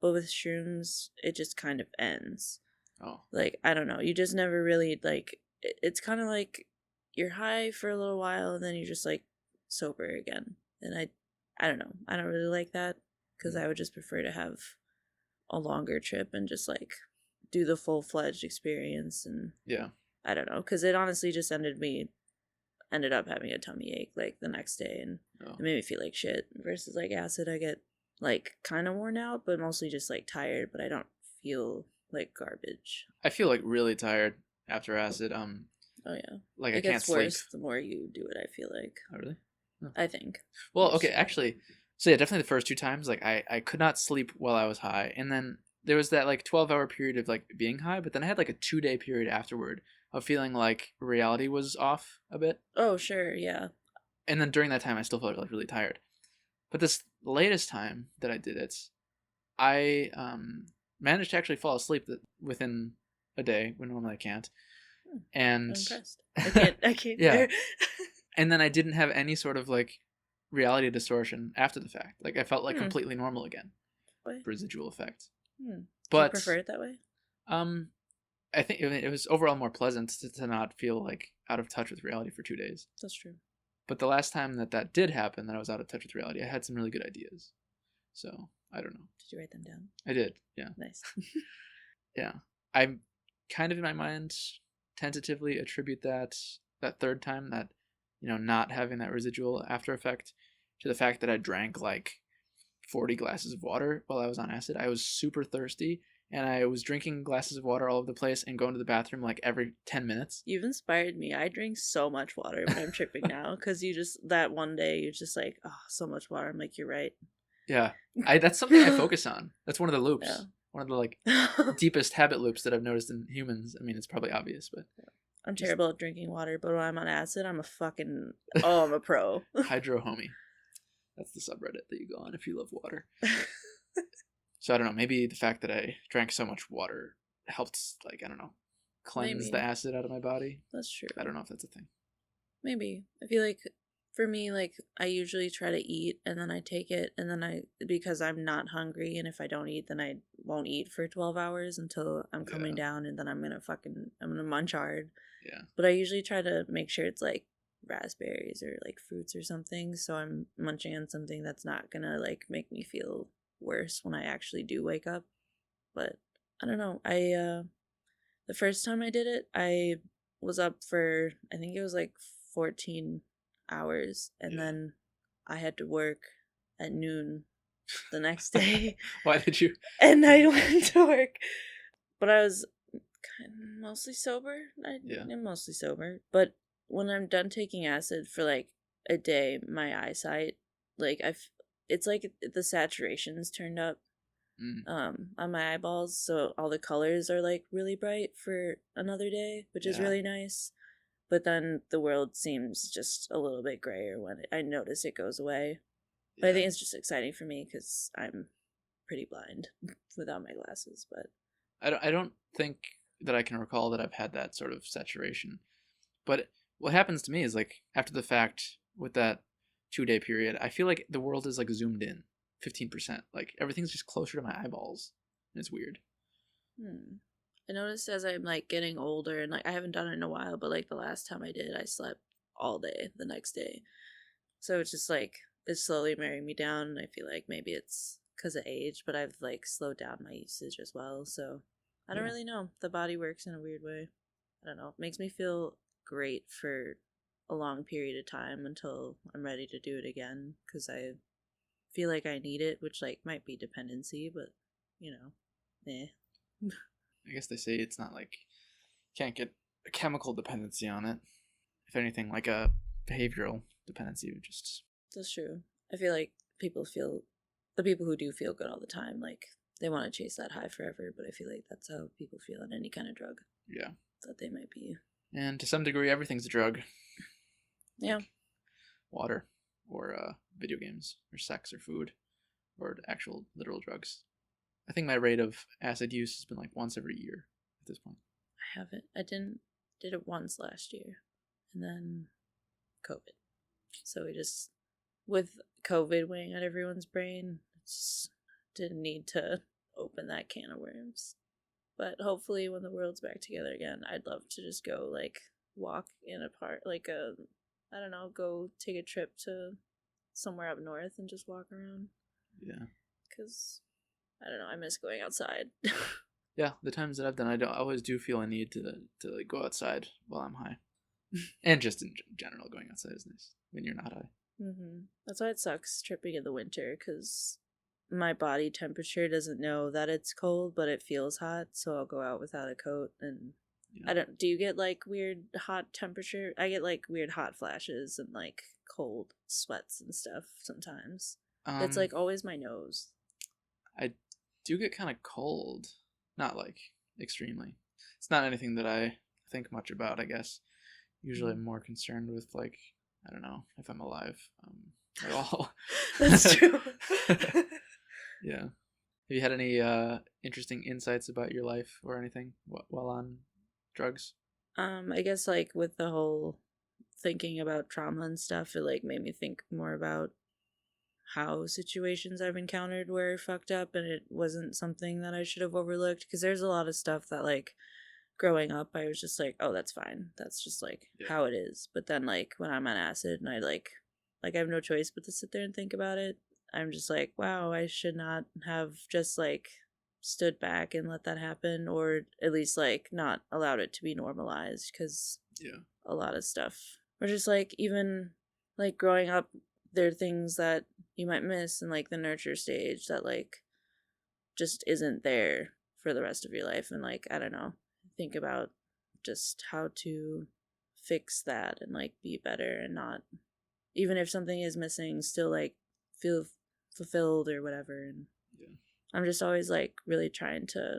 But with shrooms, it just kind of ends. Oh. Like, I don't know. You just never really, like, it's kind of like you're high for a little while and then you're just, like, sober again. And I don't know. I don't really like that because I would just prefer to have a longer trip and just, like, do the full-fledged experience. And yeah. I don't know. Because it honestly just ended up having a tummy ache, like, the next day. And it made me feel like shit. Versus, like, acid, I get, like, kind of worn out, but mostly just, like, tired. But I don't feel like garbage. I feel like really tired after acid. Oh yeah. Like it I can't gets sleep. Worse the more you do it, I feel like. Oh really? Oh. I think. Well, okay, actually, so yeah, definitely the first 2 times, like I could not sleep while I was high, and then there was that like 12-hour period of like being high, but then I had like a 2-day period afterward of feeling like reality was off a bit. Oh sure, yeah. And then during that time, I still felt like really tired. But this latest time that I did it, I managed to actually fall asleep within a day when normally I can't. And I'm impressed. I can't yeah. And then I didn't have any sort of like reality distortion after the fact. Like I felt like completely normal again. What? Residual effect. But do you prefer it that way? I think it was overall more pleasant to not feel like out of touch with reality for 2 days. That's true. But the last time that did happen, that I was out of touch with reality, I had some really good ideas. So I don't know. Did you write them down? I did. Yeah. Nice. Yeah. I kind of in my mind tentatively attribute that third time, that not having that residual after effect, to the fact that I drank like 40 glasses of water while I was on acid. I was super thirsty and I was drinking glasses of water all over the place and going to the bathroom like every 10 minutes. You've inspired me. I drink so much water when I'm tripping now because that one day you're just like, oh, so much water. I'm like, you're right. Yeah. That's something I focus on. That's one of the loops. Yeah. One of the like deepest habit loops that I've noticed in humans. I mean, it's probably obvious, but I'm terrible at drinking water, but when I'm on acid, I'm a pro. Hydro homie. That's the subreddit that you go on if you love water. So I don't know, maybe the fact that I drank so much water helped, like, I don't know, cleanse the acid out of my body. That's true. I don't know if that's a thing. Maybe. I feel like for me, like, I usually try to eat and then I take it, and then because I'm not hungry, and if I don't eat, then I won't eat for 12 hours until I'm coming down, and then I'm gonna munch hard. Yeah. But I usually try to make sure it's like raspberries or like fruits or something, so I'm munching on something that's not gonna like make me feel worse when I actually do wake up. But I don't know. The first time I did it, I was up for, I think it was like 14 hours, and then I had to work at noon the next day. Why did you? And I went to work, but I was mostly sober. I'm mostly sober, but when I'm done taking acid for like a day, my eyesight, like it's like the saturation's turned up on my eyeballs, so all the colors are like really bright for another day, which is really nice. But then the world seems just a little bit grayer when I notice it goes away. But I think it's just exciting for me because I'm pretty blind without my glasses. But I don't think that I can recall that I've had that sort of saturation. But what happens to me is, like, after the fact, with that 2-day period, I feel like the world is like zoomed in 15%. Like everything's just closer to my eyeballs. And it's weird. I noticed as I'm like getting older, and like I haven't done it in a while, but like the last time I did, I slept all day the next day. So it's just like it's slowly wearing me down, and I feel like maybe it's because of age, but I've like slowed down my usage as well. So I don't really know. The body works in a weird way. I don't know. It makes me feel great for a long period of time until I'm ready to do it again, because I feel like I need it, which like might be dependency, but I guess they say it's not like can't get a chemical dependency on it. If anything, like a behavioral dependency would just. That's true. I feel like the people who do feel good all the time, like they want to chase that high forever, but I feel like that's how people feel on any kind of drug. Yeah. That they might be. And to some degree, everything's a drug. Yeah. Like water, or video games, or sex, or food, or actual literal drugs. I think my rate of acid use has been like once every year at this point. I haven't. I did it once last year, and then COVID. So we just, with COVID weighing on everyone's brain, just didn't need to open that can of worms. But hopefully when the world's back together again, I'd love to just go like walk in a park, like I don't know, go take a trip to somewhere up north and just walk around. Yeah. Because, I don't know, I miss going outside. Yeah, the times that I've done, I always do feel a need to like go outside while I'm high. And just in general, going outside is nice when you're not high. Mm-hmm. That's why it sucks tripping in the winter, because my body temperature doesn't know that it's cold, but it feels hot, so I'll go out without a coat. And Yeah. do you get like weird hot temperature? I get like weird hot flashes and like cold sweats and stuff sometimes. It's like always my nose. I do get kind of cold, not like extremely. It's not anything that I think much about, I guess. Usually I'm more concerned with, like, I don't know, if I'm alive at all. That's true. Yeah. Have you had any interesting insights about your life or anything while on drugs? I guess like with the whole thinking about trauma and stuff, it like made me think more about how situations I've encountered were fucked up, and it wasn't something that I should have overlooked, because there's a lot of stuff that like growing up I was just like, oh, that's fine, that's just like how it is. But then like when I'm on acid and I like I have no choice but to sit there and think about it, I'm just like, wow, I should not have just like stood back and let that happen, or at least like not allowed it to be normalized, because a lot of stuff, or just like even like growing up, there are things that you might miss in like the nurture stage that like just isn't there for the rest of your life. And like, I don't know, think about just how to fix that and like be better, and not, even if something is missing, still like feel fulfilled or whatever. And I'm just always like really trying to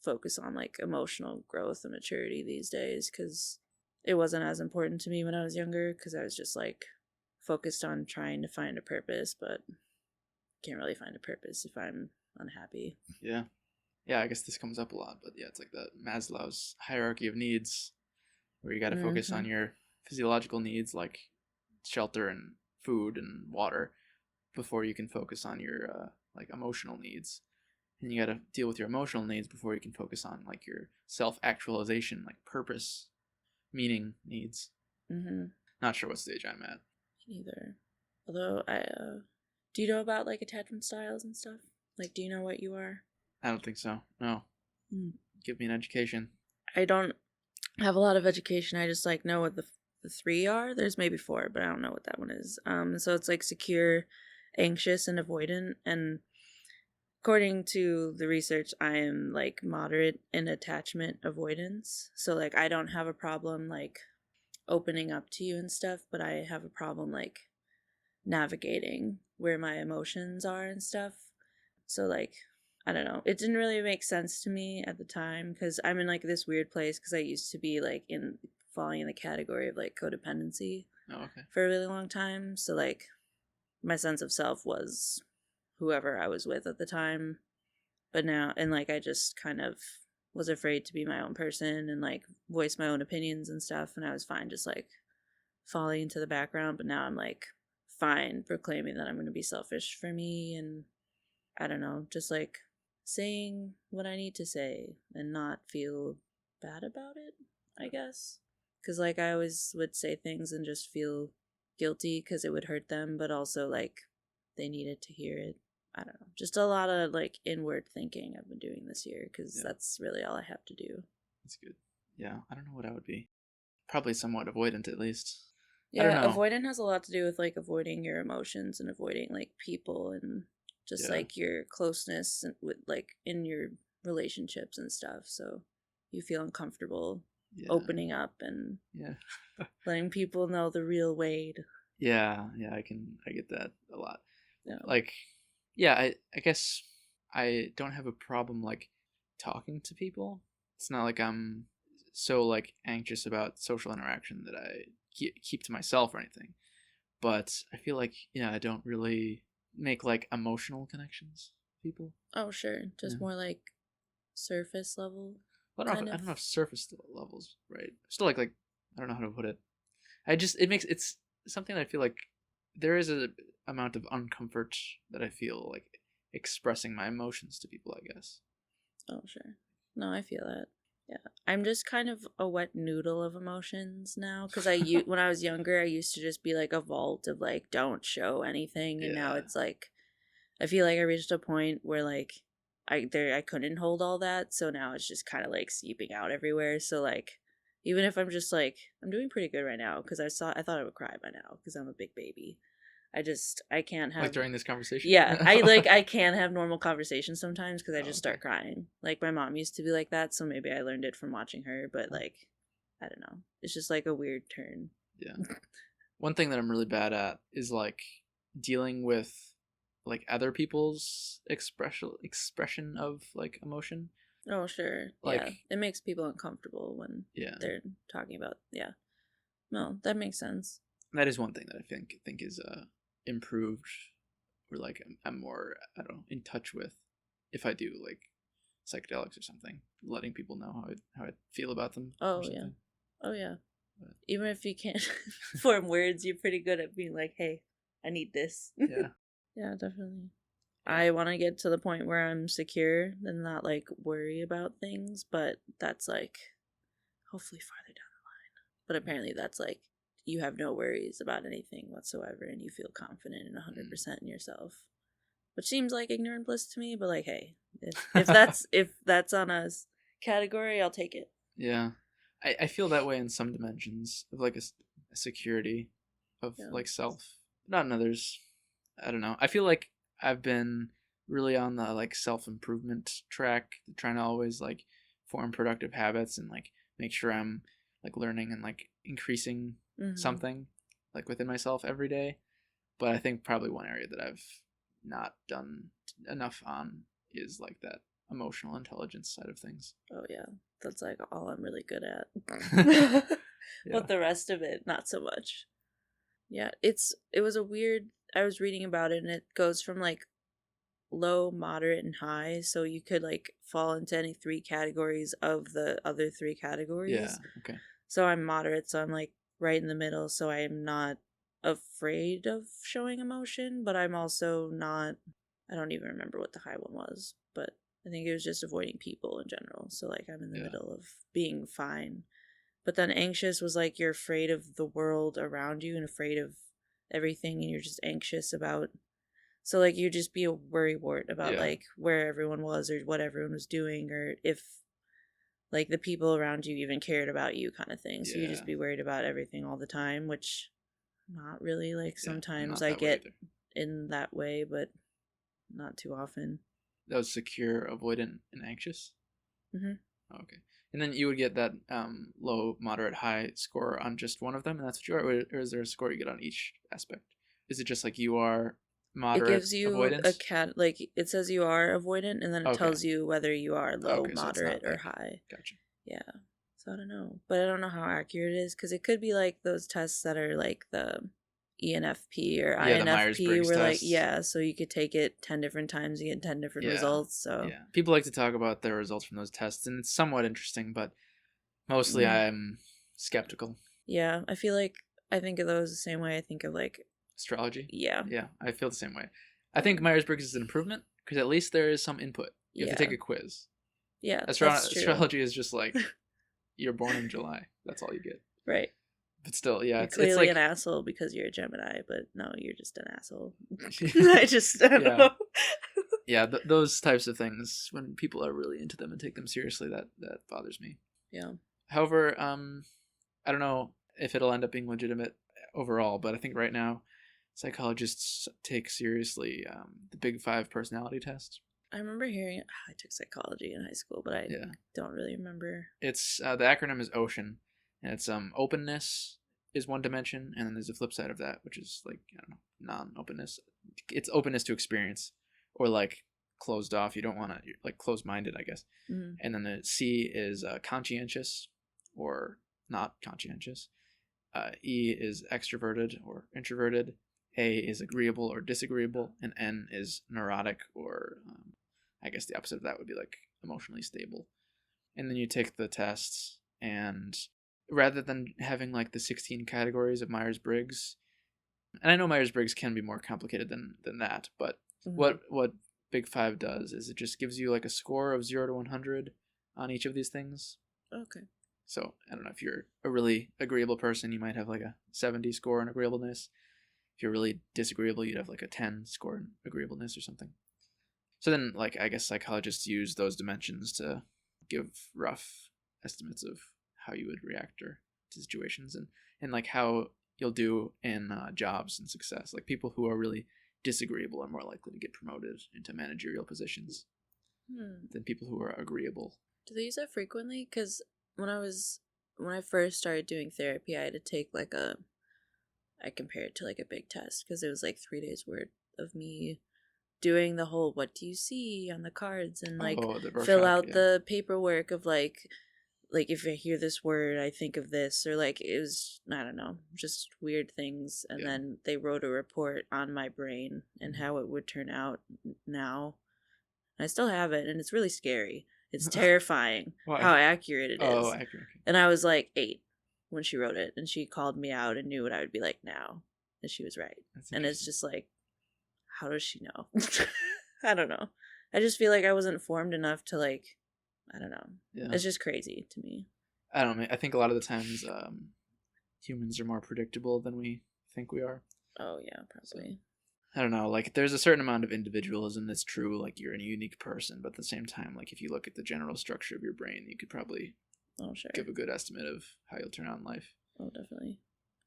focus on like emotional growth and maturity these days, because it wasn't as important to me when I was younger, because I was just like focused on trying to find a purpose, but can't really find a purpose if I'm unhappy. Yeah. I guess this comes up a lot, but yeah, it's like the Maslow's hierarchy of needs, where you got to focus on your physiological needs like shelter and food and water before you can focus on your like emotional needs, and you got to deal with your emotional needs before you can focus on like your self-actualization, like purpose, meaning needs. Not sure what stage I'm at. Neither. Although do you know about like attachment styles and stuff? Like, do you know what you are? I don't think so. No. Give me an education. I don't have a lot of education. I just like know what the three are. There's maybe four, but I don't know what that one is. So it's like secure, anxious, and avoidant. And according to the research, I am like moderate in attachment avoidance. So like I don't have a problem like opening up to you and stuff, but I have a problem like navigating where my emotions are and stuff. So like, I don't know, it didn't really make sense to me at the time, because I'm in like this weird place, because I used to be like falling in the category of like codependency for a really long time. So like my sense of self was whoever I was with at the time. But now, and like I just kind of was afraid to be my own person and like voice my own opinions and stuff, and I was fine just like falling into the background. But now I'm like fine proclaiming that I'm going to be selfish for me, and I don't know, just like saying what I need to say and not feel bad about it, I guess. Because like I always would say things and just feel guilty because it would hurt them, but also like they needed to hear it. I don't know. Just a lot of like inward thinking I've been doing this year, because that's really all I have to do. That's good. Yeah, I don't know what I would be. Probably somewhat avoidant, at least. Yeah, avoidant has a lot to do with like avoiding your emotions and avoiding like people, and just like your closeness with like in your relationships and stuff. So you feel uncomfortable opening up and letting people know the real Wade. Yeah, I get that a lot. Yeah. Like, yeah, I guess I don't have a problem like talking to people. It's not like I'm so like anxious about social interaction that I keep to myself or anything. But I feel like I don't really make like emotional connections with people. Oh, sure. Just Yeah. more like surface level. I don't know if surface levels, right? Still like I don't know how to put it. It's something that I feel like there is a amount of uncomfort that I feel like expressing my emotions to people, I guess. Oh, sure. No, I feel that. Yeah. I'm just kind of a wet noodle of emotions now because when I was younger, I used to just be like a vault of like, don't show anything. And now Yeah. it's like, I feel like I reached a point where like I couldn't hold all that. So now it's just kind of like seeping out everywhere. So like, even if I'm just like, I'm doing pretty good right now because I thought I would cry by now because I'm a big baby. I can't have Like during this conversation. yeah, I can't have normal conversations sometimes because I just start crying. Like my mom used to be like that, so maybe I learned it from watching her. But like, I don't know, it's just like a weird turn. Yeah. One thing that I'm really bad at is like dealing with like other people's expression of like emotion. Oh sure, Like, yeah, it makes people uncomfortable when they're talking about No, that makes sense. That is one thing that I think is improved, or like I'm more, I don't know, in touch with if I do like psychedelics or something, letting people know how I feel about them. Oh yeah. Oh yeah. But even if you can't form words, you're pretty good at being like, hey, I need this. Yeah. Yeah, definitely. I want to get to the point where I'm secure and not like worry about things, but that's like hopefully farther down the line. But apparently that's like you have no worries about anything whatsoever and you feel confident and 100% in yourself, which seems like ignorant bliss to me, but like, hey, if that's on a category, I'll take it. Yeah. I feel that way in some dimensions of like a security of like self, not in others. I don't know. I feel like I've been really on the like self-improvement track, trying to always like form productive habits and like make sure I'm like learning and like increasing something like within myself every day. But I think probably one area that I've not done enough on is like that emotional intelligence side of things. Oh yeah, that's like all I'm really good at. But the rest of it, not so much. Yeah, it was a weird. I was reading about it, and it goes from like low, moderate, and high. So you could like fall into any three categories of the other three categories. Yeah. Okay. So I'm moderate, so I'm like right in the middle. So I am not afraid of showing emotion, but I'm also not. I don't even remember what the high one was, but I think it was just avoiding people in general. So like I'm in the middle of being fine. But then anxious was like you're afraid of the world around you and afraid of everything and you're just anxious about. So like you just be a worrywart about like where everyone was or what everyone was doing or if like the people around you even cared about you kind of thing. So you just be worried about everything all the time, which not really. Like sometimes I get in that way, but not too often. That was secure, avoidant, and anxious? Mm-hmm. Okay. And then you would get that low, moderate, high score on just one of them, and that's what you are? Or is there a score you get on each aspect? Is it just like you are moderate, it gives you avoidance? like it says you are avoidant, and then it tells you whether you are low, moderate, or high. Gotcha. Yeah. So I don't know. But I don't know how accurate it is, because it could be like those tests that are like the ENFP or INFP where like so you could take it 10 different times and get 10 different results. So people like to talk about their results from those tests, and it's somewhat interesting, but mostly I'm skeptical. Yeah, I feel like I think of those the same way I think of like astrology. Yeah, I feel the same way. I think Myers-Briggs is an improvement because at least there is some input. You have to take a quiz. Yeah, astrology is just like you're born in July. That's all you get. Right. But still, you're clearly like an asshole because you're a Gemini, but no, you're just an asshole. I don't know. Those types of things, when people are really into them and take them seriously, that bothers me. Yeah. However, I don't know if it'll end up being legitimate overall, but I think right now psychologists take seriously the Big Five personality test. I remember hearing I took psychology in high school, but I don't really remember. It's the acronym is OCEAN. And it's openness is one dimension, and then there's a flip side of that, which is like, I don't know, non-openness. It's openness to experience, or like closed off. You don't want to, like, closed-minded, I guess. Mm. And then the C is conscientious or not conscientious. E is extroverted or introverted. A is agreeable or disagreeable. And N is neurotic, or I guess the opposite of that would be like emotionally stable. And then you take the tests, and rather than having like the 16 categories of Myers-Briggs, and I know Myers-Briggs can be more complicated than that, but what Big Five does is it just gives you like a score of 0 to 100 on each of these things. Okay. So I don't know, if you're a really agreeable person, you might have like a 70 score in agreeableness. If you're really disagreeable, you'd have like a 10 score in agreeableness or something. So then, like, I guess psychologists use those dimensions to give rough estimates of how you would react to situations, and like how you'll do in jobs and success. Like, people who are really disagreeable are more likely to get promoted into managerial positions than people who are agreeable. Do they use that frequently? Because when I first started doing therapy, I had to take like I compared it to like a big test, because it was like 3 days worth of me doing the whole what do you see on the cards, and like fill out the paperwork of like if I hear this word I think of this, or like it was, I don't know, just weird things. And then they wrote a report on my brain and how it would turn out now. And I still have it, and it's really scary. It's terrifying how accurate it is. Oh, accurate. And I was like 8 when she wrote it, and she called me out and knew what I would be like now, and she was right. And it's just like, how does she know? I don't know. I just feel like I wasn't formed enough to, like, I don't know. Yeah. It's just crazy to me. I don't know. I think a lot of the times humans are more predictable than we think we are. Oh, yeah, probably. So, I don't know. Like, there's a certain amount of individualism that's true. Like, you're a unique person. But at the same time, like, if you look at the general structure of your brain, you could probably give a good estimate of how you'll turn out in life. Oh, definitely.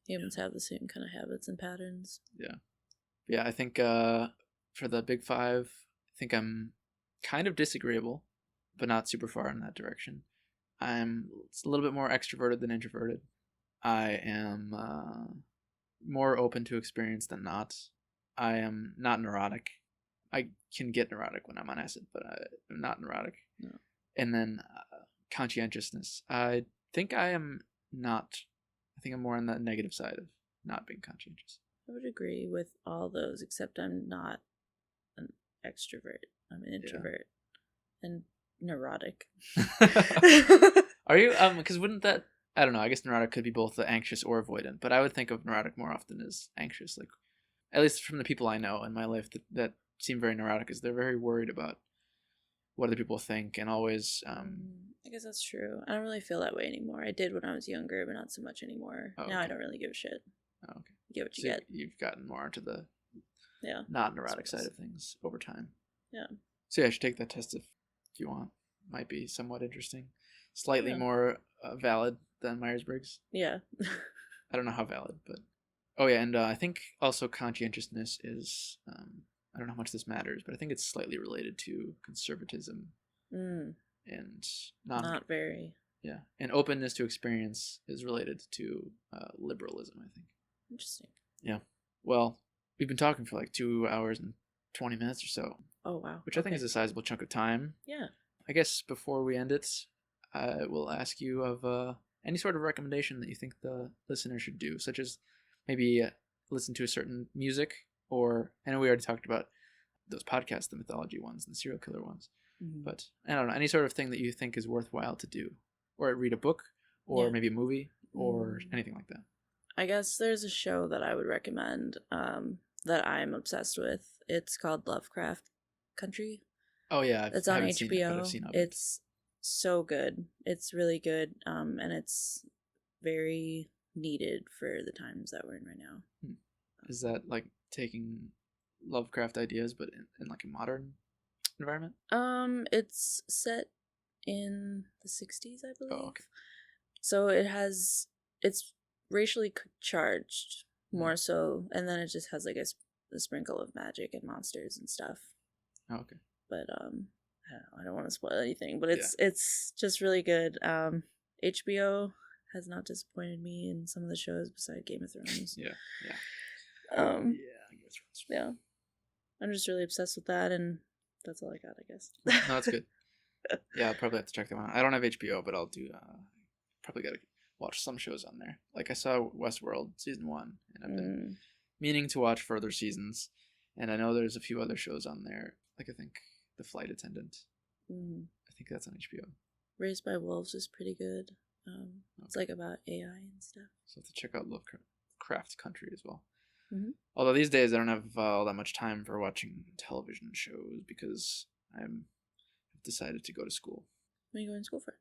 Humans have the same kind of habits and patterns. Yeah. Yeah, I think for the Big Five, I think I'm kind of disagreeable, but not super far in that direction. I'm a little bit more extroverted than introverted. I am more open to experience than not. I am not neurotic. I can get neurotic when I'm on acid, but I'm not neurotic. No. And then conscientiousness. I think I am not. I think I'm more on the negative side of not being conscientious. I would agree with all those, except I'm not an extrovert. I'm an introvert and neurotic. Are you? Because wouldn't that? I don't know. I guess neurotic could be both the anxious or avoidant, but I would think of neurotic more often as anxious. Like, at least from the people I know in my life that seem very neurotic, is they're very worried about what other people think, and always. I guess that's true. I don't really feel that way anymore. I did when I was younger, but not so much anymore. Now I don't really give a shit. Oh, okay. You get what you get. You've gotten more into the not neurotic side of things over time. Yeah. So yeah, I should take that test if you want. Might be somewhat interesting. Slightly more valid than Myers-Briggs. Yeah. I don't know how valid, but... Oh yeah, and I think also conscientiousness is... I don't know how much this matters, but I think it's slightly related to conservatism. And not very. Yeah, and openness to experience is related to liberalism, I think. Interesting. Yeah. Well, we've been talking for like 2 hours and 20 minutes or so. Oh, wow. Which I think is a sizable chunk of time. Yeah. I guess before we end it, I will ask you of any sort of recommendation that you think the listener should do, such as maybe listen to a certain music, or I know we already talked about those podcasts, the mythology ones and the serial killer ones, but I don't know, any sort of thing that you think is worthwhile to do, or read a book, or maybe a movie, or anything like that. I guess there's a show that I would recommend that I'm obsessed with. It's called Lovecraft Country. Oh yeah, it's on HBO. It's so good. It's really good, and it's very needed for the times that we're in right now. Is that like taking Lovecraft ideas, but in like a modern environment? It's set in the 60s, I believe. Oh, okay. So it's racially charged more so, and then it just has like a sprinkle of magic and monsters and stuff. Oh, okay. But I don't want to spoil anything, but it's just really good. HBO has not disappointed me in some of the shows beside Game of Thrones. Yeah, I'm just really obsessed with that, and That's all I got, I guess. No, that's good. Yeah, I'll probably have to check that one out. I don't have HBO, but I'll do. Probably gotta watch some shows on there. Like I saw Westworld season 1, and I've been meaning to watch further seasons. And I know there's a few other shows on there. Like I think The Flight Attendant. I think that's on HBO. Raised by Wolves is pretty good. It's like about AI and stuff. So I have to check out Lovecraft Country as well. Although these days I don't have all that much time for watching television shows because I've decided to go to school. What are you going to school for?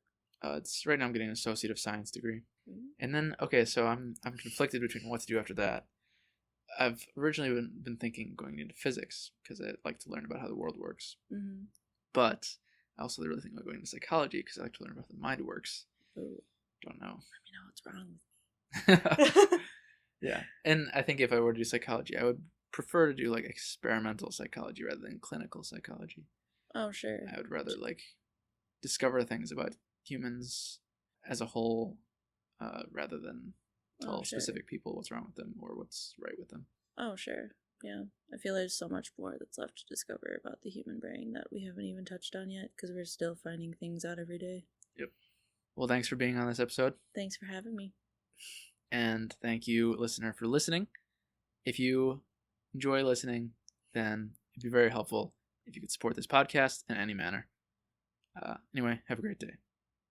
It's right now I'm getting an Associate of Science degree. And then, so I'm conflicted between what to do after that. I've originally been thinking going into physics because I like to learn about how the world works. But I also really think about going into psychology because I like to learn about how the mind works. Ooh. Don't know. Let me know what's wrong with me. Yeah. And I think if I were to do psychology, I would prefer to do like experimental psychology rather than clinical psychology. Oh, sure. I would rather like discover things about humans as a whole rather than tell specific people what's wrong with them or what's right with them. Oh, sure. Yeah. I feel there's so much more that's left to discover about the human brain that we haven't even touched on yet because we're still finding things out every day. Yep. Well, thanks for being on this episode. Thanks for having me. And thank you, listener, for listening. If you enjoy listening, then it'd be very helpful if you could support this podcast in any manner. Anyway, have a great day.